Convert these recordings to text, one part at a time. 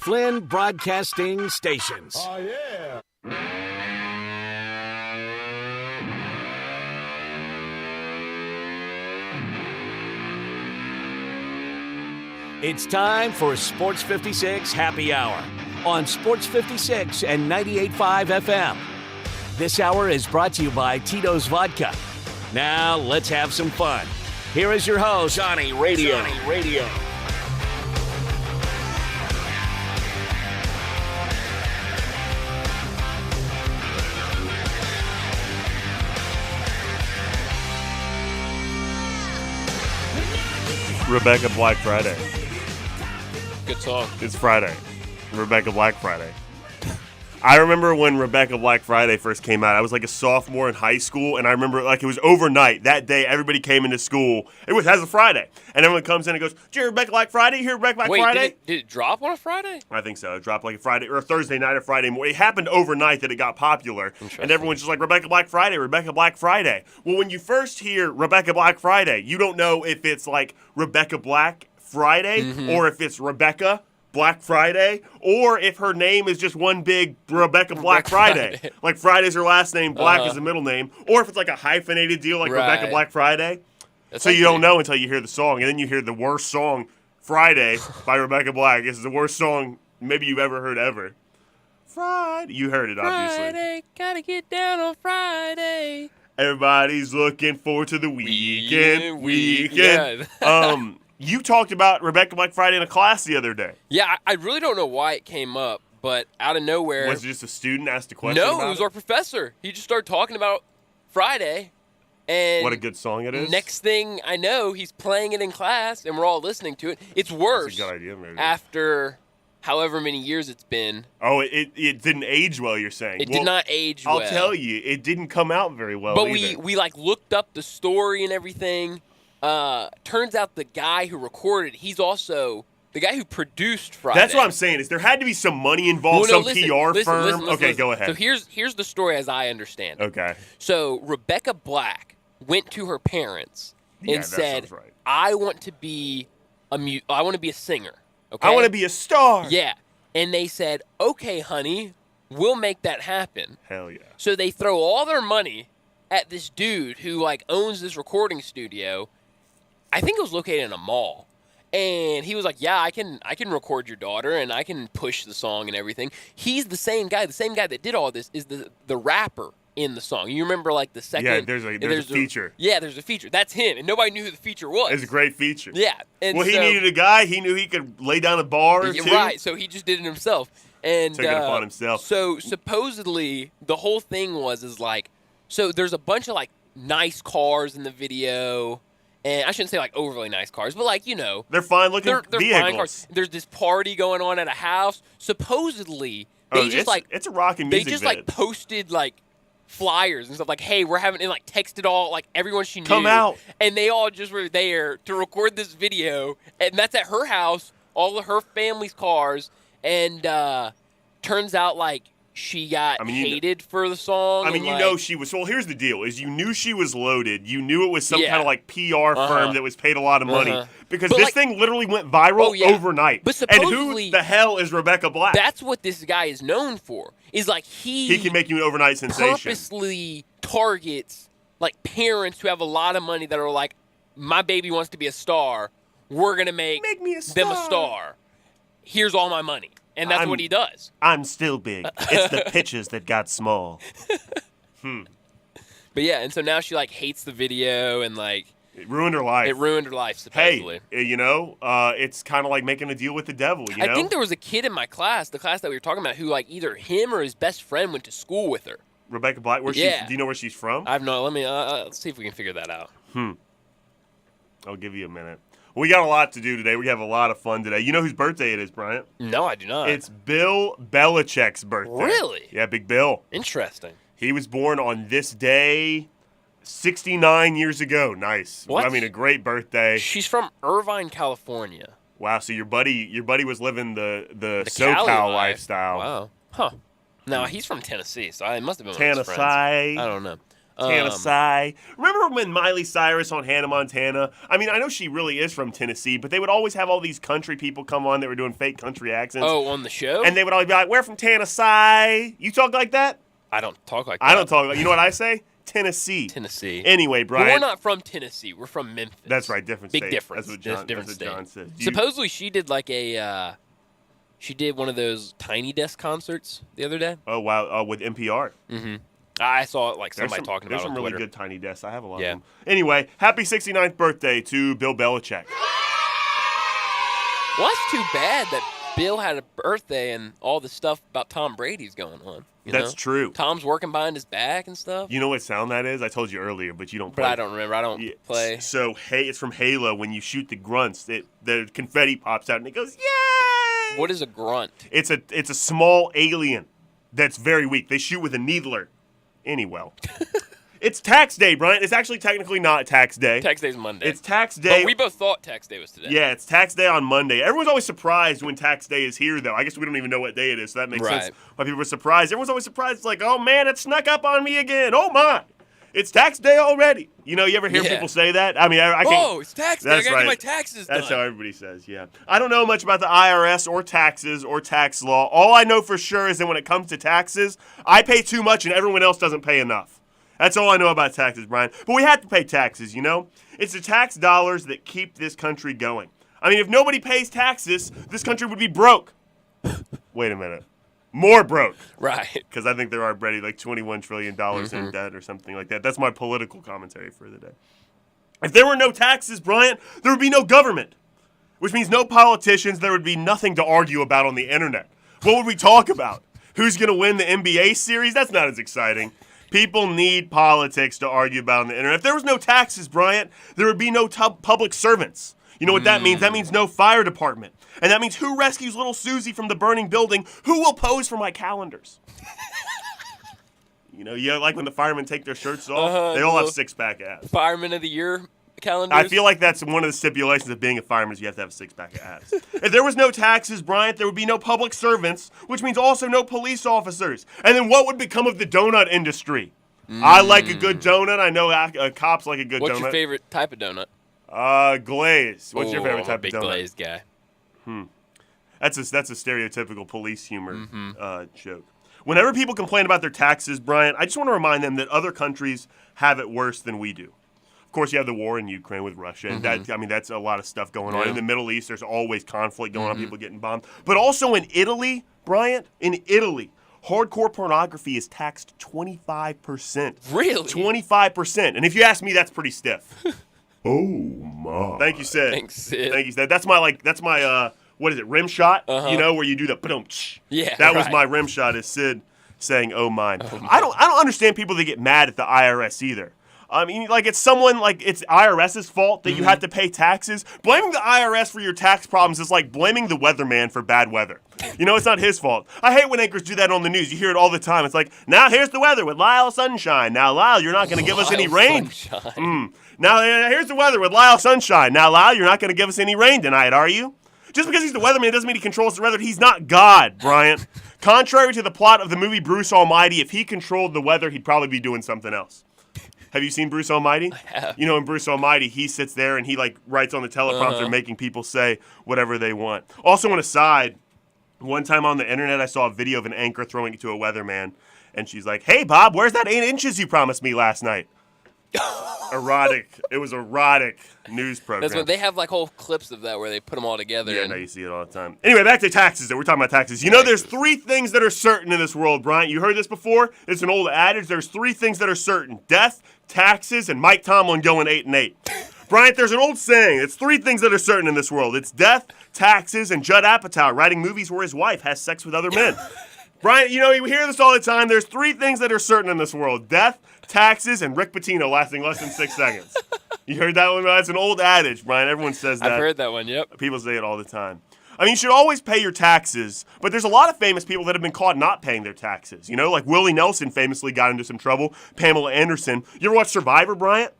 Flynn Broadcasting Stations. Oh, yeah. It's time for Sports 56 Happy Hour on Sports 56 and 98.5 FM. This hour is brought to you by Tito's Vodka. Now, let's have some fun. Here is your host, Johnny Radio. Rebecca Black Friday. Good song. It's Friday. Rebecca Black Friday. I remember when Rebecca Black Friday first came out. I was like a sophomore in high school, and I remember like it was overnight. That day, everybody came into school. It has a Friday. And everyone comes in and goes, "Did you hear Rebecca Black Friday? You hear Rebecca Black Friday?" Did it drop on a Friday? I think so. It dropped like a Friday or a Thursday night or Friday morning. It happened overnight that it got popular. And everyone's just like, Rebecca Black Friday, Rebecca Black Friday. Well, when you first hear Rebecca Black Friday, you don't know if it's like Rebecca Black Friday or if it's Rebecca Black Friday, or if her name is just one big Rebecca Black Friday. Like Friday's her last name, Black is the middle name, or if it's like a hyphenated deal like Rebecca Black Friday. So you don't know until you hear the song, and then you hear the worst song, Friday, by Rebecca Black. This is the worst song maybe you've ever heard ever. Friday. You heard it, obviously. Friday, gotta get down on Friday. Everybody's looking forward to the weekend. Yeah. You talked about Rebecca Black Friday in a class the other day. Yeah, I really don't know why it came up, but out of nowhere. Was it just a student asked a question No, about it was our professor. He just started talking about Friday. And what a good song it is. Next thing I know, he's playing it in class, and we're all listening to it. It's worse That's a good idea, maybe. after however many years it's been. Oh, it didn't age well, you're saying. It did not age well. I'll tell you, it didn't come out very well But either. we like looked up the story and everything. Turns out the guy who recorded, he's also the guy who produced Friday. That's what I'm saying, is there had to be some money involved, PR firm. Listen. Go ahead. So here's the story as I understand it. Okay. So Rebecca Black went to her parents and said, right. I want to be a singer. Okay? I want to be a star. Yeah. And they said, okay, honey, we'll make that happen. Hell yeah. So they throw all their money at this dude who like owns this recording studio. I think it was located in a mall. And he was like, yeah, I can record your daughter and I can push the song and everything. He's the same guy. The same guy that did all this is the rapper in the song. You remember like the second. Yeah, there's a feature. There's a feature. That's him. And nobody knew who the feature was. It's a great feature. Yeah. And he needed a guy. He knew he could lay down a bar or two. Right. So he just did it himself. And took it upon himself. So supposedly the whole thing is like, so there's a bunch of like nice cars in the video. And I shouldn't say like overly nice cars, but like, you know. They're fine looking they're vehicles. Fine cars. There's this party going on at a house. Supposedly, it's a rocking music They just vid. like posted like flyers and stuff like, hey, we're having, and like texted all, like everyone she knew. Come out. And they all just were there to record this video. And that's at her house, all of her family's cars. And turns out like, she got hated for the song. She was. Well, here's the deal: is you knew she was loaded. You knew it was some kind of like PR firm that was paid a lot of money because this thing literally went viral overnight. But supposedly, and who the hell is Rebecca Black? That's what this guy is known for. Is like he can make you an overnight sensation. Purposely targets like parents who have a lot of money that are like, my baby wants to be a star. We're gonna make them a star. Here's all my money. And that's what he does. I'm still big. It's the pitches that got small. But yeah, and so now she like hates the video and like it ruined her life. It ruined her life, supposedly. Hey, it's kind of like making a deal with the devil. I think there was a kid in my class, the class that we were talking about, who like either him or his best friend went to school with her. Rebecca Black. Do you know where she's from? I have no. Let me let's see if we can figure that out. I'll give you a minute. We got a lot to do today. We have a lot of fun today. You know whose birthday it is, Bryant? No, I do not. It's Bill Belichick's birthday. Really? Yeah, Big Bill. Interesting. He was born on this day 69 years ago. Nice. What? I mean, a great birthday. She's from Irvine, California. Wow, so your buddy was living the Cali SoCal lifestyle. Wow. Huh. No, he's from Tennessee, so it must have been Tennessee. one of his friends. I don't know. Tennessee. Remember when Miley Cyrus on Hannah Montana? I mean, I know she really is from Tennessee, but they would always have all these country people come on that were doing fake country accents. Oh, on the show? And they would always be like, we're from Tennessee. You talk like that? I don't talk like that. I don't talk like, you know what I say? Tennessee. But Anyway, Brian. we're not from Tennessee. We're from Memphis. That's right, different Big state. difference. That's That's what different state. John said. Supposedly she did like she did one of those Tiny Desk concerts the other day. Oh, wow. With NPR. Mm-hmm. I saw like somebody talking about it There's on some really Twitter. good Tiny Desks. I have a lot Yeah. of them. Anyway, happy 69th birthday to Bill Belichick. Well, that's too bad that Bill had a birthday and all the stuff about Tom Brady's going on. That's true. Tom's working behind his back and stuff. You know what sound that is? I told you earlier, but you don't play. But I don't remember. I don't play. So, hey, it's from Halo. When you shoot the grunts, the confetti pops out and it goes, yay! What is a grunt? It's a small alien that's very weak. They shoot with a needler. Anyway. It's tax day, Brian. It's actually technically not tax day. Tax day's Monday. It's tax day. But we both thought tax day was today. Yeah, it's tax day on Monday. Everyone's always surprised when tax day is here, though. I guess we don't even know what day it is, so that makes sense why people are surprised. Everyone's always surprised. It's like, oh, man, it snuck up on me again. Oh, my. It's tax day already. You know, you ever hear people say that? I mean, I can't. Oh, it's tax day. I gotta get my taxes done. That's how everybody says, yeah. I don't know much about the IRS or taxes or tax law. All I know for sure is that when it comes to taxes, I pay too much and everyone else doesn't pay enough. That's all I know about taxes, Brian. But we have to pay taxes, you know? It's the tax dollars that keep this country going. I mean, if nobody pays taxes, this country would be broke. Wait a minute. More broke. Right. Because I think they're already like $21 trillion in debt or something like that. That's my political commentary for the day. If there were no taxes, Bryant, there would be no government. Which means no politicians. There would be nothing to argue about on the internet. What would we talk about? Who's going to win the NBA series? That's not as exciting. People need politics to argue about on the internet. If there was no taxes, Bryant, there would be no public servants. You know what that means? That means no fire department. And that means who rescues little Susie from the burning building? Who will pose for my calendars? You know, like when the firemen take their shirts off, they all have six-pack abs. Fireman of the Year calendars. I feel like that's one of the stipulations of being a fireman is you have to have a six-pack of abs. If there was no taxes, Bryant, there would be no public servants, which means also no police officers. And then what would become of the donut industry? I like a good donut. I know cops like a good donut. What's your favorite type of donut? Glazed. What's your favorite type of donut? I'm a big glazed guy. That's a stereotypical police humor joke. Whenever people complain about their taxes, Bryant, I just want to remind them that other countries have it worse than we do. Of course, you have the war in Ukraine with Russia, and that's a lot of stuff going on. In the Middle East, there's always conflict going on, people getting bombed. But also in Italy, Bryant, hardcore pornography is taxed 25%. Really? 25%. And if you ask me, that's pretty stiff. Oh my! Thank you, Sid. Thanks, Sid. Thank you, Sid. That's my what is it? Rim shot? You know, where you do the ba-dum. Yeah, that was my rim shot. Is Sid saying, "Oh my"? I don't understand people that get mad at the IRS either. I mean, like it's IRS's fault that you have to pay taxes. Blaming the IRS for your tax problems is like blaming the weatherman for bad weather. You know, it's not his fault. I hate when anchors do that on the news. You hear it all the time. It's like, now here's the weather with Lyle Sunshine. Now, Lyle, you're not going to give us any rain. Now, here's the weather with Lyle Sunshine. Now, Lyle, you're not going to give us any rain tonight, are you? Just because he's the weatherman doesn't mean he controls the weather. He's not God, Bryant. Contrary to the plot of the movie Bruce Almighty, if he controlled the weather, he'd probably be doing something else. Have you seen Bruce Almighty? I have. You know, in Bruce Almighty, he sits there and he writes on the teleprompter, making people say whatever they want. Also, an aside, one time on the internet, I saw a video of an anchor throwing it to a weatherman, and she's like, "Hey, Bob, where's that 8 inches you promised me last night?" Erotic. It was erotic news program. That's when they have whole clips of that where they put them all together. Yeah, no, you see it all the time. Anyway, back to taxes. We're talking about taxes. You know, there's 3 things that are certain in this world, Bryant. You heard this before? It's an old adage. There's 3 things that are certain: death, taxes, and Mike Tomlin going 8-8. Bryant, there's an old saying. It's 3 things that are certain in this world. It's death, taxes, and Judd Apatow writing movies where his wife has sex with other men. Bryant, you know, you hear this all the time. There's 3 things that are certain in this world: death, taxes, and Rick Pitino lasting less than 6 seconds. You heard that one? That's an old adage, Brian. Everyone says that. I've heard that one, yep. People say it all the time. I mean, you should always pay your taxes, but there's a lot of famous people that have been caught not paying their taxes. You know, like Willie Nelson famously got into some trouble. Pamela Anderson. You ever watch Survivor, Bryant?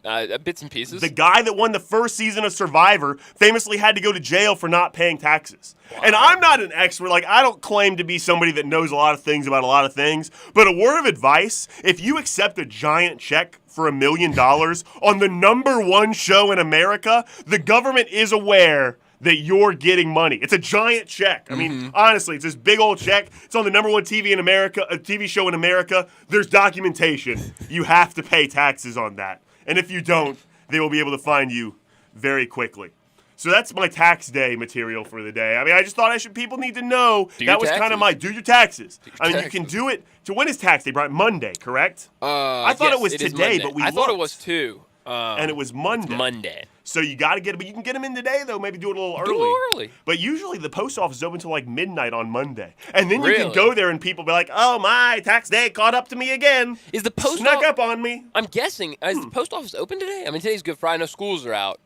Bits and pieces. The guy that won the first season of Survivor famously had to go to jail for not paying taxes. Wow. And I'm not an expert. Like, I don't claim to be somebody that knows a lot of things about a lot of things. But a word of advice, if you accept a giant check for $1 million on the #1 show in America, the government is aware that you're getting money. It's a giant check. I mean, honestly, it's this big old check. It's on the #1 TV in America, a TV show in America. There's documentation. You have to pay taxes on that. And if you don't, they will be able to find you very quickly. So that's my tax day material for the day. I mean, I just thought people need to know that was kind of my do your taxes. You can do it. So when is tax day, Brian? Monday, correct? I thought it was today, but I thought it was too. And it was Monday. It's Monday. So you got to get it, but you can get them in today, though. Maybe do it a little early. Do it a little early. But usually the post office is open until like midnight on Monday. And then you can go there and people be like, oh, my tax day caught up to me again. Is the post Snuck up on me. I'm guessing. Is the post office open today? I mean, today's Good Friday. No schools are out.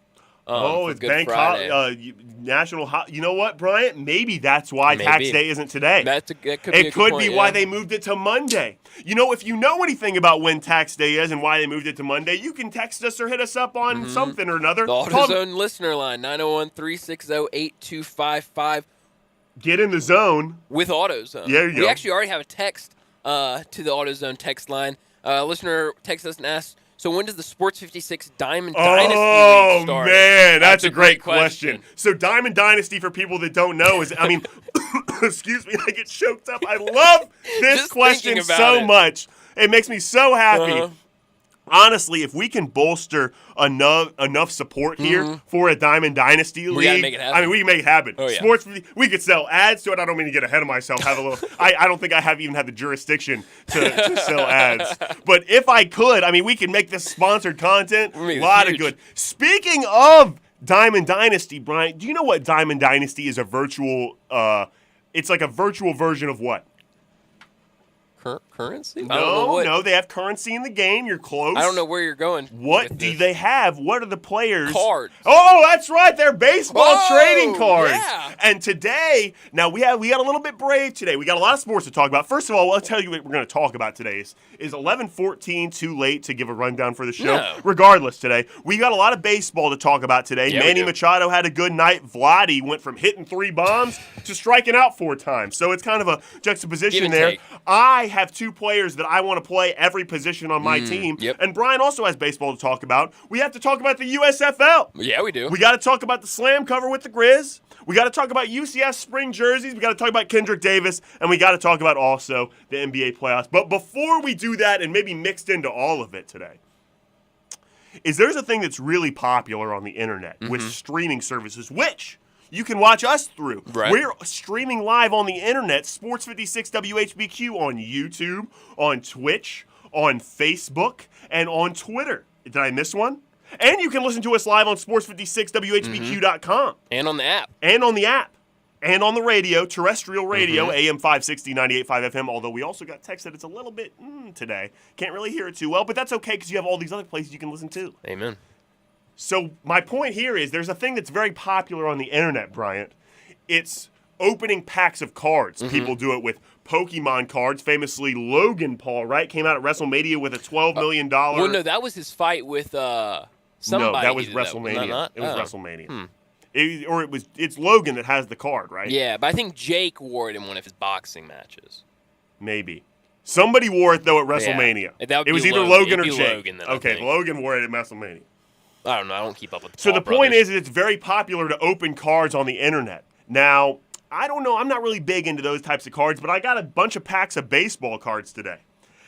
It's Bank Holiday. National You know what, Bryant? Maybe that's why tax day isn't today. It could be why they moved it to Monday. You know, if you know anything about when tax day is and why they moved it to Monday, you can text us or hit us up on something or another. The AutoZone listener line, 901-360-8255. Get in the zone. With AutoZone. There you go. We actually already have a text to the AutoZone text line. Listener texts us and asks, so when does the Sports 56 Diamond Dynasty League start? Oh, man, that's a great question. So Diamond Dynasty, for people that don't know, is, I mean, excuse me, I get choked up. I love this question so much. It makes me so happy. Honestly, if we can bolster enough support here for a Diamond Dynasty League, we gotta make it happen. I mean, we can make it happen. Oh, yeah. We could sell ads to it. I don't mean to get ahead of myself. Have a little. I don't think I have even had the jurisdiction to sell ads. But if I could, I mean, we can make this sponsored content. A lot of good. Speaking of Diamond Dynasty, Brian, do you know what Diamond Dynasty is? A virtual. It's like a virtual version of what? Currency? No, they have currency in the game. You're close. I don't know where you're going. What do they have? What are the players? Cards. Oh, that's right. They're baseball trading cards. Yeah. And today, now we got a little bit brave today. We got a lot of sports to talk about. First of all, I'll tell you what we're going to talk about today. Is 11:14 too late to give a rundown for the show? No. Regardless, today, we got a lot of baseball to talk about today. Yeah, Manny Machado had a good night. Vladdy went from hitting 3 bombs to striking out 4 times. So it's kind of a juxtaposition there. Take. I have 2 players that I want to play every position on my team. Yep. And Brian also has baseball to talk about. We have to talk about the USFL. Yeah, we do. We got to talk about the slam cover with the Grizz. We got to talk about UCF spring jerseys. We got to talk about Kendrick Davis. And we got to talk about also the NBA playoffs. But before we do that, and maybe mixed into all of it today, there's a thing that's really popular on the internet with streaming services, which you can watch us through. Right. We're streaming live on the internet, Sports 56 WHBQ on YouTube, on Twitch, on Facebook, and on Twitter. Did I miss one? And you can listen to us live on sports56whbq.com. And on the app. And on the app. And on the radio, terrestrial radio, AM 560, 98.5 FM, although we also got text that it's a little bit today. Can't really hear it too well, but that's okay because you have all these other places you can listen to. Amen. So my point here is there's a thing that's very popular on the internet, Bryant. It's opening packs of cards. People do it with Pokemon cards. Famously, Logan Paul, right, came out at WrestleMania with a $12 million. Well, no, that was his fight with somebody. No, that was WrestleMania. It was WrestleMania. It's Logan that has the card, right? Yeah, but I think Jake wore it in one of his boxing matches. Maybe. Somebody wore it, though, at WrestleMania. Yeah. It was either Logan or Jake. Logan, then, okay, Logan wore it at WrestleMania. I don't know. I don't keep up with the So Paul the point brothers. is it's very popular to open cards on the internet. Now, I don't know. I'm not really big into those types of cards, but I got a bunch of packs of baseball cards today.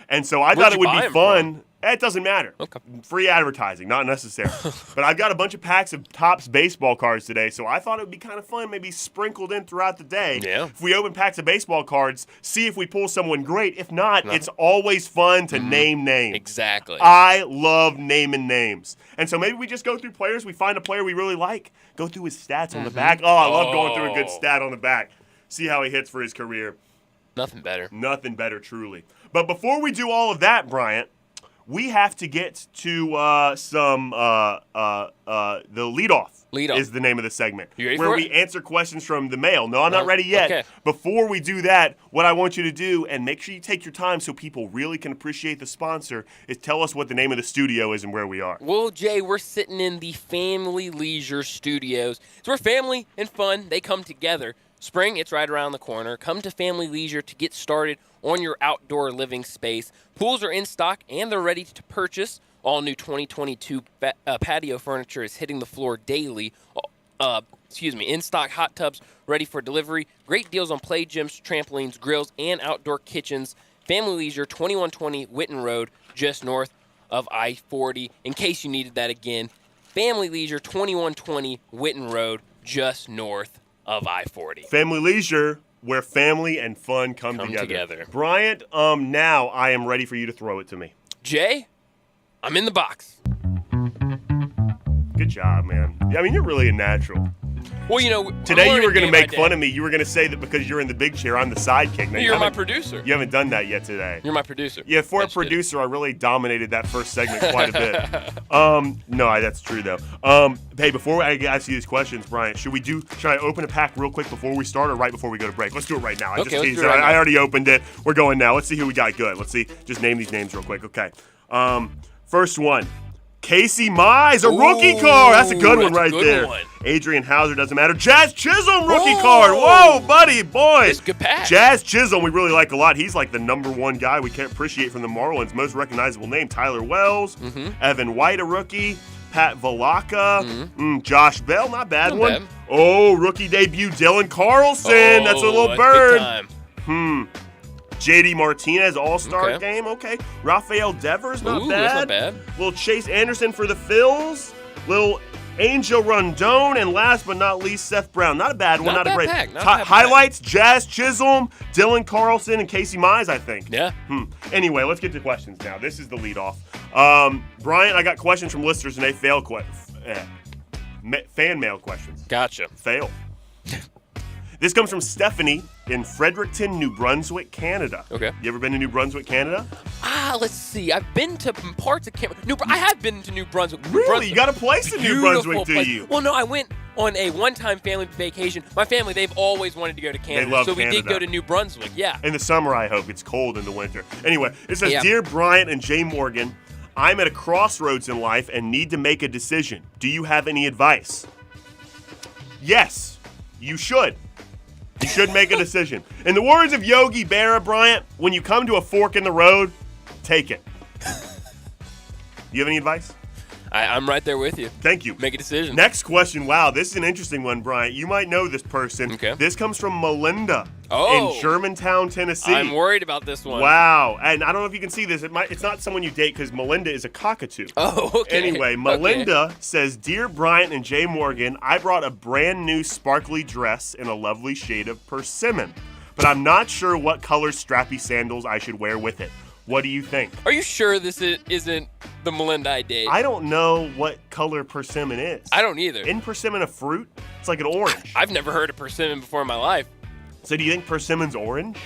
And so I thought it would be fun. It doesn't matter. Okay. Free advertising, not necessary. But I've got a bunch of packs of Topps baseball cards today, so I thought it would be kind of fun, maybe sprinkled in throughout the day. Yeah. If we open packs of baseball cards, see if we pull someone great. If not, it's always fun to name names. Exactly. I love naming names. And so maybe we just go through players. We find a player we really like, go through his stats on the back. Oh, I love going through a good stat on the back. See how he hits for his career. Nothing better. Nothing better, truly. But before we do all of that, Bryant, we have to get to the leadoff. Leadoff Is the name of the segment. You ready where for we it? answer questions from the mail. No, I'm not ready yet. Okay. Before we do that, what I want you to do, and make sure you take your time so people really can appreciate the sponsor, is tell us what the name of the studio is and where we are. Well, Jay, we're sitting in the Family Leisure Studios. It's where family and fun, they come together. Spring, it's right around the corner. Come to Family Leisure to get started on your outdoor living space. Pools are in stock and they're ready to purchase. All new 2022 patio furniture is hitting the floor daily. In stock hot tubs ready for delivery. Great deals on play gyms, trampolines, grills, and outdoor kitchens. Family Leisure, 2120 Witten Road, just north of I-40. In case you needed that again, Family Leisure, 2120 Witten Road, just north of I-40. Family Leisure, where family and fun come together. Bryant, now I am ready for you to throw it to me. Jay, I'm in the box. Good job, man. Yeah, I mean, you're really a natural. Well, you know, today you were going to make fun of me. You were going to say that because you're in the big chair, I'm the sidekick. Now, you're my producer. You haven't done that yet today. You're my producer. Yeah, for a producer, I really dominated that first segment quite a bit. No, that's true though. Hey, before I ask you these questions, Brian, should I open a pack real quick before we start or right before we go to break? Let's do it right now. I already opened it. We're going now. Let's see who we got good. Let's see. Just name these names real quick. Okay. First one. Casey Mize, a rookie card. That's a good one right there. Adrian Hauser, doesn't matter. Jazz Chisholm, rookie card. Whoa, buddy, boy. That's a good pass. Jazz Chisholm, we really like a lot. He's like the number one guy we can't appreciate from the Marlins. Most recognizable name, Tyler Wells. Evan White, a rookie. Pat Valaka. Josh Bell, not bad one. Bad. Oh, rookie debut, Dylan Carlson. That's a little bird. JD Martinez, All-Star game. Okay. Rafael Devers, not bad. That's not bad. Little Chase Anderson for the Phils. Little Angel Rondon. And last but not least, Seth Brown. Not a bad one. Not a great pack. Highlights, Jazz Chisholm, Dylan Carlson, and Casey Mize, I think. Yeah. Anyway, let's get to questions now. This is the leadoff. Brian, I got questions from listeners, and they fail fan mail questions. Gotcha. Fail. This comes from Stephanie in Fredericton, New Brunswick, Canada. Okay. You ever been to New Brunswick, Canada? Let's see. I've been to parts of Canada. I have been to New Brunswick. Really? You got a place in New Brunswick, do you? Well, no, I went on a one-time family vacation. My family, they've always wanted to go to Canada. They love Canada. Canada. We did go to New Brunswick, yeah. In the summer, I hope. It's cold in the winter. Anyway, it says, Yeah. Dear Bryant and Jay Morgan, I'm at a crossroads in life and need to make a decision. Do you have any advice? Yes, you should. You should make a decision. In the words of Yogi Berra, Bryant, when you come to a fork in the road, take it. You have any advice? I'm right there with you. Thank you. Make a decision. Next question. Wow, this is an interesting one, Bryant. You might know this person. Okay. This comes from Melinda Oh. in Germantown, Tennessee. I'm worried about this one. Wow. And I don't know if you can see this. It's not someone you date because Melinda is a cockatoo. Oh, okay. Anyway, Melinda says, Dear Bryant and Jay Morgan, I brought a brand new sparkly dress in a lovely shade of persimmon, but I'm not sure what color strappy sandals I should wear with it. What do you think? Are you sure this isn't the Melinda I date? I don't know what color persimmon is. I don't either. Isn't persimmon a fruit? It's like an orange. I've never heard of persimmon before in my life. So do you think persimmon's orange?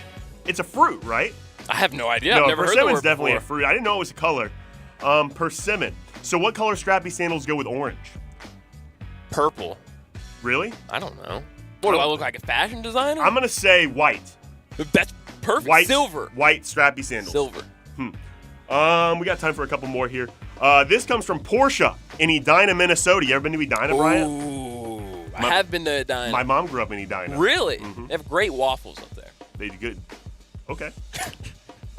It's a fruit, right? I have no idea. No, I've never heard the persimmon's word definitely before. a fruit. I didn't know it was a color. Persimmon. So what color strappy sandals go with orange? Purple. Really? I don't know. What, do I look like a fashion designer? I'm going to say white. That's perfect. White. Silver. White strappy sandals. Silver. We got time for a couple more here. This comes from Portia in Edina, Minnesota. You ever been to Edina, Bryant? Ooh. I have been to Edina. My mom grew up in Edina. Really? They have great waffles up there. They do good. Okay.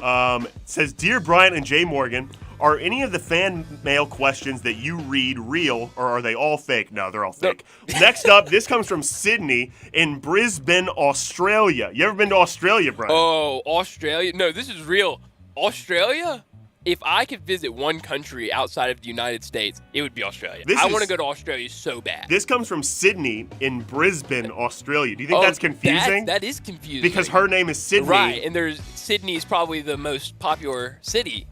It says, Dear Bryant and Jay Morgan, are any of the fan mail questions that you read real, or are they all fake? No, they're all fake. Next up, this comes from Sydney in Brisbane, Australia. You ever been to Australia, Bryant? Oh, Australia? No, this is real. Australia? If I could visit one country outside of the United States, it would be Australia. I want to go to Australia so bad. This comes from Sydney in Brisbane, Australia. Do you think that's confusing? That is confusing. Because her name is Sydney. Right, and Sydney is probably the most popular city.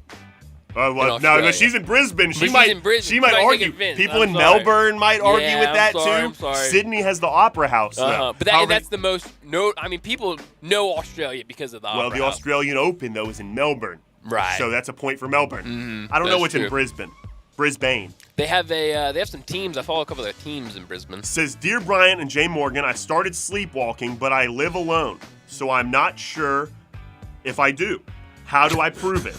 Well, no, she's in Brisbane. She might argue. People in Melbourne might argue with that too. I'm sorry. Sydney has the Opera House. But that's the most. People know Australia because of the Opera Well, the House. Australian Open though is in Melbourne. Right. So that's a point for Melbourne. I don't know what's in Brisbane. They have some teams. I follow a couple of their teams in Brisbane. Says, Dear Brian and Jay Morgan, I started sleepwalking, but I live alone, so I'm not sure if I do. How do I prove it?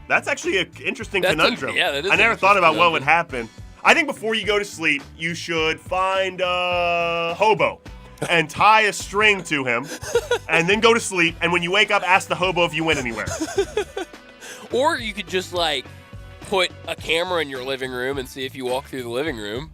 That's actually an interesting conundrum. That is I never thought about what would happen. I think before you go to sleep, you should find a hobo and tie a string to him and then go to sleep. And when you wake up, ask the hobo if you went anywhere. Or you could just, like, put a camera in your living room and see if you walk through the living room.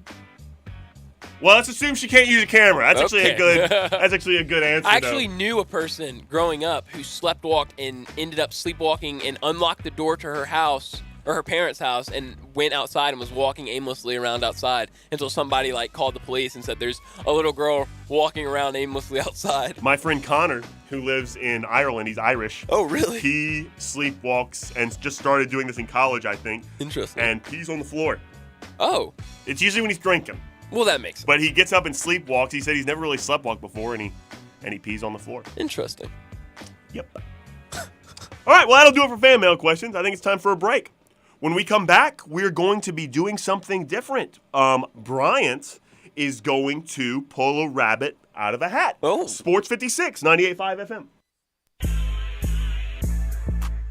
Well, let's assume she can't use a camera. That's actually a good answer. I actually knew a person growing up who sleptwalked and ended up sleepwalking and unlocked the door to her house or her parents' house and went outside and was walking aimlessly around outside until somebody like called the police and said there's a little girl walking around aimlessly outside. My friend Connor, who lives in Ireland, he's Irish. Oh, really? He sleepwalks and just started doing this in college, I think. Interesting. And pees on the floor. Oh. It's usually when he's drinking. Well, that makes sense. But he gets up and sleepwalks. He said he's never really sleptwalked before, and he pees on the floor. Interesting. Yep. All right, well, that'll do it for fan mail questions. I think it's time for a break. When we come back, we're going to be doing something different. Bryant is going to pull a rabbit out of a hat. Oh. Sports 56, 98.5 FM.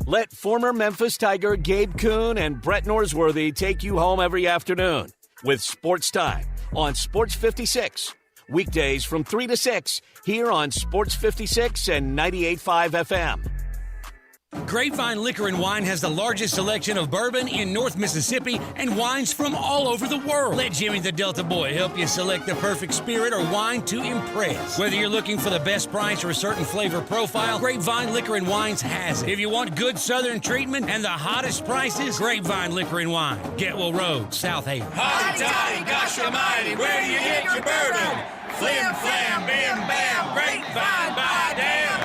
Let former Memphis Tiger Gabe Kuhn and Brett Norsworthy take you home every afternoon with Sports Time on Sports 56. Weekdays from 3 to 6 here on Sports 56 and 98.5 FM. Grapevine Liquor and Wine has the largest selection of bourbon in North Mississippi and wines from all over the world. Let Jimmy the Delta Boy help you select the perfect spirit or wine to impress. Whether you're looking for the best price or a certain flavor profile, Grapevine Liquor and Wines has it. If you want good southern treatment and the hottest prices, Grapevine Liquor and Wine, Getwell Road, South Haven. Hotty toddy, gosh almighty, where do you get your bourbon? Flim flam, bim bam, Grapevine, by damn.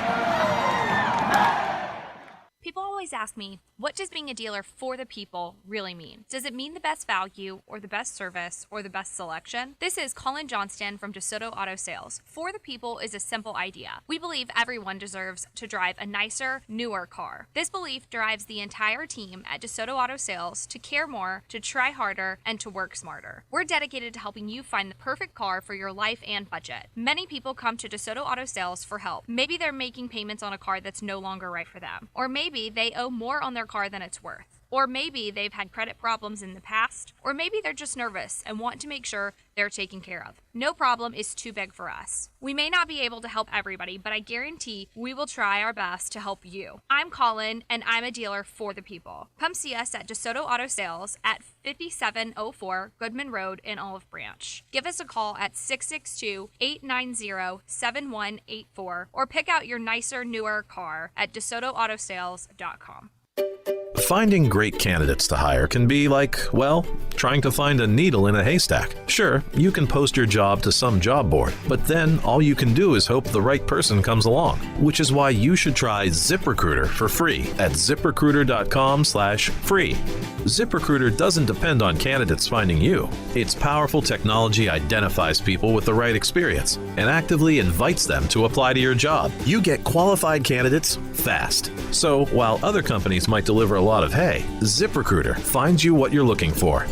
People always ask me, what does being a dealer for the people really mean? Does it mean the best value or the best service or the best selection? This is Colin Johnston from DeSoto Auto Sales. For the people is a simple idea. We believe everyone deserves to drive a nicer, newer car. This belief drives the entire team at DeSoto Auto Sales to care more, to try harder, and to work smarter. We're dedicated to helping you find the perfect car for your life and budget. Many people come to DeSoto Auto Sales for help. Maybe they're making payments on a car that's no longer right for them. Or maybe they owe more on their car than it's worth. Or maybe they've had credit problems in the past. Or maybe they're just nervous and want to make sure they're taken care of. No problem is too big for us. We may not be able to help everybody, but I guarantee we will try our best to help you. I'm Colin, and I'm a dealer for the people. Come see us at DeSoto Auto Sales at 5704 Goodman Road in Olive Branch. Give us a call at 662-890-7184 or pick out your nicer, newer car at DeSotoAutoSales.com. Finding great candidates to hire can be like, well, trying to find a needle in a haystack. Sure, you can post your job to some job board, but then all you can do is hope the right person comes along, which is why you should try ZipRecruiter for free at ZipRecruiter.com/free. ZipRecruiter doesn't depend on candidates finding you. Its powerful technology identifies people with the right experience and actively invites them to apply to your job. You get qualified candidates fast. So while other companies might deliver a lot of hay, ZipRecruiter finds you what you're looking for.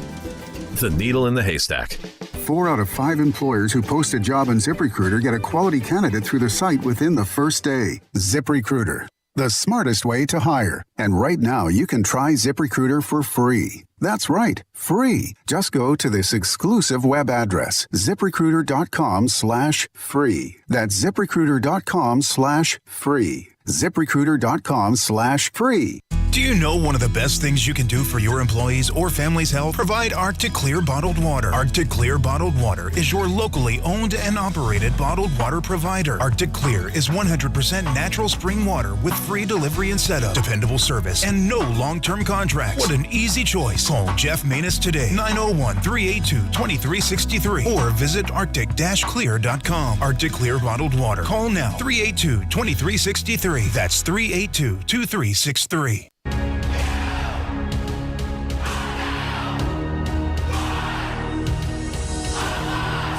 The needle in the haystack. 4 out of 5 employers who post a job on ZipRecruiter get a quality candidate through the site within the first day. ZipRecruiter, the smartest way to hire. And right now, you can try ZipRecruiter for free. That's right, free. Just go to this exclusive web address, ZipRecruiter.com/free. That's ZipRecruiter.com/free. ZipRecruiter.com/free. Do you know one of the best things you can do for your employees or family's health? Provide Arctic Clear bottled water. Arctic Clear bottled water is your locally owned and operated bottled water provider. Arctic Clear is 100% natural spring water with free delivery and setup, dependable service, and no long-term contracts. What an easy choice. Call Jeff Manus today, 901-382-2363, or visit arctic-clear.com. Arctic Clear bottled water. Call now, 382-2363. That's 382-2363.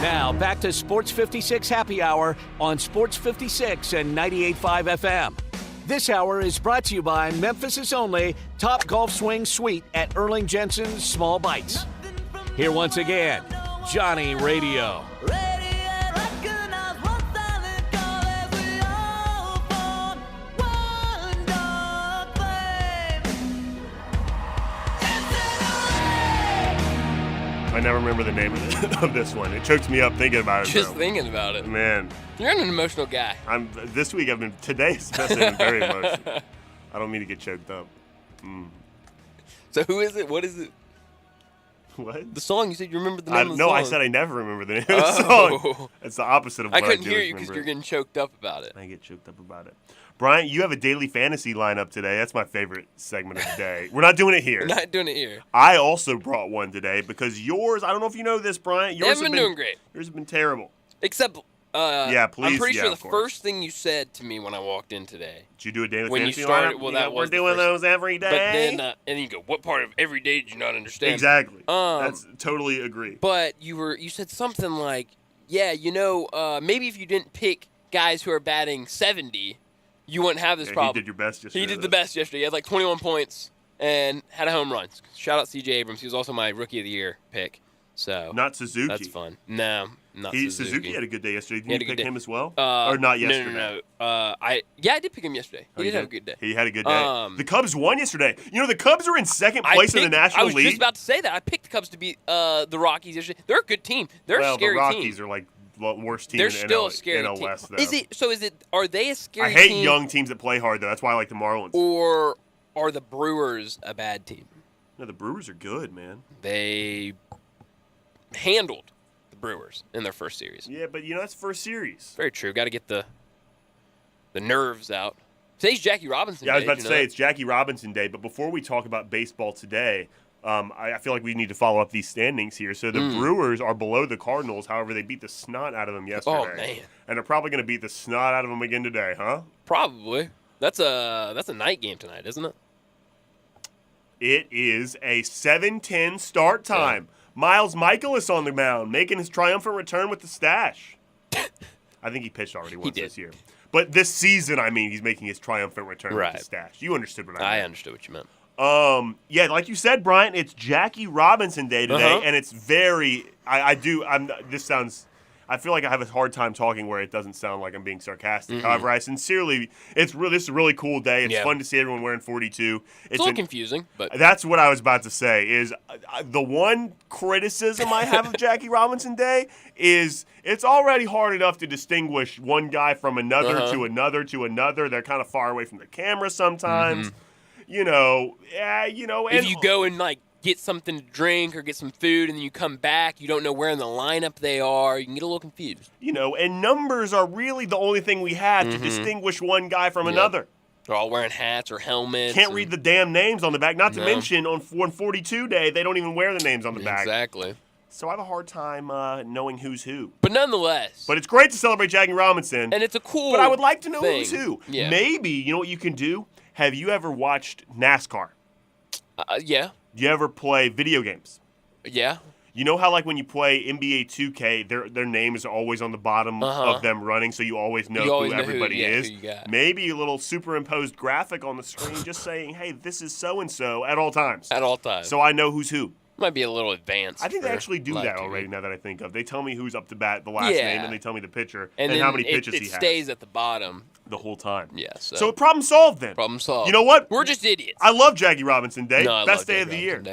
Now, back to Sports 56 Happy Hour on Sports 56 and 98.5 FM. This hour is brought to you by Memphis' only Top Golf Swing Suite at Erling Jensen's Small Bites. Here once again, Johnny Radio. I never remember the name of this one. It chokes me up thinking about it. Just though. thinking about it. Man. You're an emotional guy. This week today especially, I've been very emotional. I don't mean to get choked up. So who is it? What is it? What? The song, you said you remember the name of the No, song. I said I never remember the name of the song. It's the opposite of what I I couldn't do hear is you because remember you're it. getting choked up about it. I get choked up about it. Brian, you have a daily fantasy lineup today. That's my favorite segment of the day. We're not doing it here. We're not doing it here. I also brought one today because yours, I don't know if you know this, Brian. Yours They haven't been doing great. Yours have been terrible. Except, yeah, please. I'm pretty yeah, sure the of course. first thing you said to me when I walked in today. Did you do a daily when fantasy you started, lineup? well, You that know, was we're doing the first, those every day. But then, and then you go, what part of every day did you not understand? Exactly. That's totally agree. But you said something like, yeah, maybe if you didn't pick guys who are batting 70, you wouldn't have this problem. He did your best yesterday. He did the best yesterday. He had like 21 points and had a home run. Shout out C.J. Abrams. He was also my Rookie of the Year pick. So not Suzuki. That's fun. No, not Suzuki. Suzuki had a good day yesterday. Did you pick him as well? or or not yesterday? No. I did pick him yesterday. He did have a good day. He had a good day. The Cubs won yesterday. The Cubs are in second place in the National I was League. just about to say that. I picked the Cubs to beat the Rockies yesterday. They're a good team. They're a scary the Rockies team. are like the worst team They're in still NL, a scary NL team. West, though. Are they a scary I hate team? young teams that play hard, though. That's why I like the Marlins. Or are the Brewers a bad team? No, the Brewers are good, man. They handled the Brewers in their first series. Yeah, but that's first series. Very true. Got to get the nerves out. Today's Jackie Robinson Day. Yeah, I was about to say it's Jackie Robinson Day, but before we talk about baseball today, I feel like we need to follow up these standings here. So the Brewers are below the Cardinals. However, they beat the snot out of them yesterday. Oh, man. And they're probably going to beat the snot out of them again today, huh? Probably. That's a night game tonight, isn't it? It is a 7:10 start time. Yeah. Miles Michaelis on the mound, making his triumphant return with the stash. I think he pitched already once this year. But this season, he's making his triumphant return with the stash. You understood what I meant. I understood what you meant. Yeah, like you said, Brian, it's Jackie Robinson Day today, and it's very. I feel like I have a hard time talking where it doesn't sound like I'm being sarcastic. Mm-hmm. However, this is a really cool day. It's fun to see everyone wearing 42. It's a little confusing, but that's what I was about to say. Is the one criticism I have of Jackie Robinson Day is it's already hard enough to distinguish one guy from another to another to another. They're kind of far away from the camera sometimes. Mm-hmm. If you go and get something to drink or get some food and then you come back, you don't know where in the lineup they are, you can get a little confused. And numbers are really the only thing we have to distinguish one guy from another. They're all wearing hats or helmets. Can't read the damn names on the back. Not to mention on 42 Day, they don't even wear the names on the back. Exactly. So I have a hard time knowing who's who. But nonetheless. But it's great to celebrate Jackie Robinson. And it's a cool But I would like to know thing. who's who. Yeah. Maybe, you know what you can do? Have you ever watched NASCAR? Yeah. Do you ever play video games? Yeah. You know how when you play NBA 2K, their name is always on the bottom of them running, so you always know who everybody is? Who you got. Maybe a little superimposed graphic on the screen just saying, hey, this is so-and-so at all times. At all times. So I know who's who. Might be a little advanced. I think they actually do that already now that I think of. They tell me who's up to bat, the last name, and they tell me the pitcher and how many pitches he has. It stays at the bottom. The whole time. Yeah. So problem solved then. Problem solved. You know what? We're just idiots. I love Jackie Robinson Day. No, Best day of the year.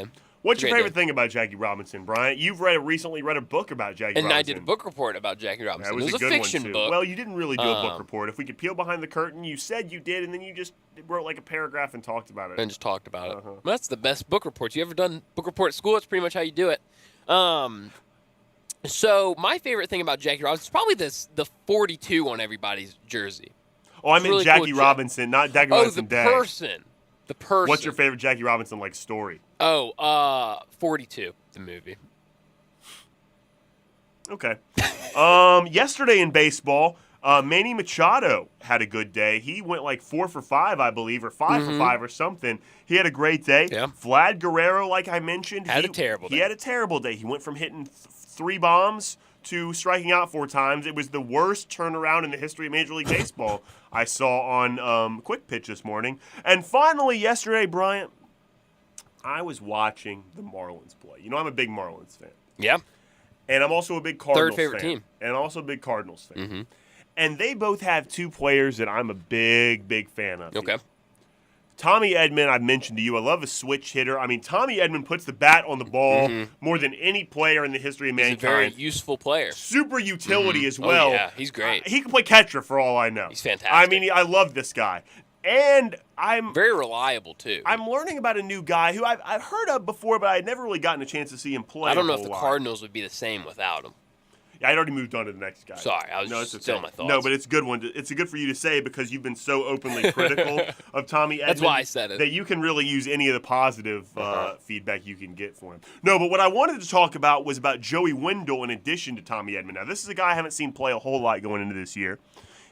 What's your favorite thing about Jackie Robinson, Brian? You've recently read a book about Jackie Robinson. And I did a book report about Jackie Robinson. That was a good fiction one, too. book. Well, you didn't really do a book report. If we could peel behind the curtain, you said you did, and then you just wrote a paragraph and talked about it. And just talked about it. Well, that's the best book reports. You ever done book report at school? That's pretty much how you do it. So my favorite thing about Jackie Robinson is probably the 42 on everybody's jersey. Oh, I meant really Jackie Robinson, not Jackie Robinson Day. The person. What's your favorite Jackie Robinson story? 42, the movie. Okay. Yesterday in baseball, Manny Machado had a good day. He went 4 for 5, I believe, or 5 for 5 or something. He had a great day. Yeah. Vlad Guerrero, like I mentioned, had a terrible day. He had a terrible day. He went from hitting 3 bombs to striking out 4 times. It was the worst turnaround in the history of Major League Baseball I saw on Quick Pitch this morning. And finally, yesterday, Bryant, I was watching the Marlins play. You know, I'm a big Marlins fan. Yeah. And I'm also a big Cardinals fan. Third favorite team. And also a big Cardinals fan. Mm-hmm. And they both have 2 players that I'm a big, big fan of. Okay. Tommy Edman, I've mentioned to you. I love a switch hitter. I mean, Tommy Edman puts the bat on the ball more than any player in the history of He's mankind. a very useful player. Super utility as well. Oh, yeah, he's great. He can play catcher for all I know. He's fantastic. I mean, I love this guy. And I'm very reliable, too. I'm learning about a new guy who I've heard of before, but I'd never really gotten a chance to see him play. I don't know if the Cardinals would be the same without him. Yeah, I'd already moved on to the next guy. Sorry, I was just still my thoughts. No, but it's a good one. It's good for you to say because you've been so openly critical of Tommy Edman. That's why I said it. That you can really use any of the positive feedback you can get for him. No, but what I wanted to talk about was about Joey Wendle in addition to Tommy Edman. Now, this is a guy I haven't seen play a whole lot going into this year.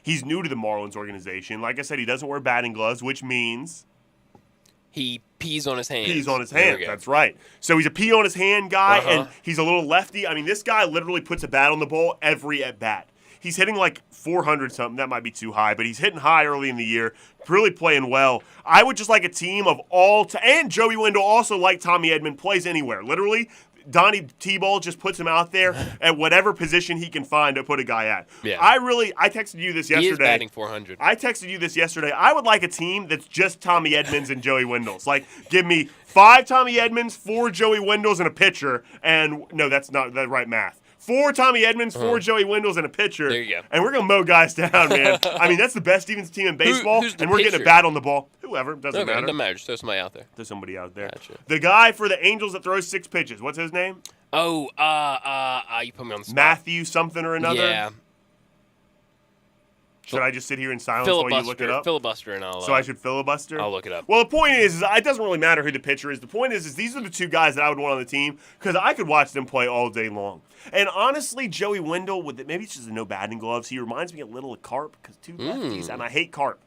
He's new to the Marlins organization. Like I said, he doesn't wear batting gloves, which means he pees on his hands. Pees on his hands. That's right. So he's a pee on his hand guy, and he's a little lefty. I mean, this guy literally puts a bat on the ball every at bat. He's hitting like 400 something. That might be too high, but he's hitting high early in the year. Really playing well. I would just like a team of all and Joey Wendle also, like Tommy Edman, plays anywhere. Literally, Donnie T-Ball just puts him out there at whatever position he can find to put a guy at. Yeah. I texted you this yesterday. He is batting 400. I texted you this yesterday. I would like a team that's just Tommy Edmonds and Joey Wendles. Like, give me 5 Tommy Edmonds, 4 Joey Wendles, and a pitcher. And no, that's not the right math. 4 Tommy Edmonds, 4 Joey Wendles, and a pitcher. There you go. And we're going to mow guys down, man. I mean, that's the best Stevens team in baseball. Who's the and we're getting pitcher? a bat on the ball. Whoever. Doesn't matter. Doesn't matter. Just throw somebody out there. There's somebody out there. Gotcha. The guy for the Angels that throws 6 pitches. What's his name? Oh, you put me on the spot. Matthew something or another? Yeah. Should I just sit here in silence while you look it up? Filibuster, and I'll. So I should filibuster? I'll look it up. Well, the point is it doesn't really matter who the pitcher is. The point is these are the 2 guys that I would want on the team because I could watch them play all day long. And honestly, Joey Wendle, maybe it's just the no batting gloves. He reminds me a little of Carp because 2 lefties, and I hate Carp.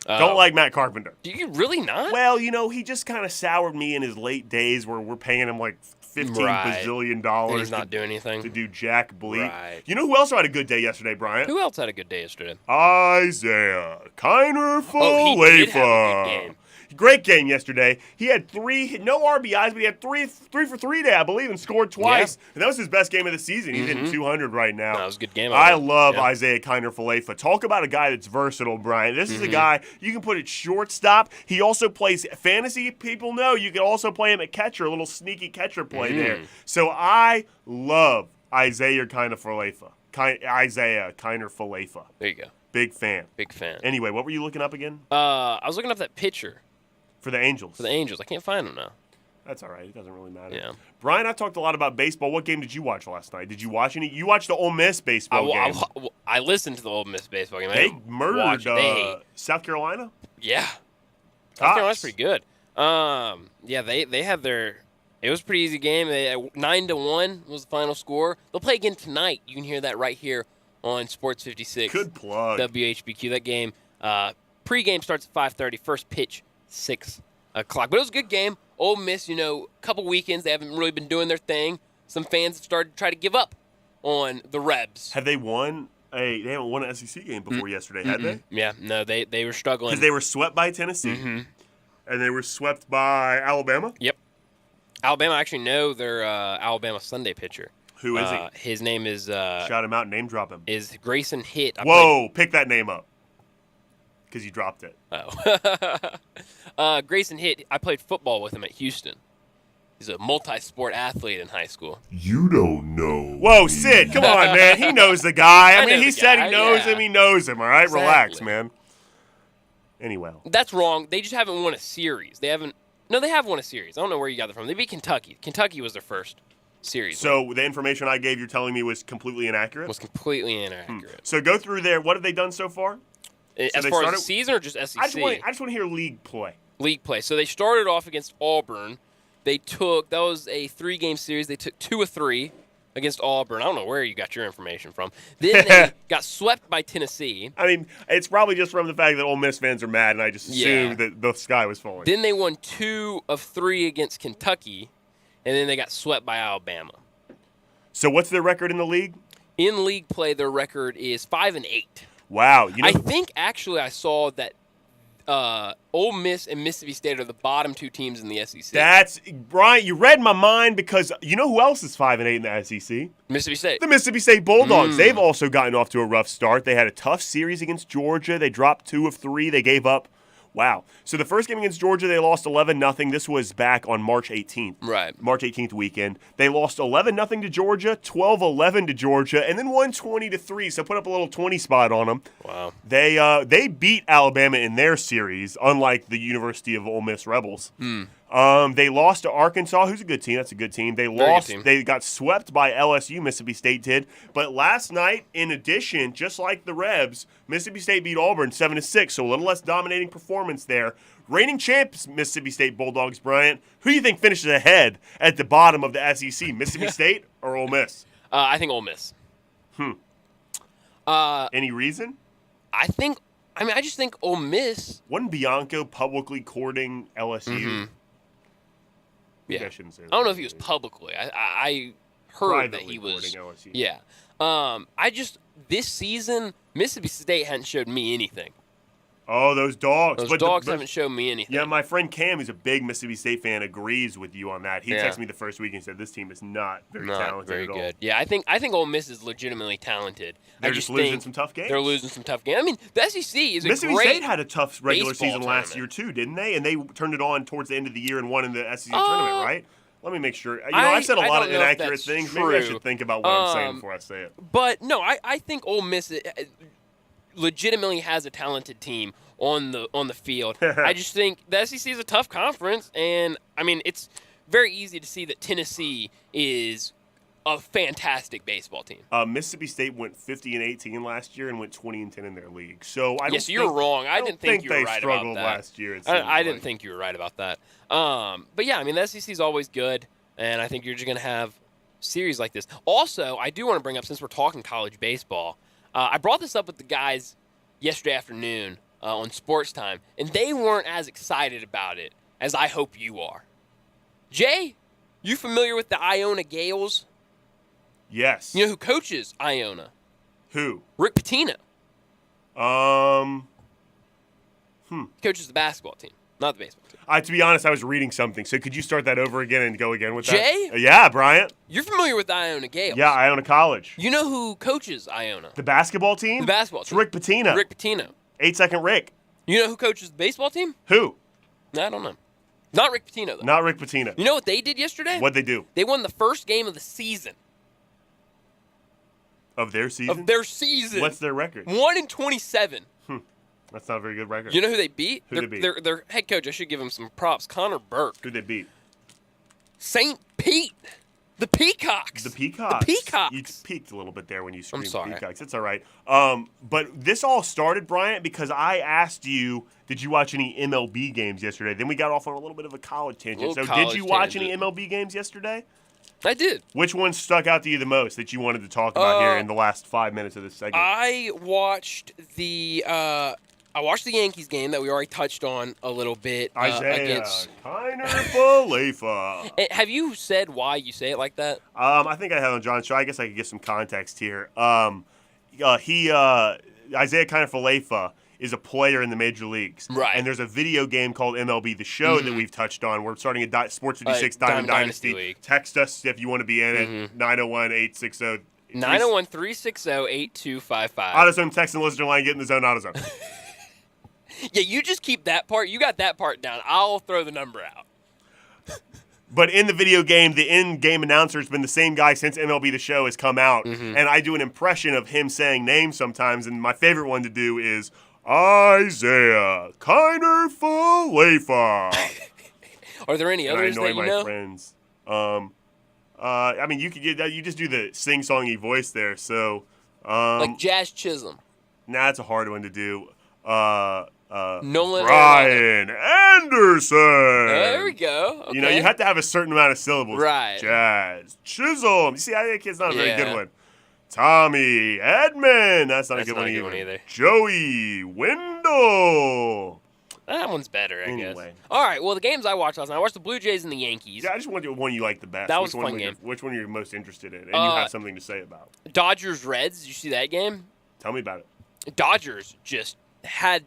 Don't like Matt Carpenter. Do you really not? Well, you know, he just kind of soured me in his late days where we're paying him like $15 bazillion. And he's not doing anything. To do Jack Bleak. Right. You know who else had a good day yesterday, Bryant? Who else had a good day yesterday? Isaiah Kiner Falefa. Oh, he did have a good game. Great game yesterday. He had 3, no RBIs, but he had 3 for 3 day, I believe, and scored twice. Yeah. And that was his best game of the season. He's hitting 200 right now. That was a good game. I love Isaiah Kiner Falefa. Talk about a guy that's versatile, Brian. This is a guy you can put at shortstop. He also plays fantasy. People know you can also play him at catcher, a little sneaky catcher play there. So I love Isaiah Kiner Falefa. Isaiah Kiner Falefa. There you go. Big fan. Big fan. Anyway, what were you looking up again? I was looking up that pitcher. For the Angels. For the Angels. I can't find him now. That's all right. It doesn't really matter. Yeah. Brian, I talked a lot about baseball. What game did you watch last night? Did you watch any? You watched the Ole Miss baseball game. I listened to the Ole Miss baseball game. They murdered South Carolina? Yeah. South Carolina's pretty good. Yeah, they had their – it was a pretty easy game. 9-1 was the final score. They'll play again tonight. You can hear that right here on Sports 56. Good plug. WHBQ. That game, pregame starts at 5:30. First pitch, 6 o'clock. But it was a good game. Ole Miss, a couple weekends, they haven't really been doing their thing. Some fans have started to try to give up on the Rebs. Have they won? They haven't won an SEC game before yesterday, had they? Yeah, no, they were struggling. Because they were swept by Tennessee. And they were swept by Alabama? Yep. Alabama, I actually know their Alabama Sunday pitcher. Who is he? His name is... shout him out, name drop him. Is Grayson Hitt. Pick that name up. Because you dropped it. Oh. Grayson Hitt, I played football with him at Houston. He's a multi-sport athlete in high school. You don't know. Whoa, Sid, come on, man. He knows the guy. I mean, he said he knows him. He knows him, all right? Exactly. Relax, man. Anyway. That's wrong. They just haven't won a series. They have won a series. I don't know where you got that from. They beat Kentucky. Kentucky was their first series. So the information I gave you're telling me was completely inaccurate? Was completely inaccurate. So go through there. What have they done so far? As far as the season or just SEC? I just want to hear league play. League play. So they started off against Auburn. That was a 3-game series. They took 2 of 3 against Auburn. I don't know where you got your information from. Then they got swept by Tennessee. I mean, it's probably just from the fact that Ole Miss fans are mad, and I just assumed that the sky was falling. Then they won 2 of 3 against Kentucky, and then they got swept by Alabama. So what's their record in the league? In league play, their record is 5-8. Wow. I think actually I saw that Ole Miss and Mississippi State are the bottom two teams in the SEC. That's Brian. You read my mind because you know who else is 5-8 in the SEC? Mississippi State. The Mississippi State Bulldogs. They've also gotten off to a rough start. They had a tough series against Georgia. They dropped 2 of 3. They gave up. Wow. So the first game against Georgia, they lost 11-0. This was back on March 18th. Right. March 18th weekend. They lost 11-0 to Georgia, 12-11 to Georgia, and then won 20-3. So put up a little 20 spot on them. Wow. They beat Alabama in their series, unlike the University of Ole Miss Rebels. They lost to Arkansas, who's a good team. That's a good team. They got swept by LSU, Mississippi State did. But last night, in addition, just like the Rebs, Mississippi State beat Auburn 7-6, so a little less dominating performance there. Reigning champs, Mississippi State Bulldogs, Bryant. Who do you think finishes ahead at the bottom of the SEC, Mississippi State or Ole Miss? I think Ole Miss. Any reason? I just think Ole Miss. Wasn't Bianco publicly courting LSU? Yeah. I shouldn't say that. I don't know if he was publicly. I heard that he was. LSU. Yeah. This season, Mississippi State hadn't showed me anything. Oh, those dogs. Those dogs haven't shown me anything. Yeah, my friend Cam, who's a big Mississippi State fan, agrees with you on that. He texted me the first week and said this team is not very talented very at all. good. Yeah, I think Ole Miss is legitimately talented. They're just losing some tough games. They're losing some tough games. I mean, the SEC is a Mississippi great State had a tough regular season last tournament. year too, didn't they? And they turned it on towards the end of the year and won in the SEC tournament, right? Let me make sure. I've said a lot of inaccurate things. True. Maybe I should think about what I'm saying before I say it. But no, I think Ole Miss legitimately has a talented team on the field. I just think the SEC is a tough conference, and I mean it's very easy to see that Tennessee is a fantastic baseball team. Mississippi State went 50-18 last year and went 20-10 in their league. So I don't. Yes, you're wrong. I didn't think you were right about that. They struggled last year. I didn't think you were right about that. But yeah, I mean the SEC is always good, and I think you're just going to have series like this. Also, I do want to bring up, since we're talking college baseball, I brought this up with the guys yesterday afternoon on Sports Time, and they weren't as excited about it as I hope you are. Jay, you familiar with the Iona Gales? Yes. You know who coaches Iona? Who? Rick Pitino. He coaches the basketball team, not the baseball team. To be honest, I was reading something. So could you start that over again and go again with that? Jay? Yeah, Bryant. You're familiar with the Iona Gales? Yeah, Iona College. You know who coaches Iona? The basketball team? The basketball It's team. Rick Pitino. Rick Pitino. 8-second Rick. You know who coaches the baseball team? Who? I don't know. Not Rick Pitino, though. Not Rick Pitino. You know what they did yesterday? What'd they do? They won the first game of the season. Of their season? Of their season. What's their record? 1-27. That's not a very good record. You know who they beat? Who they beat? Their head coach, I should give him some props, Connor Burke. Who'd they beat? St. Pete. The Peacocks. The Peacocks. The Peacocks. You peaked a little bit there when you screamed I'm sorry. Peacocks. It's all right. But this all started, Bryant, because I asked you, did you watch any MLB games yesterday? Then we got off on a little bit of a college tangent. So did you watch any MLB games yesterday? I did. Which one stuck out to you the most that you wanted to talk about here in the last 5 minutes of this segment? I watched the Yankees game that we already touched on a little bit. Isaiah Against Kiner Falefa. Have you said why you say it like that? I think I have on John's show. I guess I could give some context here. Isaiah Kiner Falefa is a player in the major leagues. Right. And there's a video game called MLB The Show that we've touched on. We're starting a Sports 56 Diamond Dynasty League. Text us if you want to be in it. 901-860. 901-360-8255. AutoZone text and listener line. Get in the zone, AutoZone. Yeah, you just keep that part. You got that part down. I'll throw the number out. But in the video game, the in-game announcer has been the same guy since MLB The Show has come out. And I do an impression of him saying names sometimes. And my favorite one to do is Isaiah Kiner Falefa. Are there any others I annoy that you my know? friends. I mean, you just do the sing-songy voice there. So, Like Jazz Chisholm. Nah, it's a hard one to do. Nolan Brian Anderson. There we go. Okay. You know, you have to have a certain amount of syllables. Right. Jazz Chisholm. You see, I think it's not a very Yeah. good one. Tommy Edman. That's not a That's good not one a good either. one either. Joey Wendell. That one's better, I Anyway. guess. All right, well, the games I watched last night, I watched the Blue Jays and the Yankees. Yeah, I just wondered one you like the best. That was a fun game. Which one you're most interested in, and you have something to say about. Dodgers-Reds, did you see that game? Tell me about it. Dodgers just had,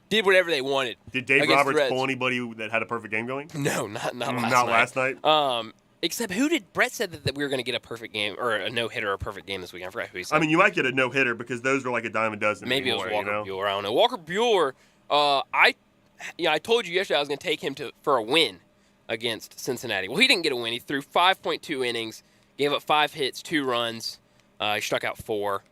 did whatever they wanted. Did Dave Roberts pull anybody that had a perfect game going? No, not last night. Not last night? Except Brett said that we were going to get a perfect game, or a no-hitter or a perfect game this weekend. I forgot who he said. I mean, you might get a no-hitter because those are like a dime a dozen. Maybe anymore, it was Walker Buehler. I don't know. Walker Buehler, I told you yesterday I was going to take him for a win against Cincinnati. Well, he didn't get a win. He threw 5.2 innings, gave up 5 hits, 2 runs. He struck out 4.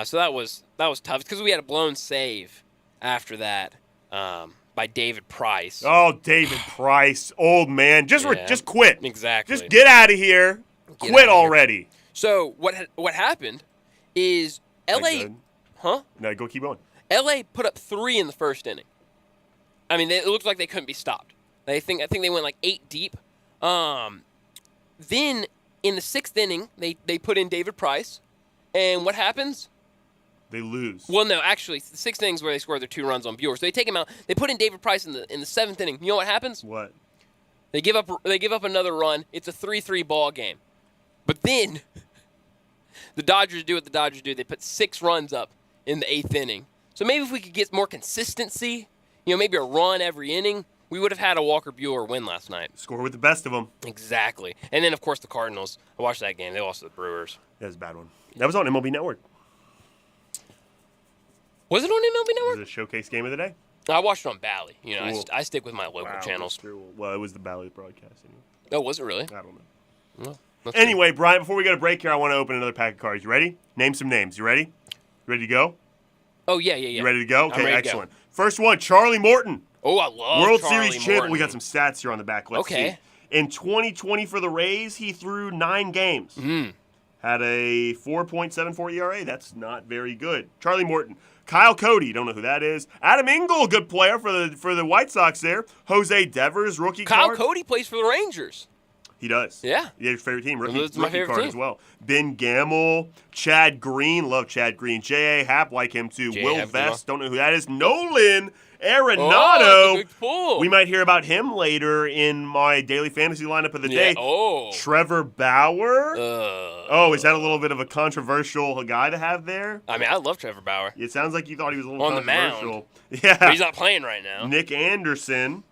So that was tough because we had a blown save after that by David Price. Oh, David Price, old man, just quit. Exactly. Just get out of here. Quit already. So what happened is LA, huh? No, go keep going. LA put up 3 in the first inning. I mean, it looked like they couldn't be stopped. I think they went like 8 deep. Then in the 6th inning, they put in David Price, and what happens? They lose. Well, no, actually, the 6th innings where they scored their 2 runs on Buehler. So they take him out. They put in David Price in the 7th inning. You know what happens? What? They give up another run. It's a 3-3 ball game. But then the Dodgers do what the Dodgers do. They put 6 runs up in the 8th inning. So maybe if we could get more consistency, maybe a run every inning, we would have had a Walker Buehler win last night. Score with the best of them. Exactly. And then, of course, the Cardinals. I watched that game. They lost to the Brewers. That was a bad one. That was on MLB Network. Was it on MLB Network? It was a showcase game of the day. I watched it on Bally. I stick with my local channels. Well, it was the Bally broadcast. Anyway. Oh, was it really? I don't know. Well, anyway, Brian, before we go to break here, I want to open another pack of cards. You ready? Name some names. You ready? You ready to go? Oh, yeah. You ready to go? Okay, ready excellent. First one, Charlie Morton. Oh, I love World Charlie Series champion. Morton. We got some stats here on the back. Let's see. In 2020 for the Rays, he threw 9 games. Had a 4.74 ERA. That's not very good. Charlie Morton. Kyle Cody, don't know who that is. Adam Engel, good player for the White Sox there. Jose Devers, rookie card. Kyle Cody plays for the Rangers. He does. Yeah. Yeah, his favorite team. It's my Rookie favorite card team. as well. Ben Gamble, Chad Green, love Chad Green. J.A. Happ, like him too. Will Vest, don't know who that is. Nolan Arenado. Big pull. We might hear about him later in my daily fantasy lineup of the day. Oh. Trevor Bauer. Is that a little bit of a controversial guy to have there? I mean, I love Trevor Bauer. It sounds like you thought he was a little on controversial. The mound. Yeah. But he's not playing right now. Nick Anderson,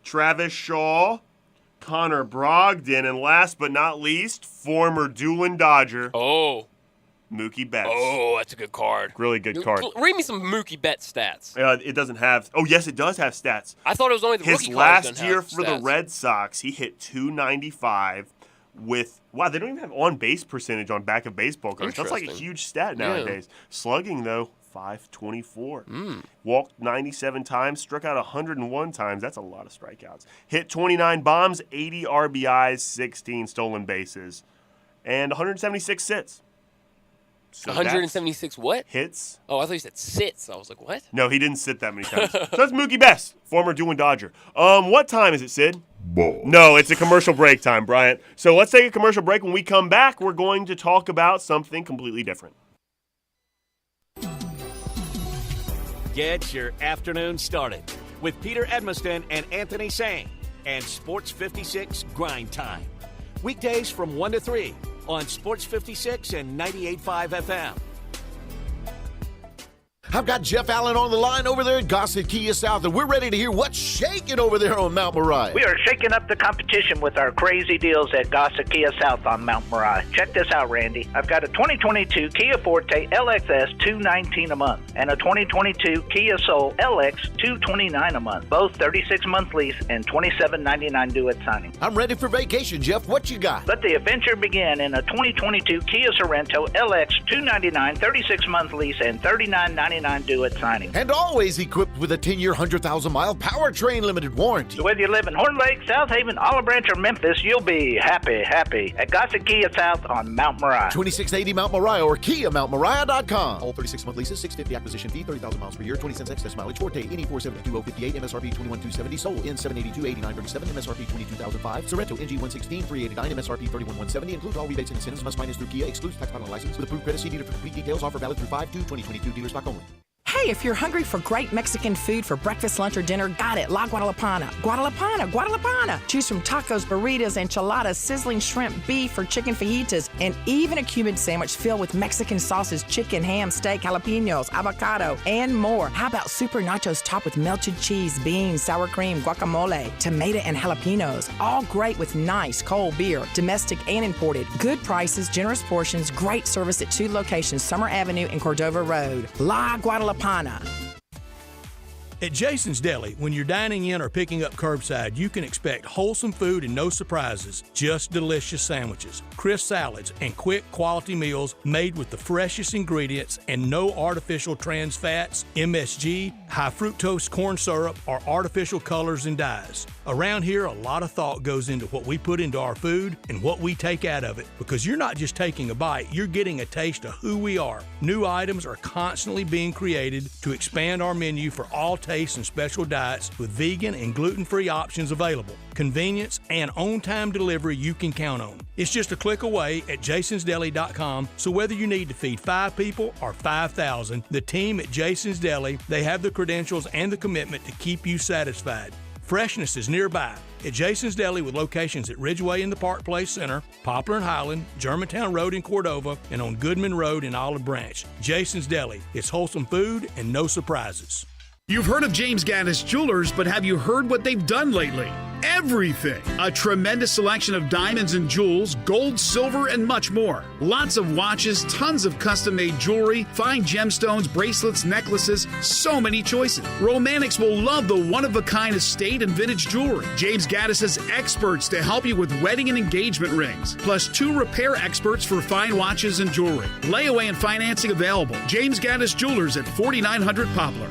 Travis Shaw, Connor Brogdon, and last but not least, former Doolin Dodger. Oh. Mookie Betts. Oh, that's a good card. Really good card. Read me some Mookie Betts stats. It doesn't have. Oh, yes, it does have stats. I thought it was only the rookie His cards last didn't year have for stats. the Red Sox, he hit .295 with. Wow, they don't even have on-base percentage on back of baseball cards. That's like a Interesting. huge stat nowadays. Slugging, though, .524. Walked 97 times, struck out 101 times. That's a lot of strikeouts. Hit 29 bombs, 80 RBIs, 16 stolen bases, and 176 hits. So 176 what? Hits. Oh, I thought you said sits. I was like, what? No, he didn't sit that many times. So that's Mookie Betts, former Doolin Dodger. What time is it, Sid? No, it's a commercial break time, Bryant. So let's take a commercial break. When we come back, we're going to talk about something completely different. Get your afternoon started with Peter Edmiston and Anthony Sang and Sports 56 Grind Time. Weekdays from 1 to 3 on Sports 56 and 98.5 FM. I've got Jeff Allen on the line over there at Gossett Kia South, and we're ready to hear what's shaking over there on Mount Moriah. We are shaking up the competition with our crazy deals at Gossett Kia South on Mount Moriah. Check this out, Randy. I've got a 2022 Kia Forte LXS $219 a month and a 2022 Kia Soul LX $229 a month. Both 36-month lease and $27.99 due at signing. I'm ready for vacation, Jeff. What you got? Let the adventure begin in a 2022 Kia Sorento LX $299, 36-month lease and $39.99 due at signing. And always equipped with a 10-year, 100,000-mile powertrain limited warranty. So whether you live in Horn Lake, South Haven, Olive Branch, or Memphis, you'll be happy at Gossett Kia South on Mount Moriah. 2680 Mount Moriah or KiaMountMoriah.com. All 36-month leases, $650 acquisition fee, 30,000 miles per year, 20 cents excess mileage. Forte, NE 472,058, MSRP 21,270, Soul in 782,8937, MSRP 22,005, Sorento NG 116, 389, MSRP 31,170. Includes all rebates and incentives. Must finance through Kia. Excludes tax, title, and license. With approved credit, see dealer for complete details. Offer valid through 5/2/2022. Dealer stock only. Hey, if you're hungry for great Mexican food for breakfast, lunch, or dinner, got it. La Guadalupana. Guadalupana. Choose from tacos, burritos, enchiladas, sizzling shrimp, beef, or chicken fajitas, and even a Cuban sandwich filled with Mexican sauces, chicken, ham, steak, jalapenos, avocado, and more. How about super nachos topped with melted cheese, beans, sour cream, guacamole, tomato, and jalapenos? All great with nice cold beer, domestic and imported. Good prices, generous portions, great service at 2 locations, Summer Avenue and Cordova Road. La Guadalupana. At Jason's Deli, when you're dining in or picking up curbside, you can expect wholesome food and no surprises, just delicious sandwiches, crisp salads, and quick quality meals made with the freshest ingredients and no artificial trans fats, MSG, high fructose corn syrup, or artificial colors and dyes. Around here, a lot of thought goes into what we put into our food and what we take out of it, because you're not just taking a bite, you're getting a taste of who we are. New items are constantly being created to expand our menu for all tastes and special diets with vegan and gluten-free options available. Convenience and on-time delivery you can count on. It's just a click away at jasonsdeli.com, so whether you need to feed 5 people or 5,000, the team at Jason's Deli, they have the credentials and the commitment to keep you satisfied. Freshness is nearby at Jason's Deli with locations at Ridgeway in the Park Place Center, Poplar and Highland, Germantown Road in Cordova, and on Goodman Road in Olive Branch. Jason's Deli. It's wholesome food and no surprises. You've heard of James Gaddis Jewelers, but have you heard what they've done lately? Everything! A tremendous selection of diamonds and jewels, gold, silver, and much more. Lots of watches, tons of custom-made jewelry, fine gemstones, bracelets, necklaces, so many choices. Romantics will love the one-of-a-kind estate and vintage jewelry. James Gaddis has experts to help you with wedding and engagement rings, plus 2 repair experts for fine watches and jewelry. Layaway and financing available. James Gaddis Jewelers at 4900 Poplar.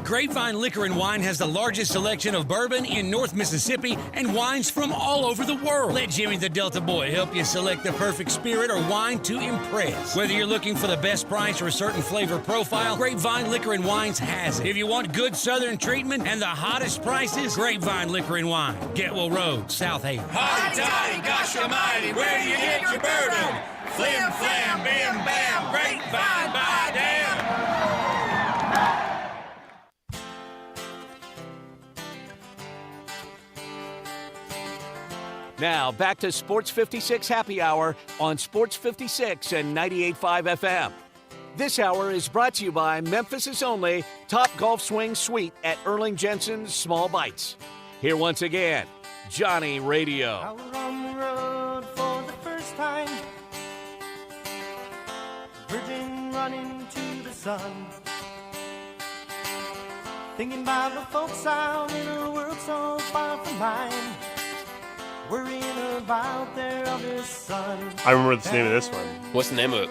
Grapevine Liquor and Wine has the largest selection of bourbon in North Mississippi and wines from all over the world. Let Jimmy the Delta Boy help you select the perfect spirit or wine to impress. Whether you're looking for the best price or a certain flavor profile, Grapevine Liquor and Wines has it. If you want good southern treatment and the hottest prices, Grapevine Liquor and Wine, Getwell Road, South Haven. Hotty toddy, gosh almighty, where do you get your bourbon? Flim flam, bim bam, Grapevine, by damn. Now, back to Sports 56 Happy Hour on Sports 56 and 98.5 FM. This hour is brought to you by Memphis' only Top Golf Swing Suite at Erling Jensen's Small Bites. Here once again, Johnny Radio. Out on the road for the first time, virgin running to the sun, thinking about the folks out in a world so far from mine, worrying about their other son. I remember the name of this one. What's the name of it?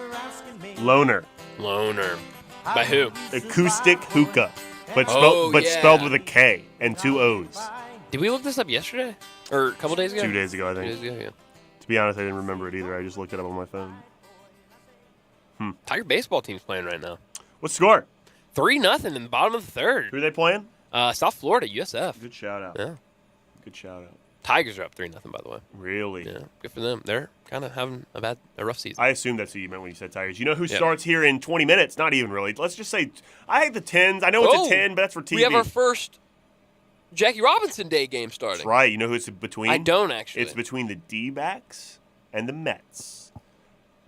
Loner. By who? Acoustic Hookah, but yeah. spelled with a K and 2 O's. Did we look this up yesterday? Or a couple days ago? 2 days ago, I think. 2 days ago, yeah. To be honest, I didn't remember it either. I just looked it up on my phone. Tiger baseball team's playing right now. What score? 3-0 in the bottom of the third. Who are they playing? South Florida, USF. Good shout out. Yeah. Good shout out. Tigers are up 3-0, by the way. Really? Yeah, good for them. They're kind of having a rough season. I assume that's who you meant when you said Tigers. You know who starts here in 20 minutes? Not even really. Let's just say, I have the 10s. I know it's a 10, but that's for TV. We have our first Jackie Robinson Day game starting. That's right. You know who it's between? I don't, actually. It's between the D-backs and the Mets.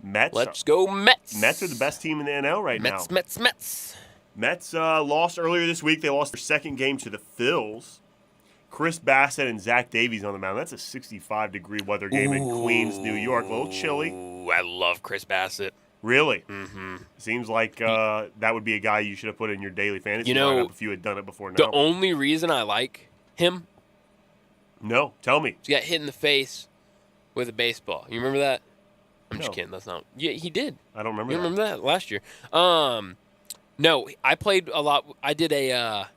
Let's go Mets. Mets are the best team in the NL right now. Mets. Mets lost earlier this week. They lost their second game to the Phils. Chris Bassett and Zach Davies on the mound. That's a 65-degree weather game in Queens, New York. A little chilly. Ooh, I love Chris Bassett. Really? Mm-hmm. Seems like that would be a guy you should have put in your daily fantasy lineup if you had done it before now. The only reason I like him? No, tell me. He got hit in the face with a baseball. You remember that? I'm just No. kidding. That's not. Yeah, he did. I don't remember You that. remember that last year? No, I played a lot. I did a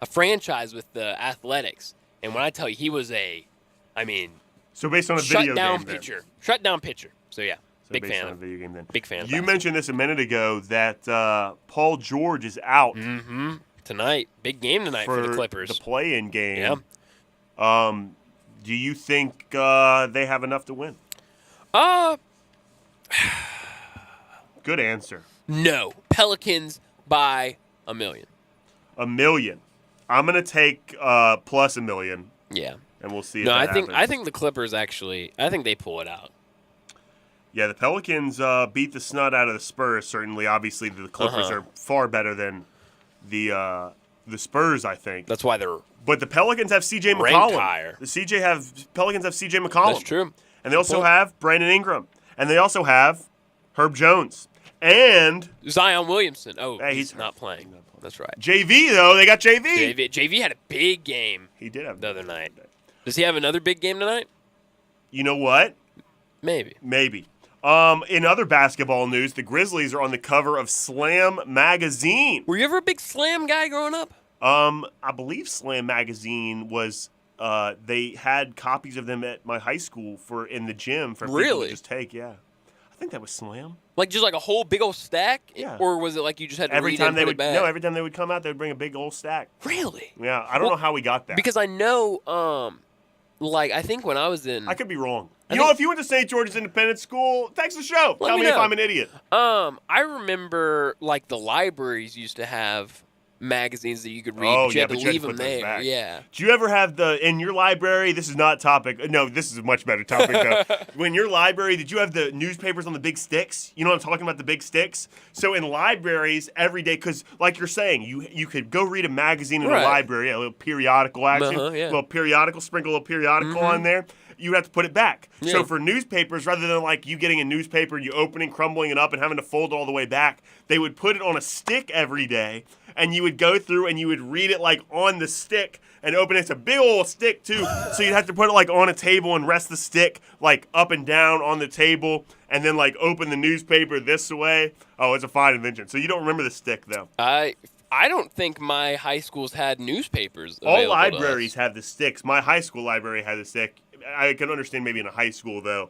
franchise with the Athletics, and when I tell you he was so based on a video shutdown game, pitcher, shutdown pitcher. So yeah, big based fan on a of video game then. Big fan. Of You Bassett. mentioned this a minute ago that Paul George is out tonight. Big game tonight for the Clippers. The play-in game. Yeah. Do you think they have enough to win? Good answer. No. Pelicans by $1 million. $1 million. I'm gonna take plus $1 million. Yeah. And we'll see. No, if that I think happens. the Clippers actually. I think they pull it out. Yeah, the Pelicans beat the snot out of the Spurs. Certainly, obviously, the Clippers are far better than the Spurs. I think that's why they're. But the Pelicans have C.J. ranked McCollum. higher. Pelicans have C.J. McCollum. That's true. And they also have Brandon Ingram, and they also have Herb Jones and Zion Williamson. Oh, hey, he's not playing. That's right. JV though. They got JV. JV had a big game. He did have the other night. Does he have another big game tonight? You know what? Maybe. In other basketball news, the Grizzlies are on the cover of Slam magazine. Were you ever a big Slam guy growing up? I believe Slam magazine was. They had copies of them at my high school in the gym for people to just take. Yeah, I think that was Slam. Like just like a whole big old stack? Yeah. Or was it like you just had to every read time it and they put would it back? no, every time they would come out, they would bring a big old stack. Really? Yeah, I don't know how we got that. Because I know, like I think when I was in, I could be wrong. If you went to St. George's Independent School, text the show. Tell me if I'm an idiot. I remember like the libraries used to have magazines that you could read. But you had to leave them there. Back. Yeah. Do you ever have in your library? This is not topic. No, this is a much better topic though. When your library, did you have the newspapers on the big sticks? You know what I'm talking about, the big sticks. So in libraries every day, because like you're saying, you could go read a magazine in a library, a little periodical action, a little periodical, sprinkle a little periodical on there. You have to put it back. Yeah. So for newspapers, rather than like you getting a newspaper, you opening, crumbling it up, and having to fold it all the way back, they would put it on a stick every day, and you would go through and you would read it like on the stick and open it. It's a big old stick too, so you'd have to put it like on a table and rest the stick like up and down on the table, and then like open the newspaper this way. Oh, it's a fine invention. So you don't remember the stick though. I don't think my high schools had newspapers. All libraries have the sticks. My high school library had the stick. I can understand maybe in a high school, though,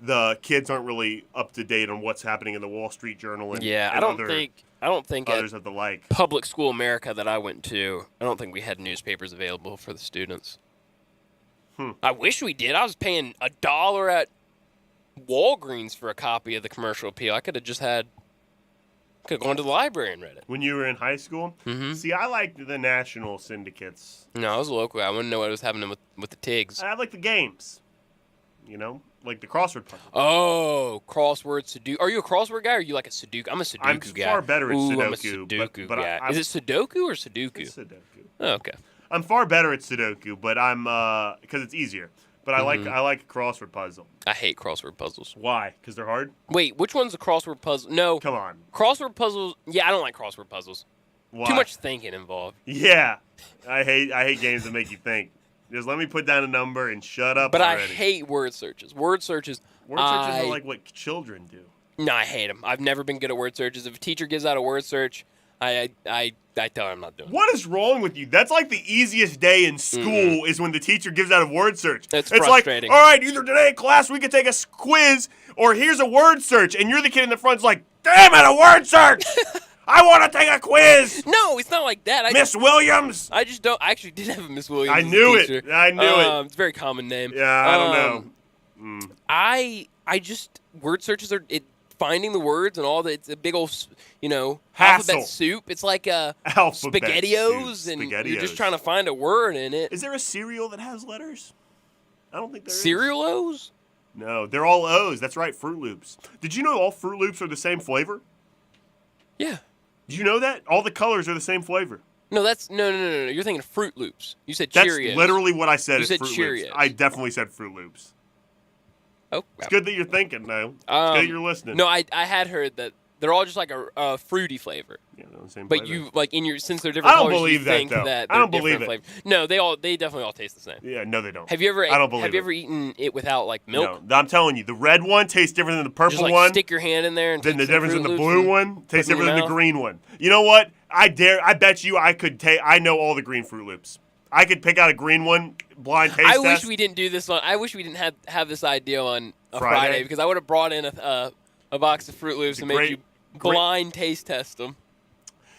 the kids aren't really up to date on what's happening in the Wall Street Journal. And, I don't think others of the like. Public school America that I went to, I don't think we had newspapers available for the students. I wish we did. I was paying $1 at Walgreens for a copy of the Commercial Appeal. I could have gone to the library and read it. When you were in high school? Mm-hmm. See, I liked the national syndicates. No, I was local. I wouldn't know what was happening with the TIGs. I like the games. Like the crossword puzzle. Oh, crossword Sudoku. Are you a crossword guy or are you like a Sudoku? I'm a Sudoku guy. I'm far better at Sudoku. I'm a Sudoku guy. Is it Sudoku or Sudoku? It's Sudoku. Oh, okay. I'm far better at Sudoku, but I'm because it's easier. But I like a crossword puzzle. I hate crossword puzzles. Why? Because they're hard? Wait, which one's a crossword puzzle? No. Come on. Crossword puzzles. Yeah, I don't like crossword puzzles. Why? Too much thinking involved. Yeah. I hate games that make you think. Just let me put down a number and shut up. But already. I hate word searches. Word searches are like what children do. No, I hate them. I've never been good at word searches. If a teacher gives out a word search, I tell her I'm not doing it. What is wrong with you? That's like the easiest day in school is when the teacher gives out a word search. It's like, frustrating. all right, either today in class we can take a quiz or here's a word search. And you're the kid in the front's like, damn it, a word search! I want to take a quiz! No, it's not like that. Miss Williams! I just don't. I actually did have a Miss Williams. I knew as a teacher. I knew it. It's a very common name. Yeah, I don't know. I just, word searches are, finding the words and all that, it's a big old, Hassle. alphabet soup. It's like alphabet SpaghettiOs, soup. and you're just trying to find a word in it. Is there a cereal that has letters? I don't think there is. Cereal O's? No, they're all O's. That's right, Fruit Loops. Did you know all Fruit Loops are the same flavor? Yeah. Did you know that? All the colors are the same flavor. No, no. You're thinking of Fruit Loops. You said That's Cheerios. That's literally what I said. You said Fruit Cheerios. Loops. I definitely said Fruit Loops. Oh, it's good that you're thinking, though. It's good that you're listening. No, I had heard that they're all just like a fruity flavor. Yeah, they're the same but flavor. You like since they're different I don't colors, believe you that, think though. that I don't they're believe different it. flavors. No, they definitely all taste the same. Yeah, no, they don't. Have you ever? I don't believe Have you ever eaten it without like milk? No, I'm telling you, the red one tastes different than the purple just, like, one. Stick your hand in there and then the take some difference in Fruit the Loops blue and one tastes put it in different than your the mouth? green one. You know what? I bet you I could take. I know all the green Fruit Loops. I could pick out a green one, blind taste I test. wish we didn't do this on. I wish we didn't have this idea on a Friday because I would have brought in a box of Fruit Loops and made you blind taste test them.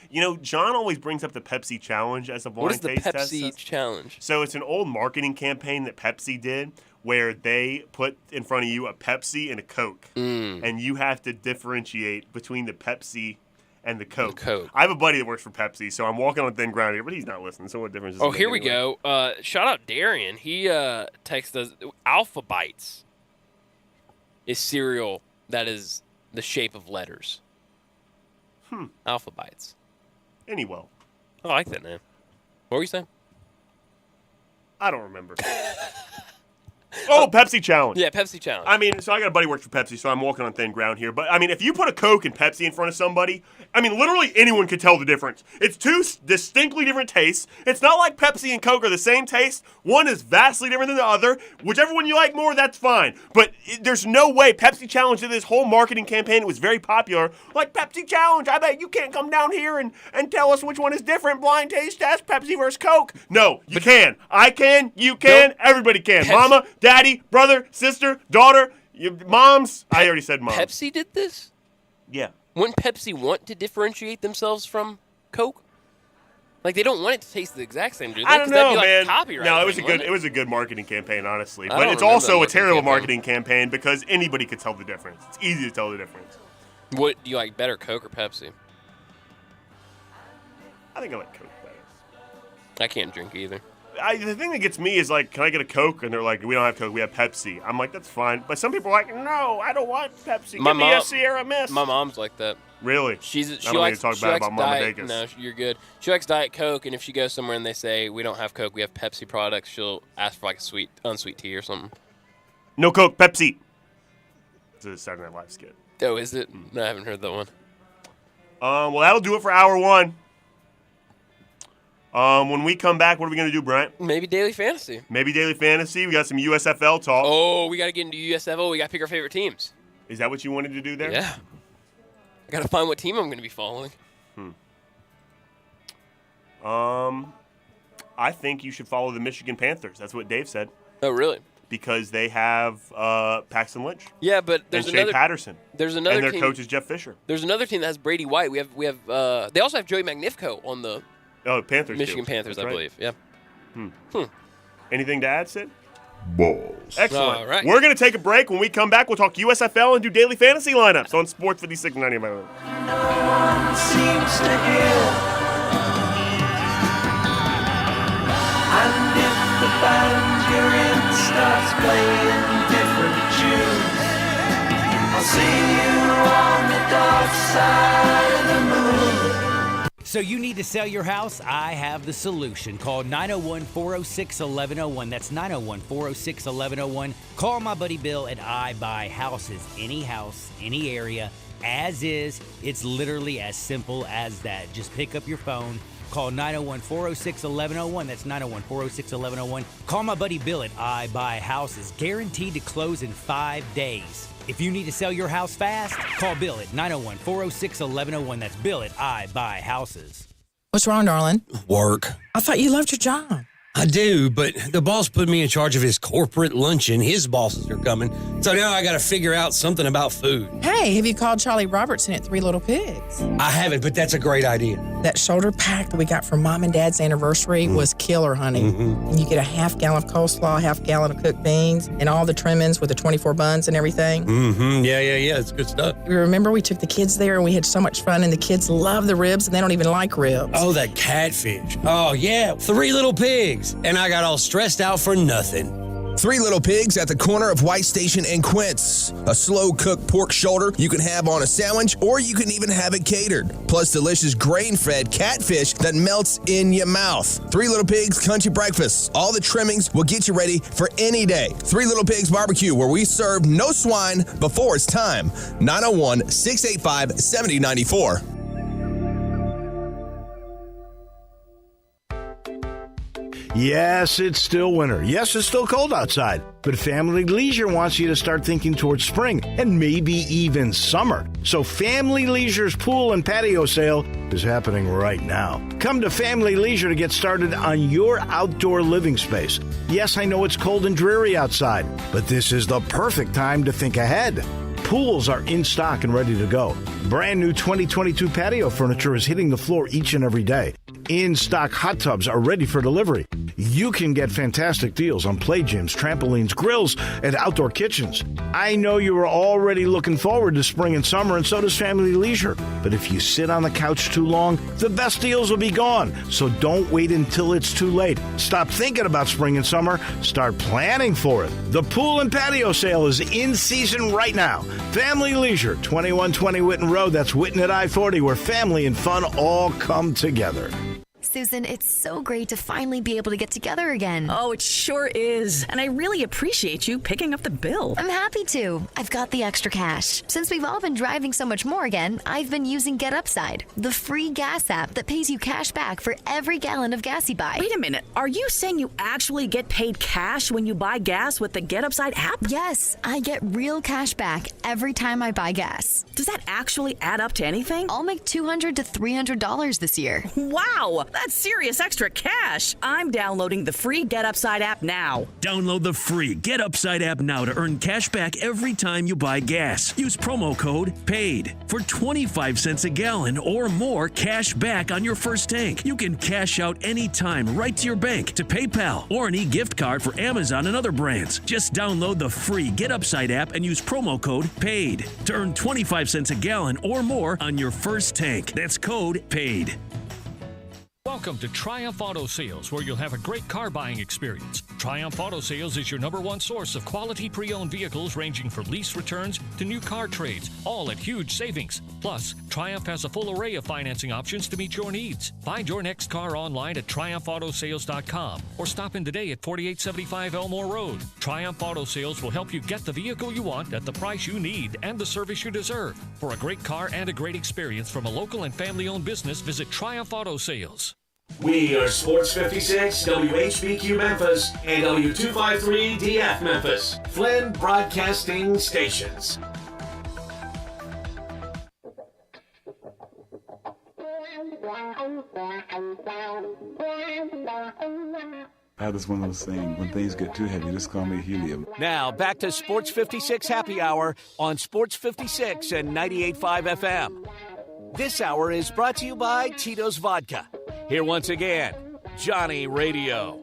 You know, John always brings up the Pepsi challenge as a blind taste test. What is the Pepsi challenge? So it's an old marketing campaign that Pepsi did where they put in front of you a Pepsi and a Coke. And you have to differentiate between the Pepsi and the Coke. I have a buddy that works for Pepsi, so I'm walking on thin ground here, but he's not listening, so what difference does it make here we anyway? go. Shout out Darian. He texted us, Alpha Bites is cereal that is the shape of letters. Alpha Bites. Anyway. I like that name. What were you saying? I don't remember. Oh, Pepsi Challenge. Yeah, Pepsi Challenge. I mean, so I got a buddy who works for Pepsi, so I'm walking on thin ground here. But, I mean, if you put a Coke and Pepsi in front of somebody, I mean, literally anyone could tell the difference. It's two distinctly different tastes. It's not like Pepsi and Coke are the same taste. One is vastly different than the other. Whichever one you like more, that's fine. But there's no way Pepsi Challenge did this whole marketing campaign. It was very popular. Like, Pepsi Challenge, I bet you can't come down here and tell us which one is different. Blind taste test, Pepsi versus Coke. No, you can. I can. You can. Nope. Everybody can. Mama, daddy, brother, sister, daughter, moms. I already said moms. Pepsi did this? Yeah. Wouldn't Pepsi want to differentiate themselves from Coke? Like, they don't want it to taste the exact same, do they? I don't know, that'd be like man. Copyright No, thing, it was a good marketing campaign, honestly. I But don't it's remember also that a terrible marketing marketing campaign because anybody could tell the difference. It's easy to tell the difference. What do you like better, Coke or Pepsi? I think I like Coke better. I can't drink either. The thing that gets me is like, can I get a Coke? And they're like, we don't have Coke, we have Pepsi. I'm like, that's fine. But some people are like, no, I don't want Pepsi. Give me a Sierra Mist. My mom's like that. Really? She I don't likes need to talk bad about Mama Diet. Dacus. No, you're good. She likes Diet Coke, and if she goes somewhere and they say we don't have Coke, we have Pepsi products, she'll ask for like a unsweet tea or something. No Coke, Pepsi. It's a Saturday Night Live skit. Oh, is it? No, I haven't heard that one. Well, that'll do it for hour one. When we come back, what are we going to do, Bryant? Maybe Daily Fantasy. Maybe Daily Fantasy. We got some USFL talk. Oh, we got to get into USFL. We got to pick our favorite teams. Is that what you wanted to do there? Yeah. I got to find what team I'm going to be following. I think you should follow the Michigan Panthers. That's what Dave said. Oh, really? Because they have Paxton Lynch. Yeah, but there's and another Shea Patterson. There's another and their team, coach is Jeff Fisher. There's another team that has Brady White. We have they also have Joey Magnifico on the Panthers. Michigan Panthers, That's I right. believe. Yeah. Anything to add, Sid? Balls. Excellent. All right. We're going to take a break. When we come back, we'll talk USFL and do daily fantasy lineups on Sports 5690. No one seems to hear. And if the band you're in starts playing different tunes, I'll see you on the dark side of the moon. So you need to sell your house? I have the solution. Call 901-406-1101. That's 901-406-1101. Call my buddy Bill at I Buy Houses. Any house, any area, as is. It's literally as simple as that. Just pick up your phone. Call 901-406-1101. That's 901-406-1101. Call my buddy Bill at I Buy Houses. Guaranteed to close in 5 days. If you need to sell your house fast, call Bill at 901-406-1101. That's Bill at I Buy Houses. What's wrong, darling? Work. I thought you loved your job. I do, but the boss put me in charge of his corporate luncheon. His bosses are coming. So now I got to figure out something about food. Hey, have you called Charlie Robertson at Three Little Pigs? I haven't, but that's a great idea. That shoulder pack that we got for Mom and Dad's anniversary was killer, honey. And you get a half gallon of coleslaw, half gallon of cooked beans, and all the trimmings with the 24 buns and everything. Yeah. It's good stuff. You remember we took the kids there and we had so much fun, and the kids love the ribs and they don't even like ribs. Oh, that catfish. Oh, yeah. 3 Little Pigs. And I got all stressed out for nothing. 3 Little Pigs at the corner of White Station and Quince. A slow-cooked pork shoulder you can have on a sandwich, or you can even have it catered. Plus delicious grain-fed catfish that melts in your mouth. 3 Little Pigs Country Breakfast. All the trimmings will get you ready for any day. 3 Little Pigs Barbecue, where we serve no swine before it's time. 901-685-7094. Yes, it's still winter. Yes, it's still cold outside. But Family Leisure wants you to start thinking towards spring and maybe even summer. So Family Leisure's pool and patio sale is happening right now. Come to Family Leisure to get started on your outdoor living space. Yes, I know it's cold and dreary outside, but this is the perfect time to think ahead. Pools are in stock and ready to go. Brand new 2022 patio furniture is hitting the floor each and every day. In-stock hot tubs are ready for delivery. you can get fantastic deals on play gyms, trampolines, grills, and outdoor kitchens. I know you are already looking forward to spring and summer, and so does Family Leisure. But if you sit on the couch too long, the best deals will be gone. So don't wait until it's too late. Stop thinking about spring and summer. Start planning for it. The pool and patio sale is in season right now. Family Leisure, 2120 Whitten Road. That's Whitten at I-40, where family and fun all come together. Susan, it's so great to finally be able to get together again. Oh, it sure is. And I really appreciate you picking up the bill. I'm happy to. I've got the extra cash. Since we've all been driving so much more again, I've been using Get Upside, the free gas app that pays you cash back for every gallon of gas you buy. Wait a minute. Are you saying you actually get paid cash when you buy gas with the Get Upside app? Yes, I get real cash back every time I buy gas. Does that actually add up to anything? I'll make $200 to $300 this year. Wow, that's serious extra cash. I'm downloading the free Get Upside app now. Download the free Get Upside app now to earn cash back every time you buy gas. Use promo code PAID for 25 cents a gallon or more cash back on your first tank. You can cash out anytime right to your bank, to PayPal, or an e-gift card for Amazon and other brands. Just download the free Get Upside app and use promo code PAID to earn 25 cents a gallon or more on your first tank. That's code PAID. Welcome to Triumph Auto Sales, where you'll have a great car buying experience. Triumph Auto Sales is your #1 source of quality pre-owned vehicles ranging from lease returns to new car trades, all at huge savings. Plus, Triumph has a full array of financing options to meet your needs. Find your next car online at triumphautosales.com or stop in today at 4875 Elmore Road. Triumph Auto Sales will help you get the vehicle you want at the price you need and the service you deserve. For a great car and a great experience from a local and family-owned business, visit Triumph Auto Sales. We are Sports 56, WHBQ Memphis, and W253DF Memphis, Flynn Broadcasting Stations. I just one of those things, when things get too heavy, just call me helium. Now, back to Sports 56 Happy Hour on Sports 56 and 98.5 FM. This hour is brought to you by Tito's Vodka. Here once again, Johnny Radio.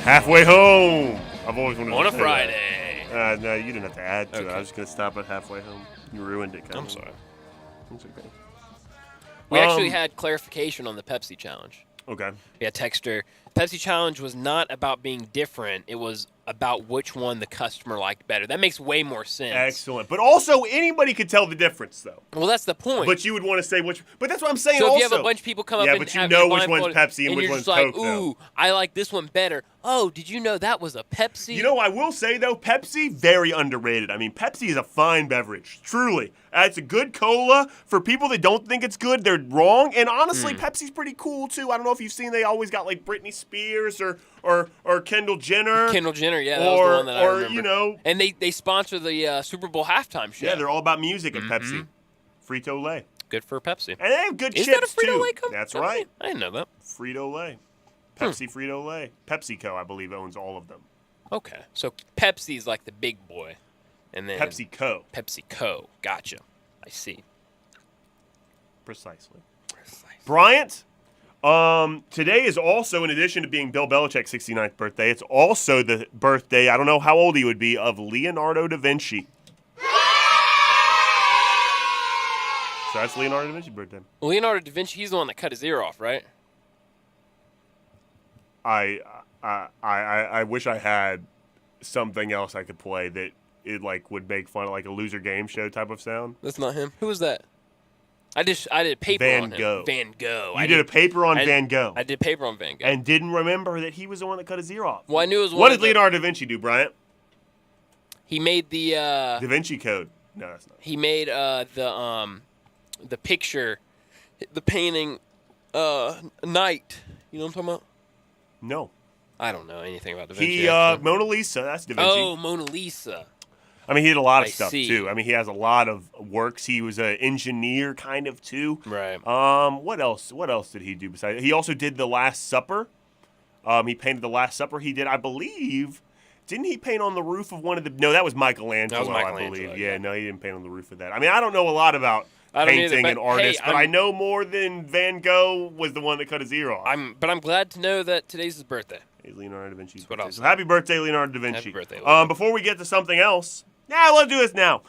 Halfway home. I've always wanted on to a say Friday. That. No, you didn't have to add to it. Okay. I was just going to stop at halfway home. You ruined it, I'm sorry. It's okay. We actually had clarification on the Pepsi challenge. Okay. Yeah, texter. Pepsi challenge was not about being different. It was about which one the customer liked better. That makes way more sense. Excellent. But also, anybody could tell the difference, though. Well, that's the point. But you would want to say which. But that's what I'm saying. So also, if you have a bunch of people come up and but you have know your which one's blindfolded, Pepsi and which you're one's just like, Coke. Though. ooh, I like this one better. Oh, did you know that was a Pepsi? You know, I will say though, Pepsi very underrated. I mean, Pepsi is a fine beverage, truly. It's a good cola for people that don't think it's good. They're wrong. And honestly, Pepsi's pretty cool too. I don't know if you've seen they always got like Britney Spears or Kendall Jenner. Kendall Jenner, yeah, that was the one that I remember. You know, and they sponsor the Super Bowl halftime show. Yeah, they're all about music at Pepsi. Frito-Lay. Good for Pepsi. And they have good Is chips that a Frito-Lay too. That's company? right. I didn't know that. Frito-Lay. Pepsi, Frito-Lay. PepsiCo, I believe, owns all of them. Okay, so Pepsi's like the big boy, and then PepsiCo. PepsiCo. Gotcha. I see. Precisely. Bryant, today is also, in addition to being Bill Belichick's 69th birthday, it's also the birthday, I don't know how old he would be, of Leonardo da Vinci. So that's Leonardo da Vinci's birthday. Leonardo da Vinci, he's the one that cut his ear off, right? I wish I had something else I could play that it like would make fun of like a loser game show type of sound. That's not him. Who was that? I did a paper on him. Van Gogh. You did a paper on Van Gogh. I did paper on Van Gogh. And didn't remember that he was the one that cut his ear off. Well, I knew it was one. What did Leonardo da Vinci do, Bryant? He made the Da Vinci Code. No, that's not. He made the picture, the painting, Night. You know what I'm talking about? No. I don't know anything about Da Vinci. He Mona Lisa. That's Da Vinci. Oh, Mona Lisa. I mean, he did a lot of I stuff, see. too. I mean, he has a lot of works. He was an engineer, kind of, too. Right. What else? What else did he do besides? He also did The Last Supper. He painted The Last Supper. He did, I believe, didn't he paint on the roof of one of the? No, that was Michelangelo. I believe. Yeah, no, he didn't paint on the roof of that. I mean, I don't know a lot about painting and artists, but I know more than Van Gogh was the one that cut his ear off. But I'm glad to know that today's his birthday. It's Leonardo da Vinci's That's what birthday. I'll So say. happy birthday, Leonardo da Vinci. Happy birthday, Leonardo. Before we get to something else, let's do this now.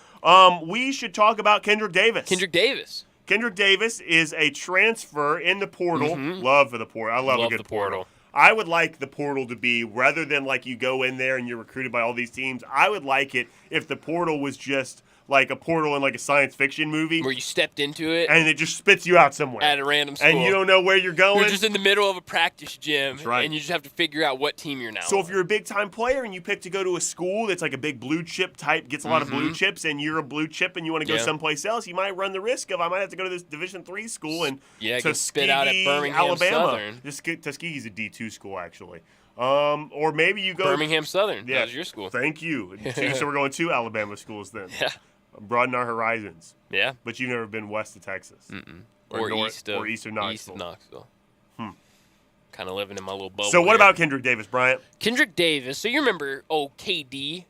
We should talk about Kendrick Davis. Kendrick Davis. Kendrick Davis is a transfer in the portal. Love for the portal. I love a good the portal. I would like the portal to be, rather than like you go in there and you're recruited by all these teams, I would like it if the portal was just like a portal in like a science fiction movie. Where you stepped into it. And it just spits you out somewhere. At a random school. And you don't know where you're going. You're just in the middle of a practice gym. That's right. And you just have to figure out what team you're now So on. if you're a big-time player and you pick to go to a school that's like a big blue chip type, gets a lot of blue chips, and you're a blue chip and you want to go Yeah. someplace else, you might run the risk of, I might have to go to this Division III school and get spit out at Birmingham Alabama. Southern. Tuskegee's a D2 school, actually. Or maybe you go Birmingham Southern. Yeah, That was your school. Thank you. So we're going to Alabama schools then. Yeah. Broaden our horizons. Yeah. But you've never been west of Texas. Or north, east of Knoxville. East of Knoxville. Kind of living in my little bubble. So what here. about Kendrick Davis, Bryant? Kendrick Davis? So you remember old KD?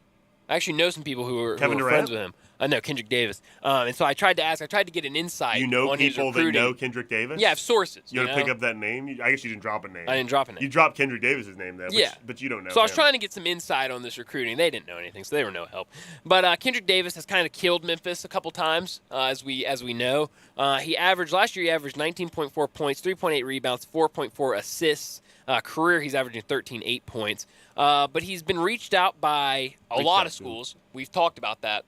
I actually know some people who are Kevin Durant? friends with him. I know Kendrick Davis. And so I tried to get an insight. You know on his people that recruiting. know Kendrick Davis? Yeah, I have sources. You want to know? pick up that name? I guess you didn't drop a name. I didn't drop a name. You dropped Kendrick Davis's name there. Yeah. But you don't know. So I was him. trying to get some insight on this recruiting. They didn't know anything, so they were no help. But Kendrick Davis has kind of killed Memphis a couple times, as we know. Last year he averaged 19.4 points, 3.8 rebounds, 4.4 assists. Career, he's averaging 13.8 points. But he's been reached out by a lot of schools. We've talked about that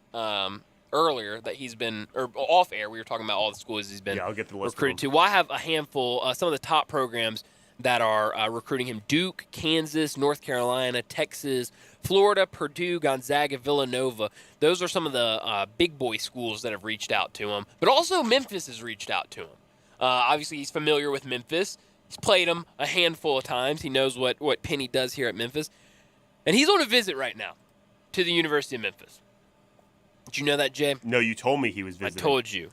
earlier, that he's been, or off air, we were talking about all the schools he's been I'll get the list recruited to. Well, I have a handful, some of the top programs that are recruiting him: Duke, Kansas, North Carolina, Texas, Florida, Purdue, Gonzaga, Villanova. Those are some of the big boy schools that have reached out to him. But also Memphis has reached out to him. Obviously, he's familiar with Memphis. He's played him a handful of times. He knows what Penny does here at Memphis. And he's on a visit right now to the University of Memphis. Did you know that, Jay? No, you told me he was visiting. I told you.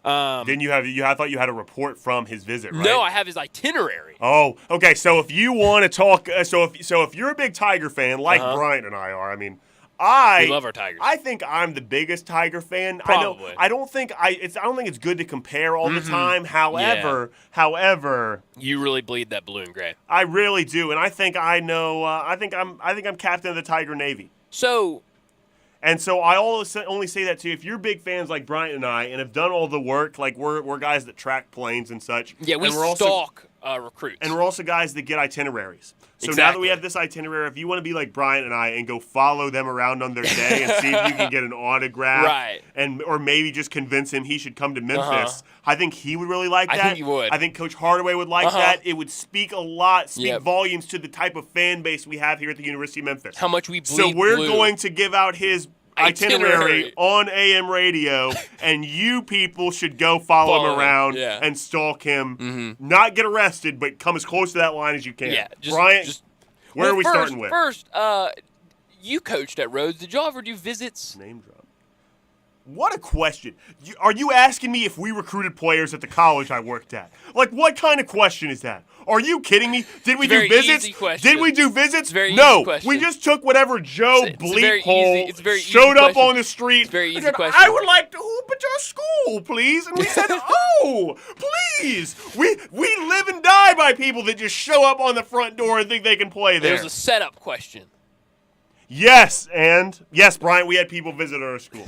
Didn't you have? I thought you had a report from his visit, right? No, I have his itinerary. Oh, okay. So if you want to talk, so if you're a big Tiger fan, like Bryant and I are, I mean, We love our Tigers. I think I'm the biggest Tiger fan. Probably. I don't think it's good to compare all the time. However, you really bleed that blue and gray. I really do, and I think I know. I think I'm captain of the Tiger Navy. So. And so I only say that to you if you're big fans like Bryant and I, and have done all the work, like we're guys that track planes and such. Yeah, we and we're stalk recruits. And we're also guys that get itineraries. So now that we have this itinerary, if you want to be like Bryant and I and go follow them around on their day and see if you can get an autograph, right? Or maybe just convince him he should come to Memphis, I think he would really like that. I think he would. I think Coach Hardaway would like that. It would speak volumes to the type of fan base we have here at the University of Memphis. How much we bleed So we're blue. going to give out his itinerary on AM radio, and you people should go follow him around and stalk him. Not get arrested, but come as close to that line as you can. Yeah, Bryant, where are we starting with? First, you coached at Rhodes. Did y'all ever do visits? Name drop. What a question. Are you asking me if we recruited players at the college I worked at? Like, what kind of question is that? Are you kidding me? Did we do visits? Easy question. Did we do visits? Very no. easy question. We just took whatever Joe Bleephole showed up on the street. It's very easy said, question. I would like to hoop at your school, please. And we said, oh, please. We live and die by people that just show up on the front door and think they can play there. There's a setup question. Yes, Bryant, we had people visit our school.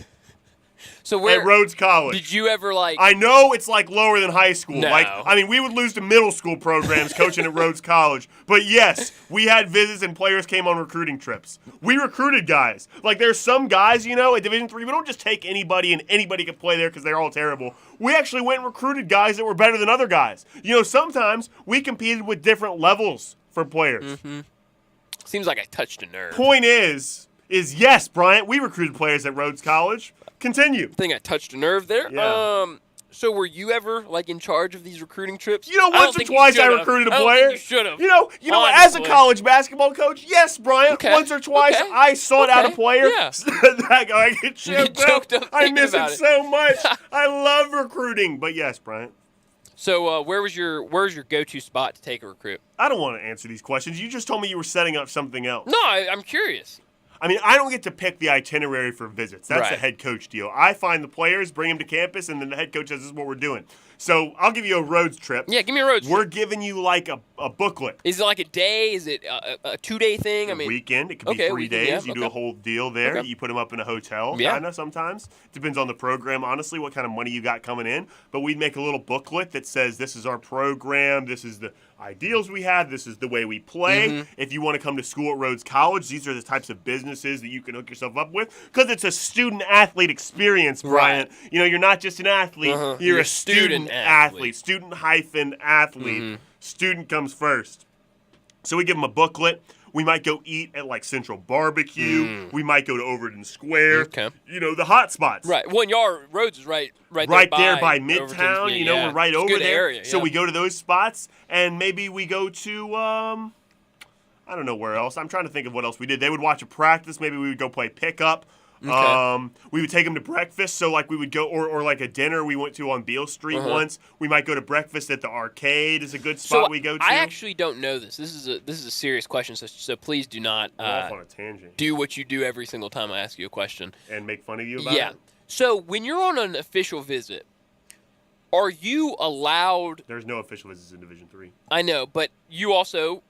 So where at Rhodes College. Did you ever I know it's like lower than high school. No. We would lose to middle school programs coaching at Rhodes College. But yes, we had visits and players came on recruiting trips. We recruited guys. Like there's some guys, at Division III, we don't just take anybody and anybody can play there because they're all terrible. We actually went and recruited guys that were better than other guys. Sometimes we competed with different levels for players. Mm-hmm. Seems like I touched a nerve. Point is yes, Bryant, we recruited players at Rhodes College. Continue. I think I touched a nerve there. Yeah. So were you ever like in charge of these recruiting trips? You know, once or twice I recruited a player. You should have. You know, as a college basketball coach, yes, Brian. Okay. Once or twice I sought out a player. Yeah. That guy get choked up. I miss it about it. so much. I love recruiting, but yes, Brian. So where's your go-to spot to take a recruit? I don't want to answer these questions. You just told me you were setting up something else. No, I'm curious. I mean, I don't get to pick the itinerary for visits. That's the Right. head coach deal. I find the players, bring them to campus, and then the head coach says, this is what we're doing. So I'll give you a roads trip. Yeah, give me a roads We're trip. giving you like a booklet. Is it like a day? Is it a 2-day thing? I mean, Weekend. It could be 3 days. yeah, You do a whole deal there. Okay. You put them up in a hotel. Yeah. Kind of sometimes. Depends on the program, honestly, what kind of money you got coming in. But we'd make a little booklet that says this is our program. This is the ideals we have. This is the way we play. Mhm. If you want to come to school at Rhodes College, these are the types of businesses that you can hook yourself up with because it's a student-athlete experience, Brian. Right. You know, you're not just an athlete. Uh-huh. You're You're a student-athlete. Student-athlete. Mhm. Student comes first. So we give them a booklet. We might go eat at like Central Barbecue. We might go to Overton Square. Okay. You know, the hot spots. Right. Well, and Rhodes is right there by Overton's Midtown. being, You know, yeah. we're right It's a over good there. area, So yeah. we go to those spots, and maybe we go to I don't know where else. I'm trying to think of what else we did. They would watch a practice. Maybe we would go play pickup. Okay. We would take them to breakfast. So like we would go, or like a dinner we went to on Beale Street Uh-huh. once. We might go to breakfast at the arcade. Is a good spot So we go to. I actually don't know this. This is a serious question. So please do not We're off on a tangent. do what you do every single time I ask you a question. And make fun of you about Yeah. it? So when you're on an official visit, are you allowed? There's no official visits in Division III. I know, but you also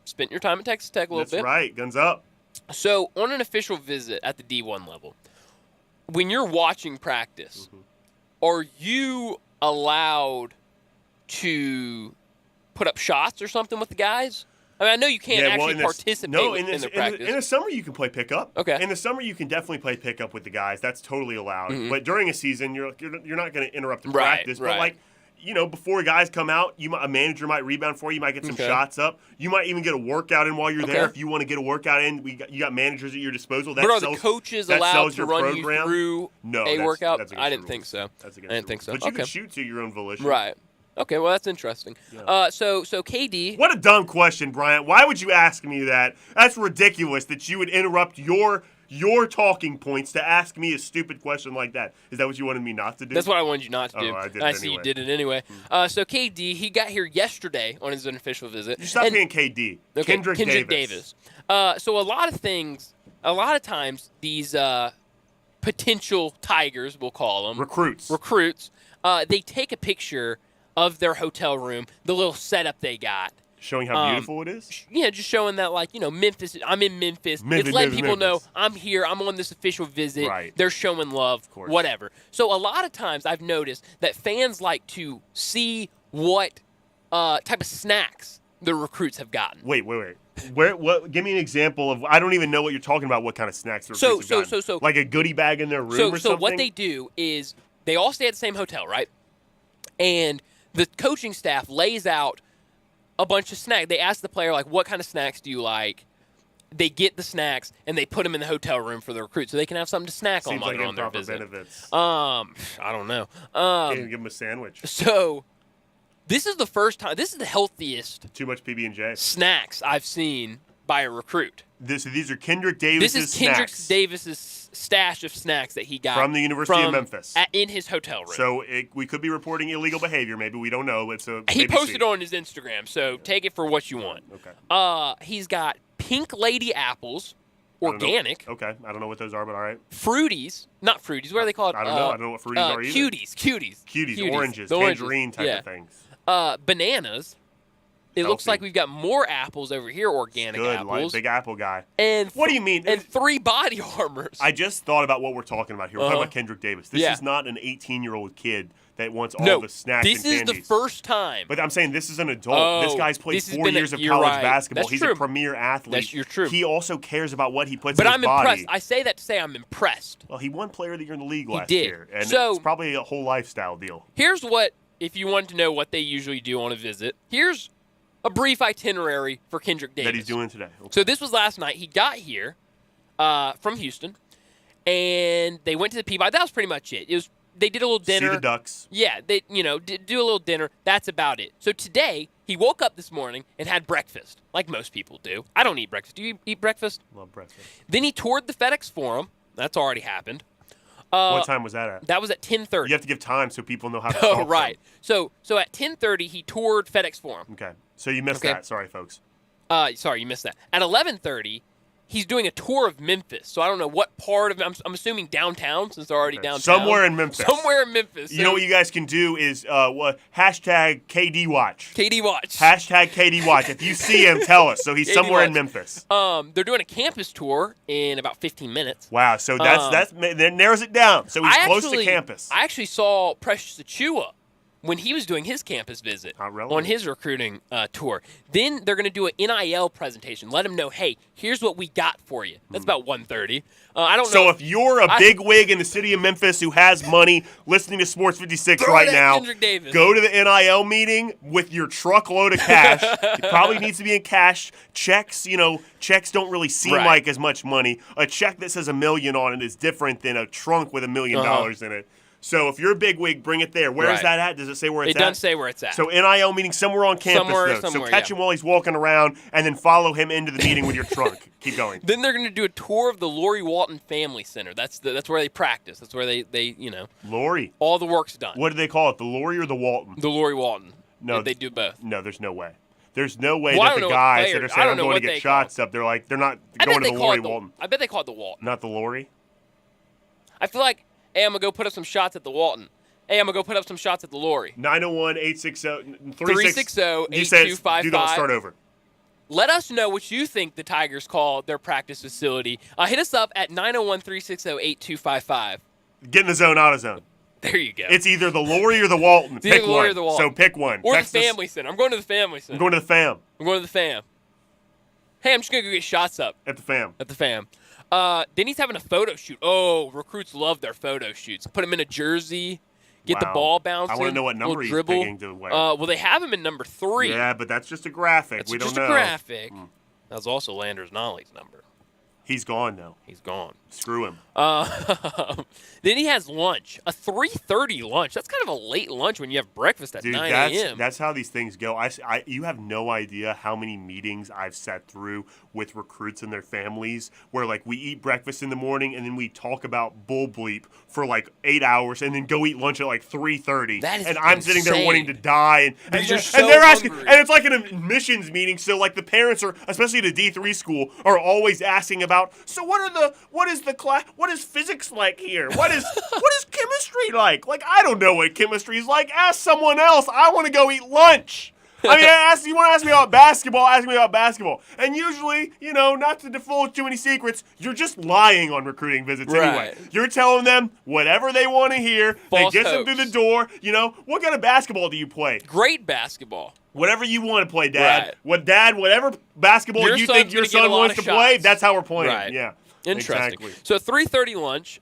spent your time at Texas Tech a little That's bit. right. Guns up. So on an official visit at the D1 level, when you're watching practice, Mm-hmm. are you allowed to put up shots or something with the guys? I mean, I know you can't actually participate in their practice. In the summer you can play pickup. Okay. In the summer you can definitely play pickup with the guys. That's totally allowed. Mhm. But during a season, you're not going to interrupt the Right, practice. right. But like, you know, before guys come out, a manager might rebound for you. You might get some Okay. shots up. You might even get a workout in while you're there. Okay. If you want to get a workout in, you got managers at your disposal. That But are sells, the coaches that allowed sells to your run program. you through No, a that's- workout? that's against I the didn't think rules. so. That's against I didn't the think so. rules. But you Okay. can shoot to your own volition. Right. Okay, well, that's interesting. Yeah. So KD. What a dumb question, Bryant. Why would you ask me that? That's ridiculous that you would interrupt your talking points to ask me a stupid question like that. Is that what you wanted me not to do? That's what I wanted you not to do. Oh, I did it I see anyway. you did it anyway. So KD, he got here yesterday on his unofficial visit. You stop being KD. Okay, Kendrick Davis. So a lot of times, these potential Tigers, we'll call them. Recruits, they take a picture of their hotel room, the little setup they got. Showing how beautiful it is? Yeah, just showing that, like, Memphis, I'm in Memphis. It's letting people know I'm here, I'm on this official visit. Right. They're showing love, whatever. So a lot of times I've noticed that fans like to see what type of snacks the recruits have gotten. Wait. What? Give me an example of. I don't even know what you're talking about. What kind of snacks the recruits have gotten. So like a goodie bag in their room or something. So what they do is they all stay at the same hotel, right? And the coaching staff lays out a bunch of snacks. They ask the player, like, what kind of snacks do you like? They get the snacks, and they put them in the hotel room for the recruits so they can have something to snack Seems on while like they're on their improper visit. benefits. I don't know. Can't even give them a sandwich. So this is the first time. This is the healthiest Too much PB&J snacks I've seen by a recruit. These are Kendrick Davis's This is Kendrick snacks Davis's stash of snacks that he got from the University of Memphis in his hotel room. So we could be reporting illegal behavior. Maybe we don't know. He posted on his Instagram, so take it for what you want. Okay. He's got Pink Lady apples, organic. Okay, I don't know what those are, but all right. Fruities, not fruities. What are they called? I don't know. I don't know what fruities are either. Cuties, Oranges, The oranges. tangerine type Yeah. of things. Bananas. It looks like we've got more apples over here, organic Good, apples. big apple guy. And what do you mean? And 3 body armors. I just thought about what we're talking about here. We're talking about Kendrick Davis. This Yeah. is not an 18-year-old kid that wants all No, the snacks this and is candies. the first time. But I'm saying this is an adult. This guy's played 4 years of college basketball. He's a premier athlete. You're true. He also cares about what he puts But in his I'm body. impressed. I say that to say I'm impressed. Well, he won Player of the Year in the league last did. year, and So- it's probably a whole lifestyle deal. Here's what, if you want to know what they usually do on a visit, here's a brief itinerary for Kendrick Davis. That he's doing today. Okay. So this was last night. He got here from Houston, and they went to the Peabody. That was pretty much it. It was they did a little dinner. See the ducks. Yeah, they do a little dinner. That's about it. So today he woke up this morning and had breakfast, like most people do. I don't eat breakfast. Do you eat breakfast? Love breakfast. Then he toured the FedEx Forum. That's already happened. What time was that at? That was at 10:30. You have to give time so people know how to Oh, talk. right. So at 10:30 he toured FedEx Forum. Okay. So you missed that. Sorry, folks. Sorry, you missed that. At 11:30, he's doing a tour of Memphis. So I don't know what part of I'm assuming downtown since they're already downtown. Somewhere in Memphis. Somewhere in Memphis. You know what you guys can do is hashtag KD Watch. KD Watch. Hashtag KD Watch. If you see him, tell us. So he's KD somewhere in Watch. Memphis. They're doing a campus tour in about 15 minutes. Wow. So that narrows it down. So he's close to campus. I actually saw Precious Achua when he was doing his campus visit on his recruiting tour. Then they're going to do an NIL presentation. Let them know, hey, here's what we got for you. That's about 1:30. I don't know. So if you're a big wig in the city of Memphis who has money listening to Sports 56 right now, go to the NIL meeting with your truckload of cash. It probably needs to be in cash. Checks don't really seem like as much money. A check that says $1 million on it is different than a trunk with $1 million in it. So if you're a big wig, bring it there. Where is that at? Does it say where it's at? It doesn't say where it's at. So NIL meeting somewhere on campus, though. So catch him while he's walking around, and then follow him into the meeting with your trunk. Keep going. Then they're going to do a tour of the Lori Walton Family Center. That's where they practice. That's where they Lori. All the work's done. What do they call it? The Lori or the Walton? The Lori Walton. No, they do both. No, there's no way. There's no way that the guys that are saying I'm going to get shots up, they're not going to the Lori Walton. I bet they call it the Walton. Not the Lori? I feel like, hey, I'm going to go put up some shots at the Walton. Hey, I'm going to go put up some shots at the Lori. 901-860-360-8255. Do not start over. Let us know what you think the Tigers call their practice facility. Hit us up at 901-360-8255. Get in the zone, out of zone. There you go. It's either the Lori or the Walton. It's either the Lori or the Walton. So pick one. Or the Family Center. I'm going to the Family Center. I'm going to the fam. I'm going to the fam. Hey, I'm just going to go get shots up. At the fam. At the fam. Then he's having a photo shoot. Oh, recruits love their photo shoots. Put him in a jersey. Get the ball bouncing. I want to know what number he's picking to wear. Well, they have him in number 3. Yeah, but that's just a graphic. We don't know. Just a graphic. That was also Landers Nolly's number. He's gone now. He's gone. Screw him. Then he has lunch, a 3:30 lunch. That's kind of a late lunch when you have breakfast at 9 a.m. That's how these things go. You have no idea how many meetings I've sat through with recruits and their families where, like, we eat breakfast in the morning and then we talk about bull bleep for, like, 8 hours and then go eat lunch at, like, 3:30. That is and I'm sitting there wanting to die. And you're they're asking, and it's like an admissions meeting. So, like, the parents are, especially at a D3 school, are always asking about, so what is the class? What is physics like here? What is chemistry like? Like, I don't know what chemistry is like. Ask someone else. I want to go eat lunch. I mean, you want to ask me about basketball, ask me about basketball. And usually, not to divulge too many secrets, you're just lying on recruiting visits anyway. You're telling them whatever they want to hear. False That gets them hopes. through the door. What kind of basketball do you play? Great basketball. Whatever you want to play, Dad. Whatever basketball you think your son wants to play, that's how we're playing. Right. Yeah. Interesting. Exactly. So 3:30 lunch.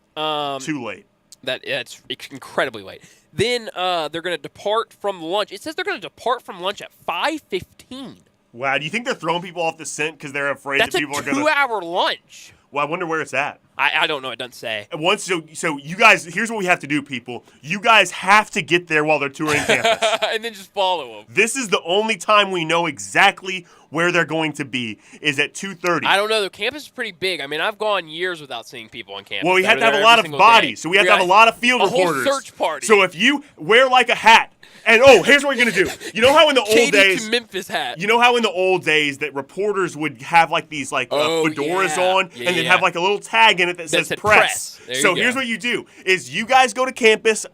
Too late. It's incredibly late. Then they're going to depart from lunch. It says they're going to depart from lunch at 5:15. Wow. Do you think they're throwing people off the scent because they're afraid that people are going to? That's a 2-hour lunch. Well, I wonder where it's at. I don't know. It doesn't say. So you guys, here's what we have to do, people. You guys have to get there while they're touring campus. And then just follow them. This is the only time we know exactly where they're going to be, is at 2:30. I don't know. The campus is pretty big. I mean, I've gone years without seeing people on campus. Well, we have to have a lot of bodies, so we have to have a lot of field reporters. A whole search party. So if you wear like a hat, and here's what you're gonna do. You know how in the old days, to Memphis hat. You know how in the old days that reporters would have like these fedoras on, and they'd have like a little tag in it that says press. So here's what you do: is you guys go to campus.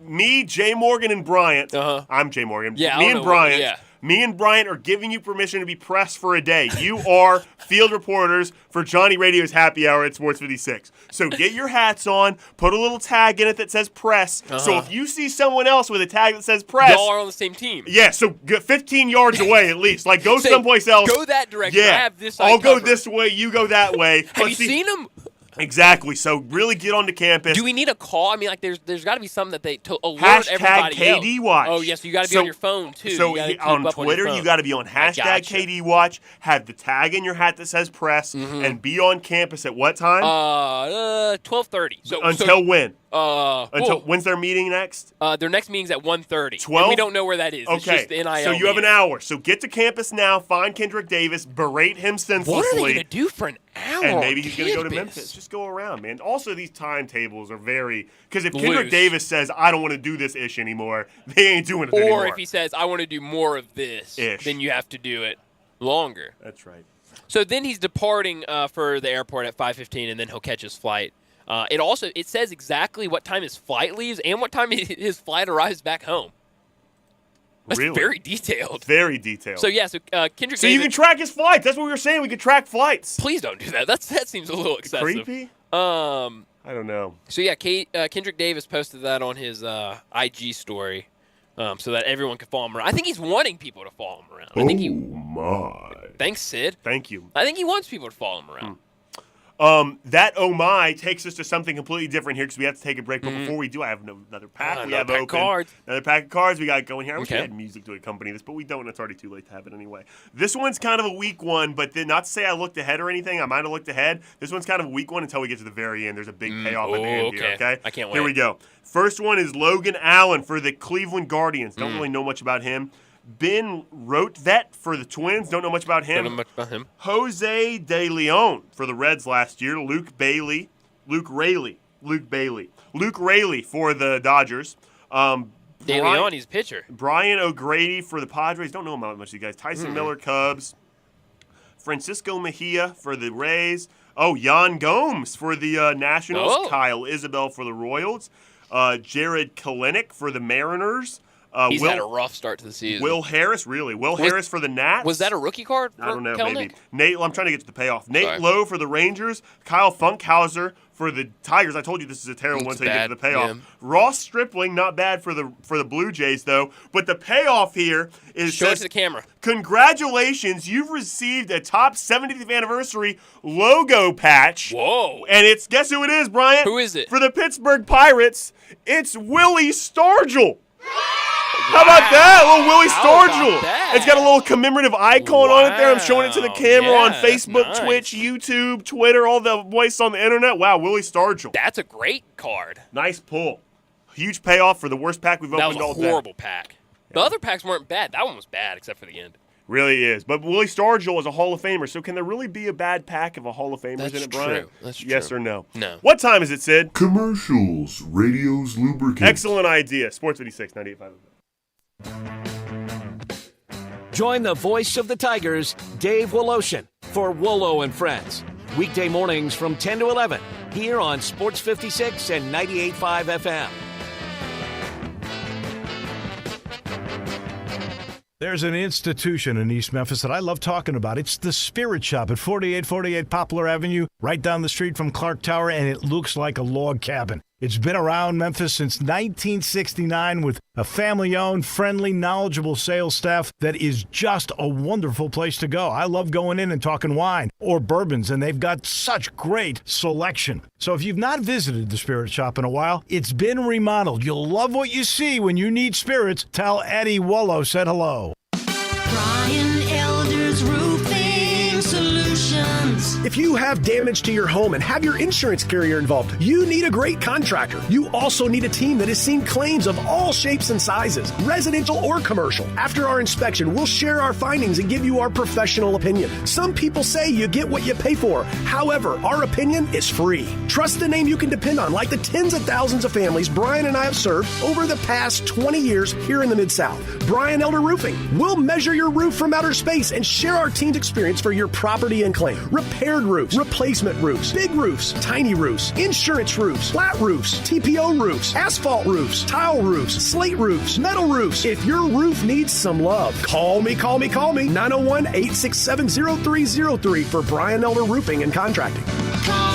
Me, Jay Morgan, and Bryant. I'm Jay Morgan. Yeah, me and Bryant. Me and Bryant are giving you permission to be pressed for a day. You are field reporters for Johnny Radio's Happy Hour at Sports 56. So get your hats on, put a little tag in it that says press. So if you see someone else with a tag that says press. Y'all are on the same team. Yeah, so get 15 yards away at least. Like, go someplace else. Go that direction. Yeah. I have this I'll go covered. this way, you go that way. Have you seen him? Exactly. So really get onto campus. Do we need a call? I mean, like, there's got to be something that to alert Hashtag everybody KD else. Watch. Oh, yes, you got to be on your phone, too. So You gotta keep on up Twitter, your phone. you got to be on hashtag gotcha. KD Watch, have the tag in your hat that says press, and be on campus at what time? 12:30. Until when? Until when's their meeting next? Their next meeting's at 1:30. 12? And we don't know where that is. Okay. It's just the NIL so you have an meeting. hour. So get to campus now, find Kendrick Davis, berate him senselessly. What are they going to do for an hour And maybe on he's going to go to campus? Memphis. Just go around, man. Also, these timetables are very – because if Kendrick Loose. Davis says, I don't want to do this ish anymore, they ain't doing it anymore. Or if he says, I want to do more of this, then you have to do it longer. That's right. So then he's departing for the airport at 5:15, and then he'll catch his flight. It says exactly what time his flight leaves and what time his flight arrives back home. That's Really? very detailed. Very detailed. So yeah, Kendrick. So you can track his flights. That's what we were saying. We could track flights. Please don't do that. That seems a little excessive. Creepy? I don't know. So yeah, Kendrick Davis posted that on his IG story, so that everyone could follow him around. I think he's wanting people to follow him around. I think my. Thanks, Sid. Thank you. I think he wants people to follow him around. That oh my takes us to something completely different here because we have to take a break. But before we do, I have another pack. We have pack of open. cards. Another pack of cards we got going here. I wish we Okay. had music to accompany this, but we don't. And it's already too late to have it anyway. This one's kind of a weak one, but then not to say I looked ahead or anything. I might have looked ahead. This one's kind of a weak one until we get to the very end. There's a big payoff at the end here. Okay, I can't Here wait. we go. First one is Logan Allen for the Cleveland Guardians. Don't really know much about him. Ben Rotvet for the Twins. Don't know much about him. Don't know much about him. Jose De Leon for the Reds last year. Luke Rayleigh for the Dodgers. De Leon, he's a pitcher. Brian O'Grady for the Padres. Don't know about much of these guys. Tyson Miller, Cubs. Francisco Mejia for the Rays. Oh, Jan Gomes for the Nationals. Oh. Kyle Isabel for the Royals. Jared Kalenic for the Mariners. He's had a rough start to the season. Will Harris, really. Harris for the Nats. Was that a rookie card for I don't know, Kelenic? maybe. I'm trying to get to the payoff. Nate Sorry. Lowe for the Rangers. Kyle Funkhauser for the Tigers. I told you this is a terrible one Looks until you get to the bad, payoff. yeah. Ross Stripling, not bad for the Blue Jays, though. But the payoff here is Show it to the camera. Congratulations, you've received a top 70th anniversary logo patch. Whoa. And it's, guess who it is, Brian? Who is it? For the Pittsburgh Pirates, it's Willie Stargell. How about that? A little Willie Stargell. It's got a little commemorative icon on it there. I'm showing it to the camera on Yeah, Facebook, that's nice. Twitch, YouTube, Twitter, all the voice on the internet. Wow, Willie Stargell. That's a great card. Nice pull. Huge payoff for the worst pack we've That opened was all a day. horrible pack. The other packs weren't bad. That one was bad, except for the end. Really is. But Willie Stargell is a Hall of Famer, so can there really be a bad pack of a Hall of Famers in it, Brian? true. That's Yes true. or no? No. What time is it, Sid? Commercials, radios, lubricants. Excellent idea. Sports 56, 98.5. Join the voice of the Tigers, Dave Woloshin, for Wolo and Friends. Weekday mornings from 10 to 11 here on Sports 56 and 98.5 FM. There's an institution in East Memphis that I love talking about. It's the Spirit Shop at 4848 Poplar Avenue, right down the street from Clark Tower, and it looks like a log cabin. It's been around Memphis since 1969 with a family-owned, friendly, knowledgeable sales staff that is just a wonderful place to go. I love going in and talking wine or bourbons, and they've got such great selection. So if you've not visited the Spirit Shop in a while, it's been remodeled. You'll love what you see when you need spirits. Tell Eddie Wollo said hello. Brian Elder's Roofing Solutions. If you have damage to your home and have your insurance carrier involved, you need a great contractor. You also need a team that has seen claims of all shapes and sizes, residential or commercial. After our inspection, we'll share our findings and give you our professional opinion. Some people say you get what you pay for. However, our opinion is free. Trust the name you can depend on, like the tens of thousands of families Brian and I have served over the past 20 years here in the Mid-South. Brian Elder Roofing. We'll measure your roof from outer space and share our team's experience for your property and claim. Repaired roofs, replacement roofs, big roofs, tiny roofs, insurance roofs, flat roofs, TPO roofs, asphalt roofs, tile roofs, slate roofs, metal roofs. If your roof needs some love, call me. 901-867-0303 for Brian Elder Roofing and Contracting. Call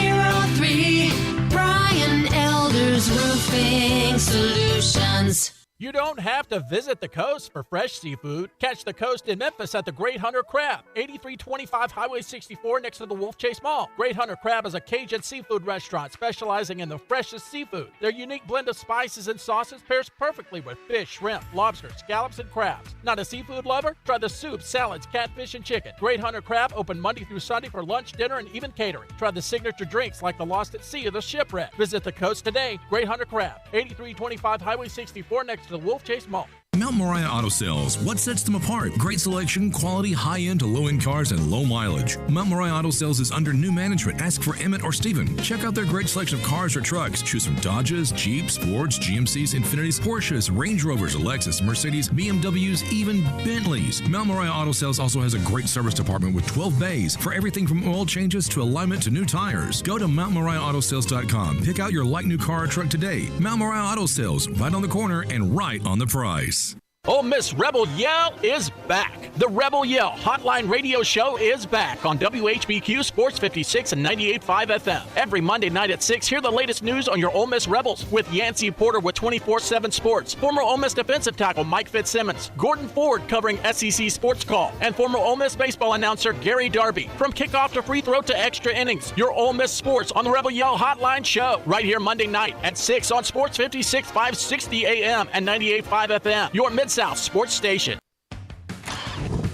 867-0303. Brian Elder's Roofing Solutions. You don't have to visit the coast for fresh seafood. Catch the coast in Memphis at the Great Hunter Crab, 8325 Highway 64 next to the Wolf Chase Mall. Great Hunter Crab is a Cajun seafood restaurant specializing in the freshest seafood. Their unique blend of spices and sauces pairs perfectly with fish, shrimp, lobster, scallops, and crabs. Not a seafood lover? Try the soups, salads, catfish, and chicken. Great Hunter Crab open Monday through Sunday for lunch, dinner, and even catering. Try the signature drinks like the Lost at Sea or the Shipwreck. Visit the coast today. Great Hunter Crab, 8325 Highway 64 next to the Wolf Chase Mall. Mount Moriah Auto Sales. What sets them apart? Great selection, quality, high-end to low-end cars, and low mileage. Mount Moriah Auto Sales is under new management. Ask for Emmett or Steven. Check out their great selection of cars or trucks. Choose from Dodges, Jeeps, Fords, GMCs, Infinitis, Porsches, Range Rovers, Lexus, Mercedes, BMWs, even Bentleys. Mount Moriah Auto Sales also has a great service department with 12 bays for everything from oil changes to alignment to new tires. Go to MountMoriahAutoSales.com. Pick out your like new car or truck today. Mount Moriah Auto Sales, right on the corner and right on the price. Ole Miss Rebel Yell is back. The Rebel Yell Hotline Radio Show is back on WHBQ Sports 56 and 98.5 FM. Every Monday night at 6, hear the latest news on your Ole Miss Rebels with Yancey Porter with 24/7 Sports, former Ole Miss defensive tackle Mike Fitzsimmons, Gordon Ford covering SEC Sports Call, and former Ole Miss baseball announcer Gary Darby. From kickoff to free throw to extra innings, your Ole Miss Sports on the Rebel Yell Hotline Show right here Monday night at 6 on Sports 56, 560 AM and 98.5 FM. Your Mid-South Sports Station.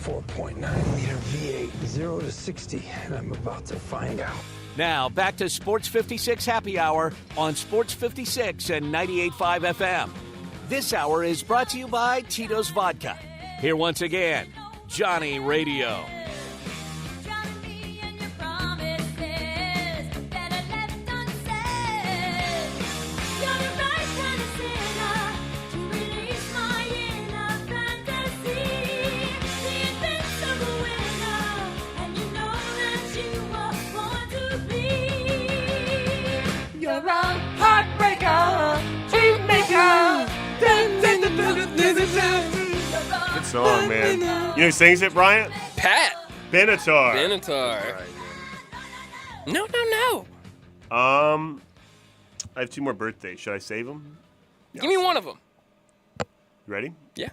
4.9 liter V8, 0 to 60, and I'm about to find out. Now, back to Sports 56 Happy Hour on Sports 56 and 98.5 FM. This hour is brought to you by Tito's Vodka. Here once again, Johnny Radio. Good song, man. You know who sings it, Bryant? Pat Benatar. Benatar. No. I have 2 more birthdays. Should I save them? Give me one of them. You ready? Yeah.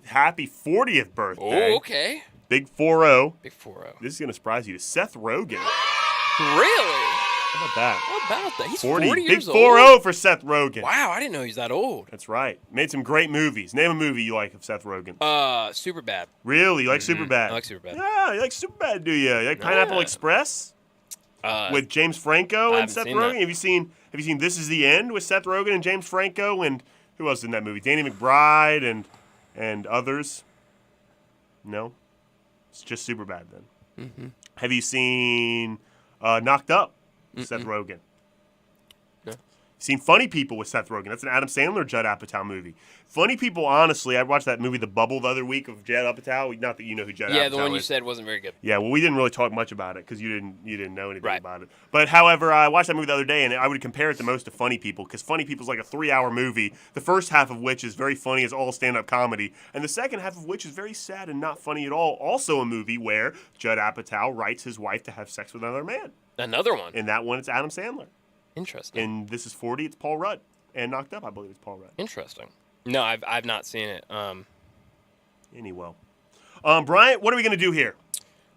Happy 40th birthday. Oh, okay. Big 4-0. Big 4-0. This is going to surprise you. To Seth Rogen. Really? How about that? How about that? He's 40 years Big old. 4-0 for Seth Rogen. Wow, I didn't know he's that old. That's right. Made some great movies. Name a movie you like of Seth Rogen. Superbad. Really? You like Superbad? I like Superbad. Yeah, you like Superbad, do you? You like Pineapple Express? With James Franco and Seth Rogen? That. Have you seen This Is the End with Seth Rogen and James Franco and who else in that movie? Danny McBride and others? No? It's just Superbad then. Mm-hmm. Have you seen Knocked Up with Seth Rogen? No. Seen Funny People with Seth Rogen. That's an Adam Sandler, Judd Apatow movie. Funny People, honestly, I watched that movie The Bubble the other week of Judd Apatow. Not that you know who Judd Apatow is. Yeah, the one you said wasn't very good. Yeah, well, we didn't really talk much about it because you didn't know anything about it. But however, I watched that movie the other day, and I would compare it the most to Funny People because Funny People is like a 3-hour movie. The first half of which is very funny, as all stand-up comedy, and the second half of which is very sad and not funny at all. Also, a movie where Judd Apatow writes his wife to have sex with another man. Another one. In that one, it's Adam Sandler. Interesting. In This Is 40, it's Paul Rudd. And Knocked Up, I believe it's Paul Rudd. Interesting. No, I've not seen it. Anyway. Bryant, what are we going to do here?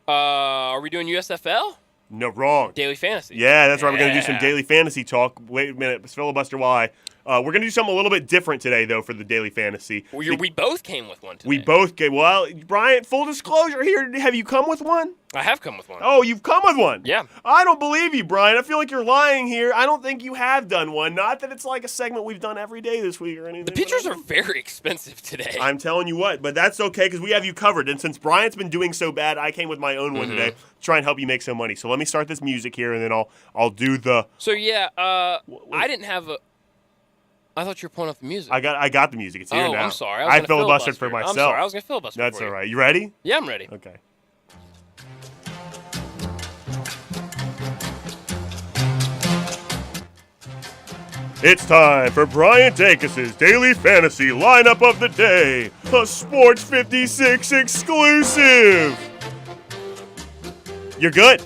Are we doing USFL? No, wrong. Daily Fantasy. Yeah, that's right. We're going to do some Daily Fantasy talk. Wait a minute. Filibuster while we're going to do something a little bit different today, though, for the Daily Fantasy. Well, we both came with one today. We both came. Well, Bryant, full disclosure here. Have you come with one? I have come with one. Oh, you've come with one? Yeah. I don't believe you, Brian. I feel like you're lying here. I don't think you have done one. Not that it's like a segment we've done every day this week or anything. The pictures are very expensive today. I'm telling you what, but that's okay because we have you covered. And since Bryant's been doing so bad, I came with my own one today to try and help you make some money. So let me start this music here, and then I'll do the. So yeah, I didn't have a. I thought you were pulling up the music. I got the music. It's here now. I'm sorry. I filibustered for myself. I'm sorry. I was going to filibuster. That's for all you. right. You ready? Yeah, I'm ready. Okay. It's time for Bryant Dacus' Daily Fantasy Lineup of the Day, a Sports 56 exclusive. You're good?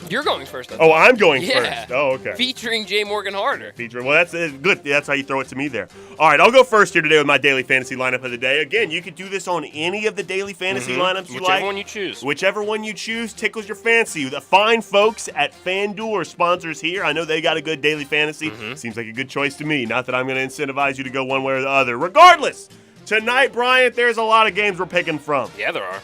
You're going first. Oh, I'm going Yeah. first. Oh, okay. Featuring J. Morgan Harder. Well, that's good. That's how you throw it to me there. All right, I'll go first here today with my daily fantasy lineup of the day. Again, you could do this on any of the daily fantasy lineups you like. Whichever one you choose. Whichever one you choose tickles your fancy. The fine folks at FanDuel are sponsors here. I know they got a good daily fantasy. Seems like a good choice to me. Not that I'm going to incentivize you to go one way or the other. Regardless, tonight, Bryant, there's a lot of games we're picking from. Yeah, there are.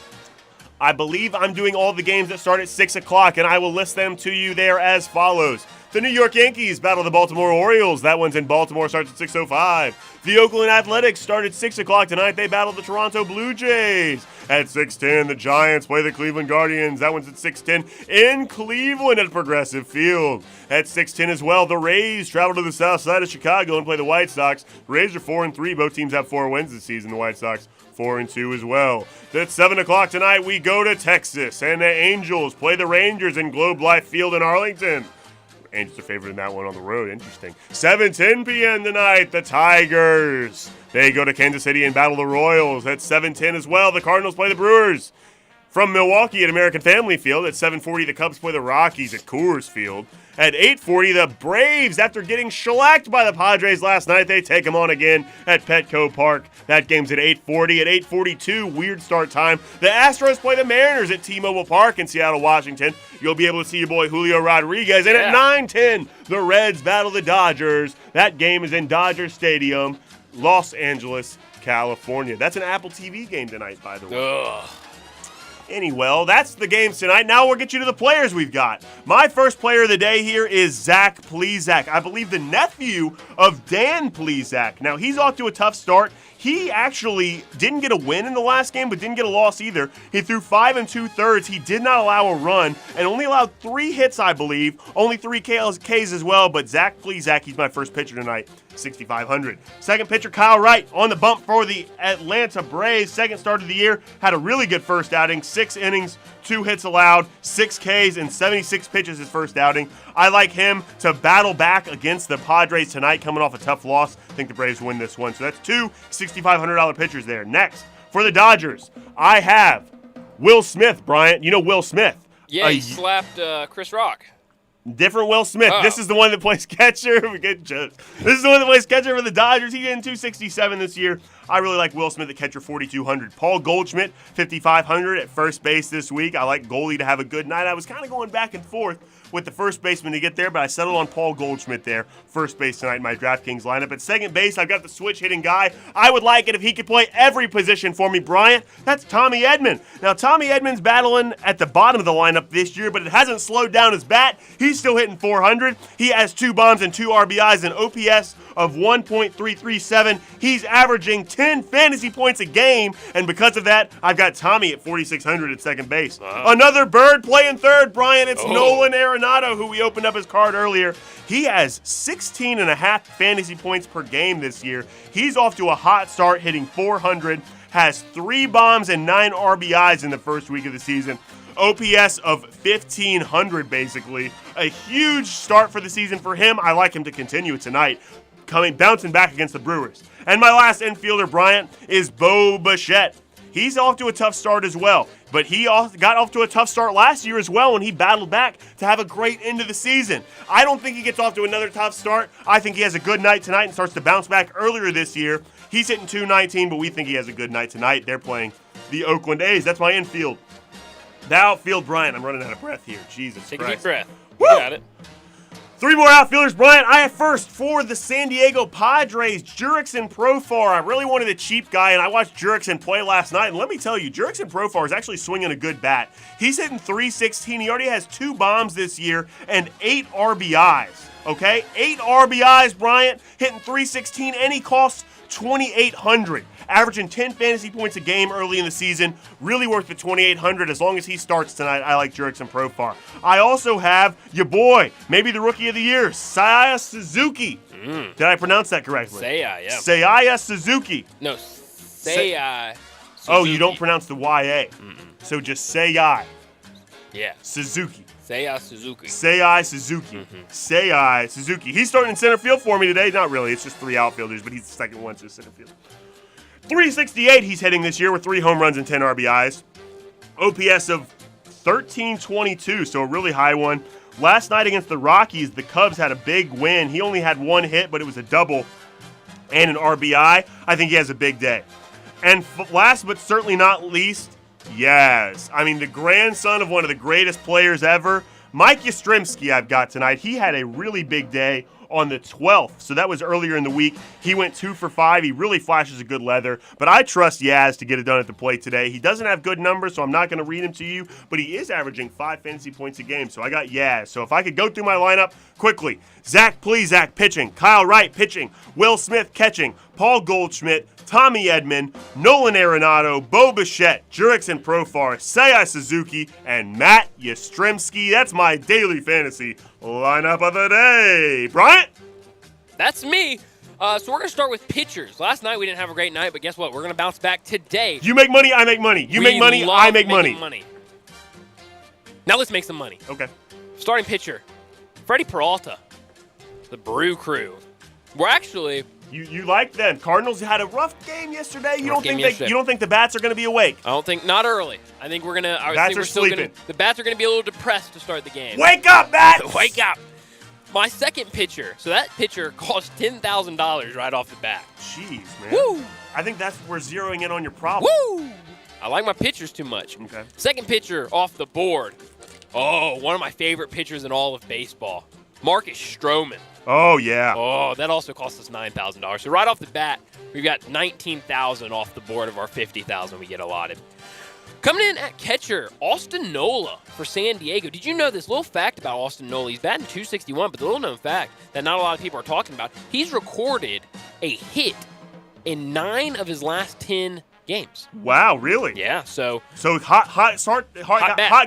I believe I'm doing all the games that start at 6 o'clock, and I will list them to you there as follows. The New York Yankees battle the Baltimore Orioles. That one's in Baltimore, starts at 6:05. The Oakland Athletics start at 6 o'clock tonight. They battle the Toronto Blue Jays. At 6:10, the Giants play the Cleveland Guardians. That one's at 6:10 in Cleveland at Progressive Field. At 6:10 as well, the Rays travel to the south side of Chicago and play the White Sox. Rays are 4-3. Both teams have 4 wins this season. The White Sox 4-2 as well. At 7 o'clock tonight, we go to Texas, and the Angels play the Rangers in Globe Life Field in Arlington. Angels are favored in that one on the road. Interesting. 7:10 p.m. tonight, the Tigers. They go to Kansas City and battle the Royals. At 7:10 as well, the Cardinals play the Brewers. From Milwaukee at American Family Field. At 7:40, the Cubs play the Rockies at Coors Field. At 8:40, the Braves, after getting shellacked by the Padres last night, they take them on again at Petco Park. That game's at 8:40. At 8:42, weird start time, the Astros play the Mariners at T-Mobile Park in Seattle, Washington. You'll be able to see your boy Julio Rodriguez. And at 9:10, the Reds battle the Dodgers. That game is in Dodger Stadium, Los Angeles, California. That's an Apple TV game tonight, by the way. Ugh. Anyway, that's the games tonight. Now we'll get you to the players we've got. My first player of the day here is Zach Plesac. I believe the nephew of Dan Plesac. Now, he's off to a tough start. He actually didn't get a win in the last game, but didn't get a loss either. He threw 5 2/3. He did not allow a run and only allowed 3 hits, I believe. Only 3 Ks as well, but Zach Plesac, he's my first pitcher tonight. 6,500. Second pitcher, Kyle Wright, on the bump for the Atlanta Braves. Second start of the year, had a really good first outing. 6 innings, 2 hits allowed, 6 Ks, and 76 pitches his first outing. I like him to battle back against the Padres tonight, coming off a tough loss. I think the Braves win this one. So that's 2 $6,500 pitchers there. Next, for the Dodgers, I have Will Smith, Bryant. You know Will Smith. Yeah, he slapped Chris Rock. Different Will Smith. Oh. This is the one that plays catcher. This is the one that plays catcher for the Dodgers. He did 267 this year. I really like Will Smith at catcher, 4,200. Paul Goldschmidt, 5,500 at first base this week. I like goalie to have a good night. I was kind of going back and forth with the first baseman to get there, but I settled on Paul Goldschmidt there, first base tonight in my DraftKings lineup. At second base, I've got the switch hitting guy. I would like it if he could play every position for me, Bryant. That's Tommy Edman. Now, Tommy Edman's battling at the bottom of the lineup this year, but it hasn't slowed down his bat. He's still hitting 400. He has 2 bombs and 2 RBIs, and OPS of 1.337. He's averaging 10 fantasy points a game, and because of that, I've got Tommy at 4,600 at second base. Another bird playing third, Brian. It's Nolan Arenado, who we opened up his card earlier. He has 16.5 fantasy points per game this year. He's off to a hot start, hitting 400, has 3 bombs and 9 RBIs in the first week of the season. OPS of 1,500, basically. A huge start for the season for him. I like him to continue tonight, bouncing back against the Brewers. And my last infielder, Bryant, is Bo Bichette. He's off to a tough start as well, but he got off to a tough start last year as well when he battled back to have a great end of the season. I don't think he gets off to another tough start. I think he has a good night tonight and starts to bounce back earlier this year. He's hitting 219, but we think he has a good night tonight. They're playing the Oakland A's. That's my infield. The outfield, Bryant. I'm running out of breath here. Jesus Take Christ. a deep breath. Woo! You got it. 3 more outfielders, Bryant. I have first for the San Diego Padres, Jurickson Profar. I really wanted a cheap guy, and I watched Jurickson play last night. And let me tell you, Jurickson Profar is actually swinging a good bat. He's hitting 316. He already has 2 bombs this year and 8 RBIs. Okay? 8 RBIs, Bryant, hitting 316, and he costs 2,800. Averaging 10 fantasy points a game early in the season. Really worth the 2,800 as long as he starts tonight. I like Jurickson Profar. I also have your boy, maybe the rookie of the year, Seiya Suzuki. Did I pronounce that correctly? Seiya, yeah. Seiya Suzuki. No, Seiya. Oh, you don't pronounce the Y-A. So just Seiya. Yeah. Suzuki. Seiya Suzuki. Seiya Suzuki. Seiya Suzuki. He's starting in center field for me today. Not really. It's just 3 outfielders, but he's the second one to center field. 368 he's hitting this year with 3 home runs and 10 RBIs. OPS of 13-22, so a really high one. Last night against the Rockies, the Cubs had a big win. He only had one hit, but it was a double and an RBI. I think he has a big day. And last but certainly not least, Yaz. I mean, the grandson of one of the greatest players ever, Mike Yastrzemski, I've got tonight. He had a really big day on the 12th, so that was earlier in the week. He went 2 for 5. He really flashes a good leather, but I trust Yaz to get it done at the plate today. He doesn't have good numbers, so I'm not going to read him to you, but he is averaging 5 fantasy points a game, so I got Yaz. So if I could go through my lineup quickly: Zach Plesac pitching, Kyle Wright pitching, Will Smith catching, Paul Goldschmidt, Tommy Edman, Nolan Arenado, Bo Bichette, Jurickson Profar, Seiya Suzuki, and Matt Yastrzemski. That's my daily fantasy lineup of the day. Bryant? That's me. So we're going to start with pitchers. Last night we didn't have a great night, but guess what? We're going to bounce back today. You make money, I make money. You make money, I make money. Now let's make some money. Okay. Starting pitcher, Freddie Peralta, the Brew Crew. We're actually... You like them. Cardinals had a rough game yesterday. You don't think the bats are going to be awake? I don't think, not early. I think we're going to... Bats are sleeping. The bats are going to be a little depressed to start the game. Wake up, bats! Wake up! My second pitcher. So that pitcher cost $10,000 right off the bat. Jeez, man. Woo! I think we're zeroing in on your problem. Woo! I like my pitchers too much. Okay. Second pitcher off the board. Oh, one of my favorite pitchers in all of baseball. Marcus Stroman. Oh, yeah. Oh, that also cost us $9,000. So right off the bat, we've got $19,000 off the board of our $50,000 we get allotted. Coming in at catcher, Austin Nola for San Diego. Did you know this little fact about Austin Nola? He's batting .261, but the little known fact that not a lot of people are talking about, he's recorded a hit in 9 of his last 10 games. Wow, really? Yeah, so hot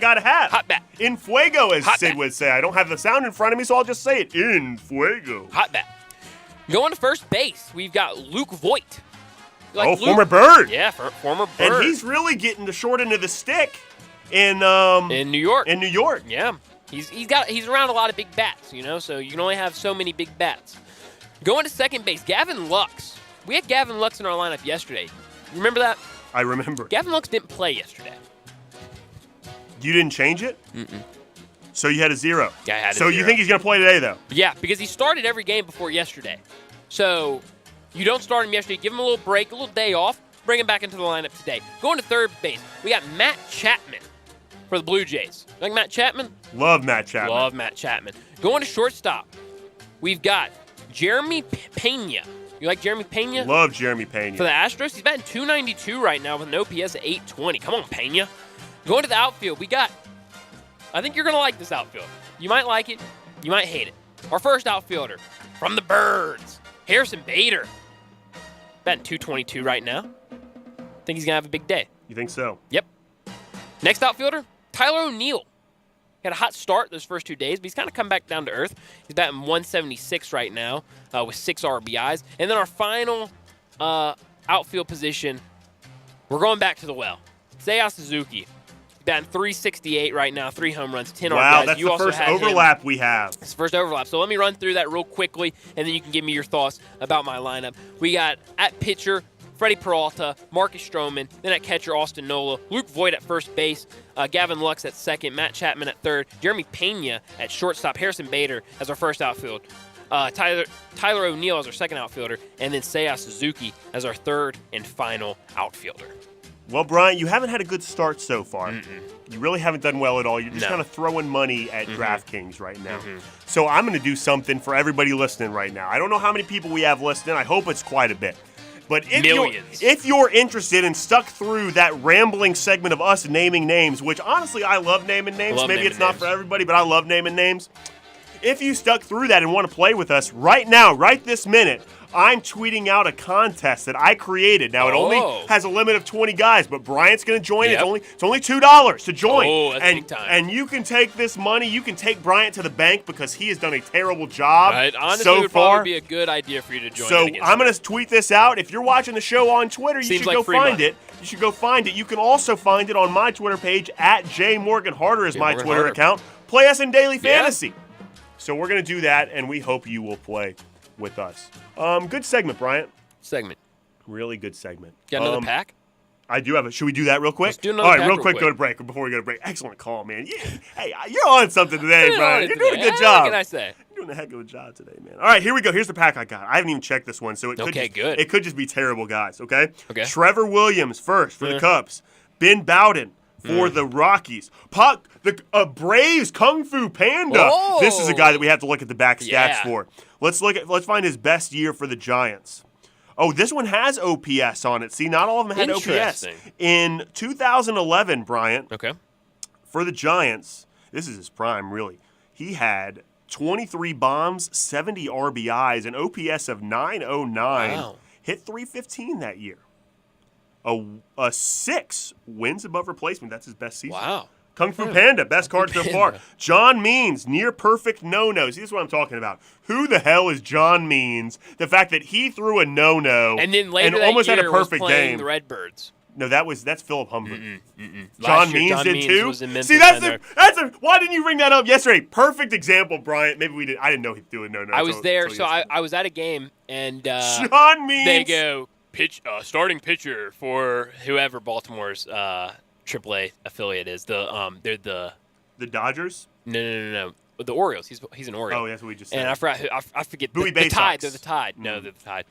gotta have. Hot bat. In fuego, as Hot Sid bat. would say. I don't have the sound in front of me, so I'll just say it. In fuego. Hot bat. Going to first base, we've got Luke Voigt. Luke? Former Bird. Yeah, former Bird. And he's really getting the short end of the stick in New York. In New York. Yeah. He's around a lot of big bats, so you can only have so many big bats. Going to second base, Gavin Lux. We had Gavin Lux in our lineup yesterday. Remember that? I remember. Gavin Lux didn't play yesterday. You didn't change it? Mm-mm. So you had a 0. Yeah, I had a So 0. you think he's going to play today, though? Yeah, because he started every game before yesterday. So you don't start him yesterday. Give him a little break, a little day off. Bring him back into the lineup today. Going to third base, we got Matt Chapman for the Blue Jays. You like Matt Chapman? Love Matt Chapman. Love Matt Chapman. Going to shortstop, we've got Jeremy Pena. You like Jeremy Pena? Love Jeremy Pena. For the Astros, he's batting .292 right now with an OPS of .820. Come on, Pena. Going to the outfield, we got... I think you're going to like this outfield. You might like it. You might hate it. Our first outfielder from the Birds, Harrison Bader. Batting .222 right now. Think he's going to have a big day. You think so? Yep. Next outfielder, Tyler O'Neill. He had a hot start those first 2 days, but he's kind of come back down to earth. He's batting .176 right now with 6 RBIs. And then our final outfield position, we're going back to the well. Seiya Suzuki. He's batting .368 right now, 3 home runs, 10 RBIs. Wow, that's the first overlap we have. It's the first overlap. So let me run through that real quickly, and then you can give me your thoughts about my lineup. We got at pitcher, Freddie Peralta, Marcus Stroman, then at catcher, Austin Nola, Luke Voigt at first base, Gavin Lux at second, Matt Chapman at third, Jeremy Pena at shortstop, Harrison Bader as our first outfield, Tyler O'Neill as our second outfielder, and then Seiya Suzuki as our third and final outfielder. Well, Brian, you haven't had a good start so far. You really haven't done well at all. You're just kind of throwing money at DraftKings right now. So I'm going to do something for everybody listening right now. I don't know how many people we have listening. I hope it's quite a bit. But if you're interested and stuck through that rambling segment of us naming names, which honestly I love naming names. Maybe it's not for everybody, but I love naming names. If you stuck through that and want to play with us right now, right this minute, I'm tweeting out a contest that I created. Now, it only has a limit of 20 guys, but Bryant's going to join. It's only $2 to join. Oh, that's big time. And you can take this money. You can take Bryant to the bank because he has done a terrible job Honestly, so it would far. probably be a good idea for you to join. So I'm going to tweet this out. If you're watching the show on Twitter, you should go find it. You should go find it. You can also find it on my Twitter page at JMorganHarder is my Twitter account. Play us in Daily Fantasy. So we're going to do that, and we hope you will play with us. Good segment, Bryant. Segment. Really good segment. Got another pack? I do have it. Should we do that real quick? Let's do another All right, pack real real quick, quick. go to break before we go to break. Excellent call, man. Hey, you're on something today, Brian. You're doing a good What job. can I say? You're doing a heck of a job today, man. All right, here we go. Here's the pack I got. I haven't even checked this one, so it could good. It could just be terrible, guys. Okay. Okay. Trevor Williams first for the Cubs. Ben Bowden for the Rockies. Puck, the Braves Kung Fu Panda. Oh. This is a guy that we have to look at the back stats Yeah. for. Let's find his best year for the Giants. Oh, this one has OPS on it. See, not all of them had OPS. Interesting. In 2011, Bryant, Okay. for the Giants, this is his prime, really. He had 23 bombs, 70 RBIs, an OPS of 909. Wow. Hit 315 that year. A 6 wins above replacement. That's his best season. Wow. Kung Fu Panda, best card so far. John Means, near perfect no-no. See, this is what I'm talking about. Who the hell is John Means? The fact that he threw a no-no And then later that almost year had a perfect was playing game. the Redbirds. No, that's Philip Humber. Last John year, Means John did Means too. was in Memphis See, that's down a. Why didn't you bring that up yesterday? Perfect example, Bryant. Maybe we did. I didn't know he'd do a no-no. I was there, so I was at a game, and John Means. they go starting pitcher for whoever Baltimore's AAA affiliate is. They're the Dodgers. No. The Orioles. He's an Oriole. Oh, that's what we just said. And I forgot. I forget. Bowie the Bay Tide. Sox. They're the Tide. No, they're the Tide.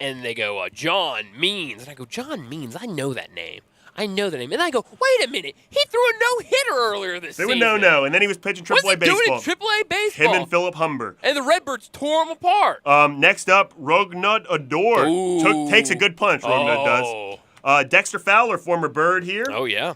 And they go John Means, and I go John Means. I know that name. And I go, wait a minute. He threw a no-hitter earlier this They season. were no, and then he was pitching AAA What's he baseball. doing in AAA baseball? Him and Philip Humber. And the Redbirds tore him apart. Next up, Rognut Adore takes a good punch. Rognut does. Dexter Fowler, former Bird here. Oh yeah.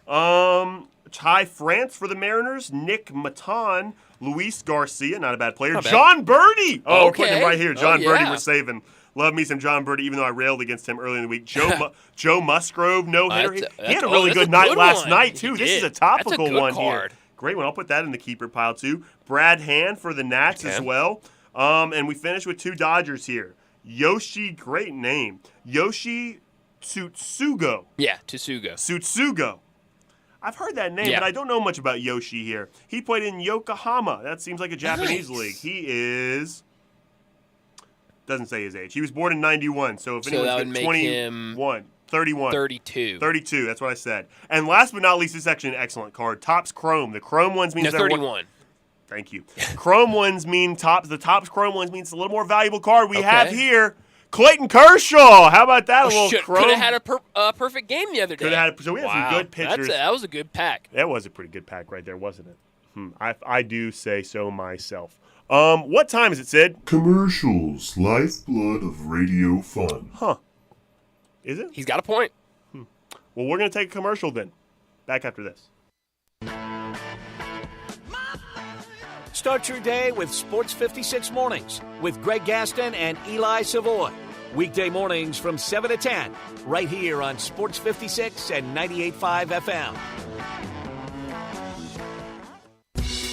Ty France for the Mariners. Nick Matan. Luis Garcia, not a bad player. Not bad. John Birdie. Oh, we're putting him Okay. right here. Oh, John Birdie, yeah. we're saving. Love me some John Birdie, even though I railed against him early in the week. Joe Musgrove, no hitter. He had a really good night last night too. This is a topical one here. Great one. I'll put that in the keeper pile too. Brad Hand for the Nats as well. And we finish with 2 Dodgers here. Yoshi, great name. Yoshi Tsutsugo. Yeah, Tsutsugo. Tsutsugo. I've heard that name, Yeah. but I don't know much about Yoshi here. He played in Yokohama. That seems like a Japanese league. He is... Doesn't say his age. He was born in 91, so if So anyone's that got would make 21, 31. 32. 32, that's what I said. And last but not least, this is actually an excellent card. Topps Chrome. The Chrome ones means No, they're 31. Thank you. Chrome ones mean Topps. The Topps Chrome ones means it's a little more valuable card. We have here Clayton Kershaw. How about that? A little Chrome. Could have had a perfect game the other day. Could have had. So we have some good pitchers. That was a good pack. That was a pretty good pack right there, wasn't it? I do say so myself. What time is it, Sid? Commercials, lifeblood of radio fun. Huh. Is it? He's got a point. Well, we're going to take a commercial then. Back after this. Start your day with Sports 56 Mornings with Greg Gaston and Eli Savoy. Weekday mornings from 7 to 10, right here on Sports 56 and 98.5 FM.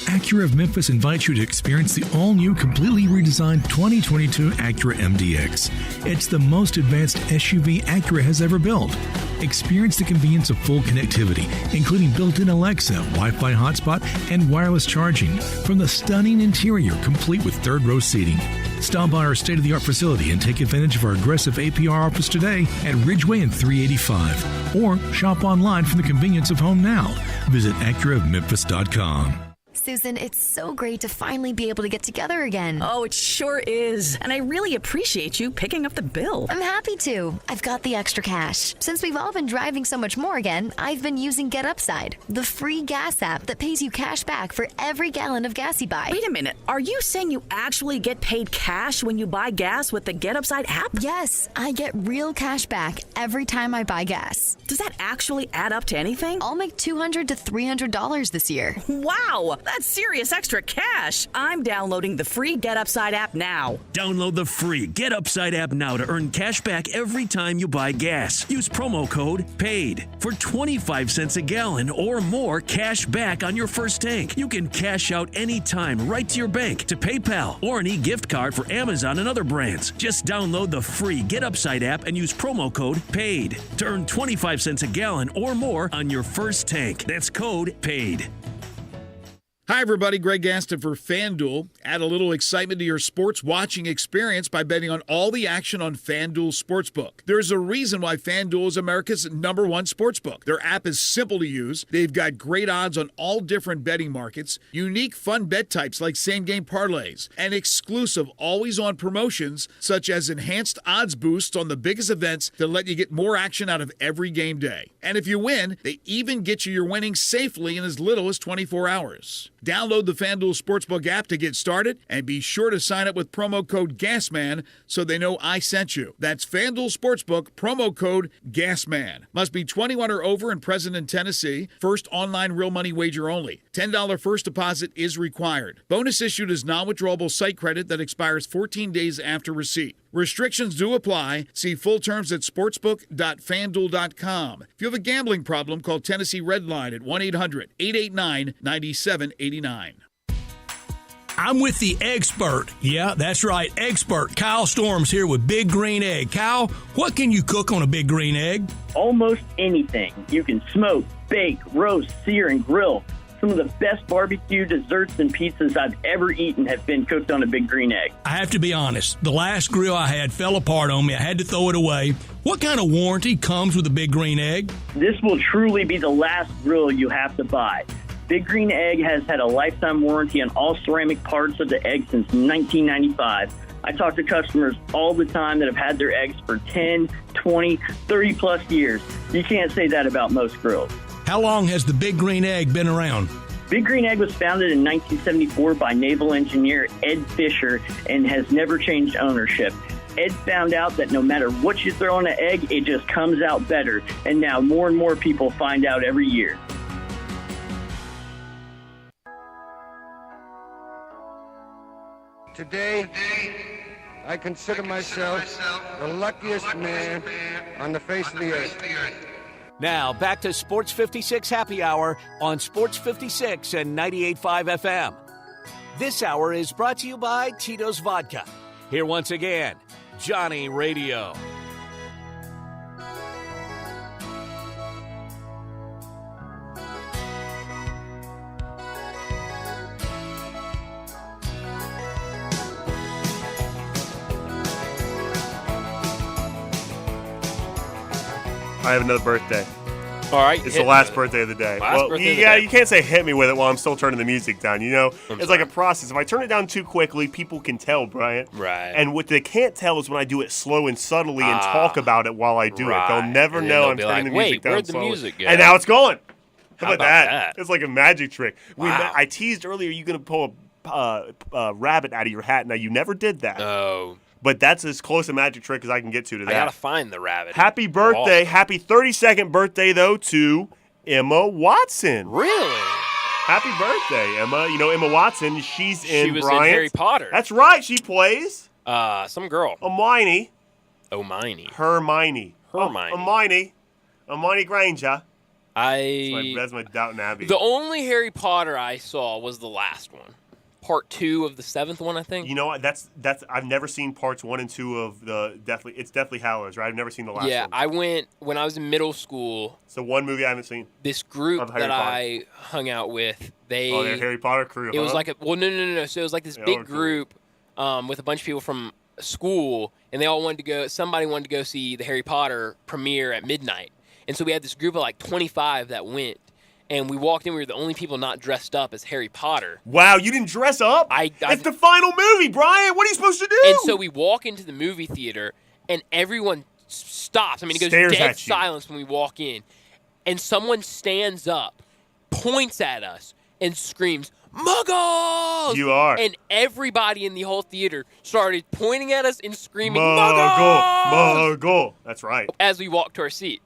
Acura of Memphis invites you to experience the all-new, completely redesigned 2022 Acura MDX. It's the most advanced SUV Acura has ever built. Experience the convenience of full connectivity, including built-in Alexa, Wi-Fi hotspot, and wireless charging, from the stunning interior complete with third-row seating. Stop by our state-of-the-art facility and take advantage of our aggressive APR offers today at Ridgeway and 385. Or shop online from the convenience of home now. Visit AcuraofMemphis.com. Susan, it's so great to finally be able to get together again. Oh, it sure is. And I really appreciate you picking up the bill. I'm happy to. I've got the extra cash. Since we've all been driving so much more again, I've been using Get Upside, the free gas app that pays you cash back for every gallon of gas you buy. Wait a minute. Are you saying you actually get paid cash when you buy gas with the Get Upside app? Yes, I get real cash back every time I buy gas. Does that actually add up to anything? I'll make $200 to $300 this year. Wow, that's serious extra cash. I'm downloading the free Get Upside app now. Download the free Get Upside app now to earn cash back every time you buy gas. Use promo code PAID for 25 cents a gallon or more cash back on your first tank. You can cash out anytime right to your bank, to PayPal, or an e-gift card for Amazon and other brands. Just download the free Get Upside app and use promo code PAID to earn 25 cents a gallon or more on your first tank. That's code PAID. Hi, everybody. Greg Gaston for FanDuel. Add a little excitement to your sports watching experience by betting on all the action on FanDuel Sportsbook. There's a reason why FanDuel is America's #1 sportsbook. Their app is simple to use. They've got great odds on all different betting markets, unique fun bet types like same-game parlays, and exclusive always-on promotions such as enhanced odds boosts on the biggest events that let you get more action out of every game day. And if you win, they even get you your winnings safely in as little as 24 hours. Download the FanDuel Sportsbook app to get started, and be sure to sign up with promo code GASMAN so they know I sent you. That's FanDuel Sportsbook, promo code GASMAN. Must be 21 or over and present in Tennessee. First online real money wager only. $10 first deposit is required. Bonus issued as non-withdrawable site credit that expires 14 days after receipt. Restrictions do apply. See full terms at sportsbook.fanduel.com. If you have a gambling problem, call Tennessee Redline at 1-800-889-9789. I'm with the expert. Yeah, that's right, expert. Kyle Storms here with Big Green Egg. Kyle, what can you cook on a Big Green Egg? Almost anything. You can smoke, bake, roast, sear, and grill. Some of the best barbecue, desserts, and pizzas I've ever eaten have been cooked on a Big Green Egg. I have to be honest, the last grill I had fell apart on me. I had to throw it away. What kind of warranty comes with a Big Green Egg? This will truly be the last grill you have to buy. Big Green Egg has had a lifetime warranty on all ceramic parts of the egg since 1995. I talk to customers all the time that have had their eggs for 10, 20, 30 plus years. You can't say that about most grills. How long has the Big Green Egg been around? Big Green Egg was founded in 1974 by naval engineer Ed Fisher and has never changed ownership. Ed found out that no matter what you throw on an egg, it just comes out better. And now more and more people find out every year. Today, I consider myself the luckiest man on the face of the earth. Now, back to Sports 56 Happy Hour on Sports 56 and 98.5 FM. This hour is brought to you by Tito's Vodka. Here once again, Johnny Radio. I have another birthday. All right. It's the last birthday of the day. You can't say hit me with it while I'm still turning the music down. You know, it's like a process. If I turn it down too quickly, people can tell, Bryant. Right. And what they can't tell is when I do it slow and subtly and talk about it while I do it. They'll never know I'm turning the music down slowly. Where'd the music go? And now it's gone. How about that? that? It's like a magic trick. Wow. I teased earlier you're going to pull a rabbit out of your hat. Now, you never did that. Oh. But that's as close a magic trick as I can get to that. I gotta find the rabbit. Happy birthday. Happy 32nd birthday, though, to Emma Watson. Really? Happy birthday, Emma. You know, Emma Watson, she was in Harry Potter. That's right. She plays some girl. Hermione. Hermione. Hermione Granger. That's my Downton Abbey. The only Harry Potter I saw was the last one. Part 2 of the 7th one, I think. You know what? That's I've never seen parts 1 and 2 of it's Deathly Hallows, right? I've never seen the last one. Yeah, I went when I was in middle school. So one movie I haven't seen. This group that I hung out with, they're Harry Potter crew. It was like no. So it was like this big group with a bunch of people from school, and they all wanted to go. Somebody wanted to go see the Harry Potter premiere at midnight, and so we had this group of like 25 that went. And we walked in, we were the only people not dressed up as Harry Potter. Wow, you didn't dress up? It's the final movie, Brian. What are you supposed to do? And so we walk into the movie theater, and everyone stops. I mean, it goes dead silence when we walk in. And someone stands up, points at us, and screams, Muggles! You are. And everybody in the whole theater started pointing at us and screaming, Muggles! Muggle. That's right. As we walked to our seat.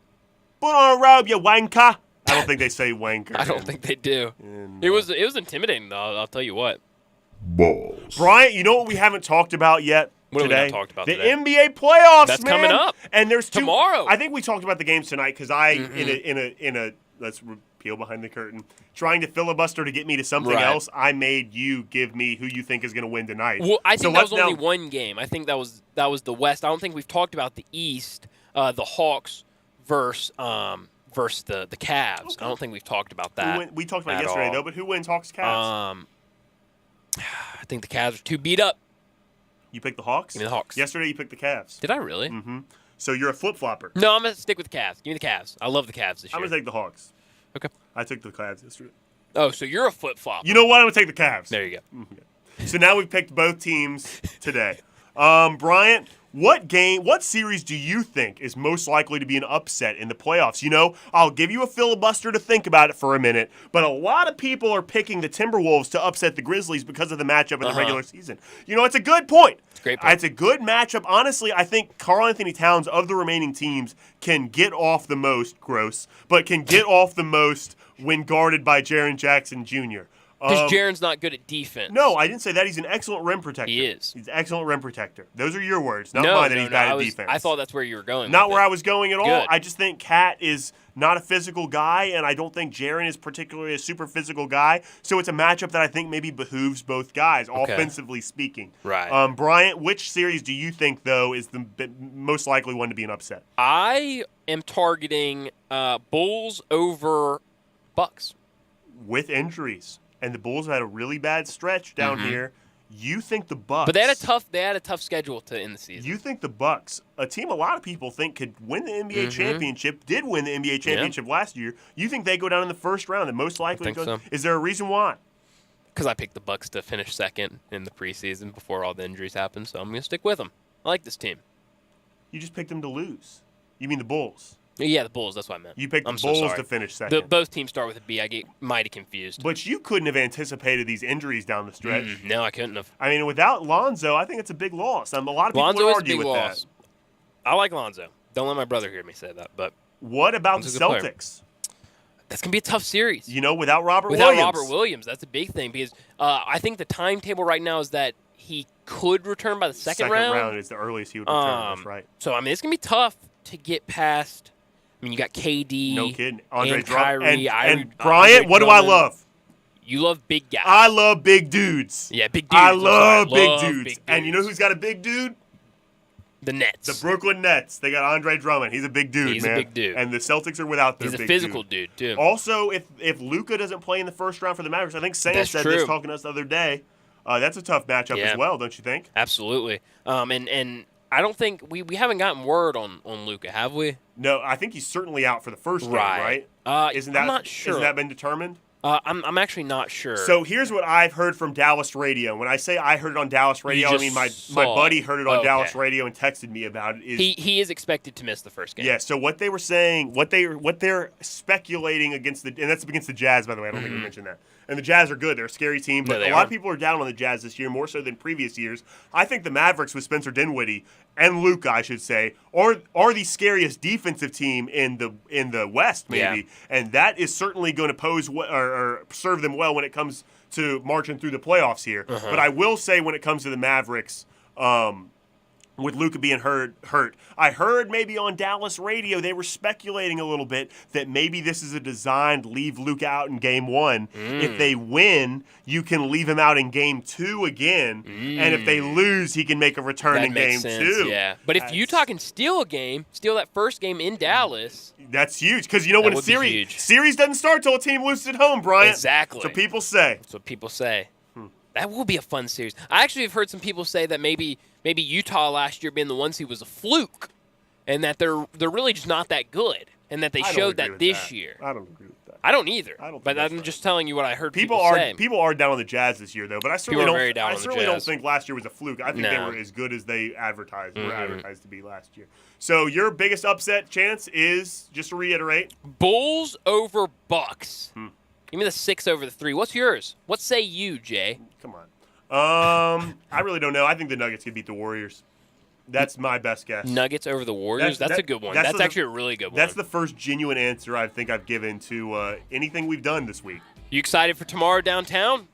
Put on a robe, you wanker. I don't think they say wanker. I don't think they do. It was intimidating, though. I'll tell you what. Balls. Brian, you know what we haven't talked about yet what today? Have we not talked about the today? NBA playoffs, That's man. coming up. And there's tomorrow. I think we talked about the games tonight because in a let's peel behind the curtain, trying to filibuster to get me to something else. I made you give me who you think is going to win tonight. Well, I think that was only one game. I think that was the West. I don't think we've talked about the East. The Hawks versus versus the Cavs. Okay. I don't think we've talked about that. We talked about it yesterday, though, but who wins Hawks-Cavs? I think the Cavs are too beat up. You picked the Hawks? Give me the Hawks. Yesterday you picked the Cavs. Did I really? Mm-hmm. So you're a flip-flopper. No, I'm going to stick with the Cavs. Give me the Cavs. I love the Cavs this year. I'm going to take the Hawks. Okay. I took the Cavs yesterday. Oh, so you're a flip-flopper. You know what? I'm going to take the Cavs. There you go. Okay. So now we've picked both teams today. Bryant, what series do you think is most likely to be an upset in the playoffs? You know, I'll give you a filibuster to think about it for a minute, but a lot of people are picking the Timberwolves to upset the Grizzlies because of the matchup in the regular season. You know, it's a good point. It's a great point. It's a good matchup. Honestly, I think Karl-Anthony Towns of the remaining teams can get off the most, but can get off the most when guarded by Jaren Jackson Jr. Because Jaren's not good at defense. No, I didn't say that. He's an excellent rim protector. He is. He's an excellent rim protector. Those are your words, not mine that he's bad at defense. I thought that's where you were going. Not where I was going at all. Good. I just think Cat is not a physical guy, and I don't think Jaren is particularly a super physical guy. So it's a matchup that I think maybe behooves both guys, offensively speaking. Right. Bryant, which series do you think, though, is the most likely one to be an upset? I am targeting Bulls over Bucks. With injuries. And the Bulls have had a really bad stretch down here. You think the Bucks? But they had a tough schedule to end the season. You think the Bucks, a team a lot of people think could win the NBA championship, did win the NBA championship last year. You think they go down in the first round? And most likely, so. Is there a reason why? Because I picked the Bucks to finish second in the preseason before all the injuries happened. So I'm going to stick with them. I like this team. You just picked them to lose. You mean the Bulls? Yeah, the Bulls. That's what I meant. You picked the Bulls to finish second. Both teams start with a B. I get mighty confused. But you couldn't have anticipated these injuries down the stretch. No, I couldn't have. I mean, without Lonzo, I think it's a big loss. A lot of people Lonzo would is argue a big with loss. that. I like Lonzo. Don't let my brother hear me say that. But what about the Celtics? That's going to be a tough series. You know, without Robert Williams. That's a big thing because I think the timetable right now is that he could return by the second round. Second round is the earliest he would return. That's right. So, I mean, it's going to be tough to get past. I mean, you got KD, no kidding, Andre Kyrie, and Bryant. What do I love? You love big guys. I love big dudes. Yeah, big dudes. I love big dudes. And you know who's got a big dude? The Nets. The Brooklyn Nets. They got Andre Drummond. He's a big dude, man. He's a big dude. And the Celtics are without their big dude. He's a physical dude, too. Also, if Luka doesn't play in the first round for the Mavericks, I think Sam said this talking to us the other day, that's a tough matchup as well, don't you think? Absolutely. And I don't think we haven't gotten word on Luka, have we? No, I think he's certainly out for the first game, right? I'm not sure. Hasn't that been determined? I'm actually not sure. So here's what I've heard from Dallas radio. When I say I heard it on Dallas radio, I mean my buddy heard it on Dallas radio and texted me about it. He is expected to miss the first game. Yeah. So what they were saying, what they're speculating against and that's against the Jazz, by the way. I don't think we mentioned that. And the Jazz are good. They're a scary team, but a lot of people are down on the Jazz this year, more so than previous years. I think the Mavericks with Spencer Dinwiddie and Luka, I should say, are the scariest defensive team in the West, maybe. Yeah. And that is certainly going to pose or serve them well when it comes to marching through the playoffs here. But I will say when it comes to the Mavericks, with Luka being hurt, I heard maybe on Dallas radio they were speculating a little bit that maybe this is a design to leave Luka out in Game 1. If they win, you can leave him out in Game 2 again, and if they lose, he can make a return in Game 2. Yeah, but if Utah can steal that first game in Dallas, that's huge because you know when a series doesn't start till a team loses at home, Brian. Exactly. So people say. That's what people say. That will be a fun series. I actually have heard some people say that maybe Utah last year being the one seed was a fluke, and that they're really just not that good, and that they showed that this year. I don't agree with that. I don't either. But I'm just telling you what I heard people say. People are down on the Jazz this year, though. But I certainly don't think last year was a fluke. I think they were as good as they advertised. Were advertised to be last year. So your biggest upset chance is, just to reiterate, Bulls over Bucks. Give me the 6 over the 3. What's yours? What say you, Jay? Come on. I really don't know. I think the Nuggets could beat the Warriors. That's my best guess. Nuggets over the Warriors? That's a good one. That's actually a really good one. That's the first genuine answer I think I've given to anything we've done this week. You excited for tomorrow downtown?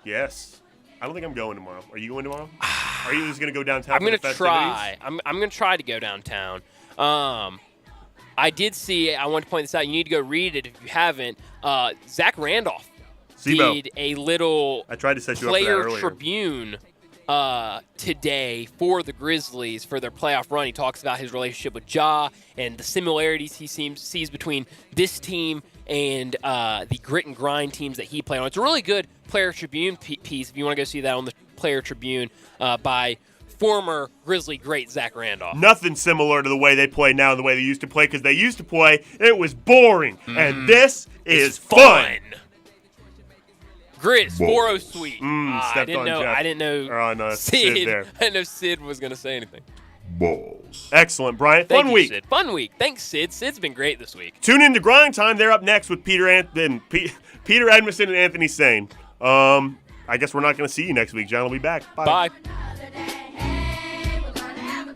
Yes. I don't think I'm going tomorrow. Are you going tomorrow? Are you just going to go downtown? I'm going to try. I'm going to try to go downtown. I did see, I want to point this out, you need to go read it if you haven't. Zach Randolph did a little I tried to set you player up for that tribune today for the Grizzlies for their playoff run. He talks about his relationship with Ja and the similarities he sees between this team and the grit and grind teams that he played on. It's a really good Player Tribune piece if you want to go see that on the Player Tribune by former Grizzly great Zach Randolph. Nothing similar to the way they play now and the way they used to play, because they used to play and it was boring. And this is fun. Grizz, 4-0 sweet. I didn't know Sid there. I didn't know Sid was going to say anything. Balls. Excellent, Brian. Thank Fun you, week. Sid. Fun week. Thanks, Sid. Sid's been great this week. Tune in to Grind Time. They're up next with Peter Edmondson and Anthony Sane. I guess we're not going to see you next week. John will be back. Bye. Bye.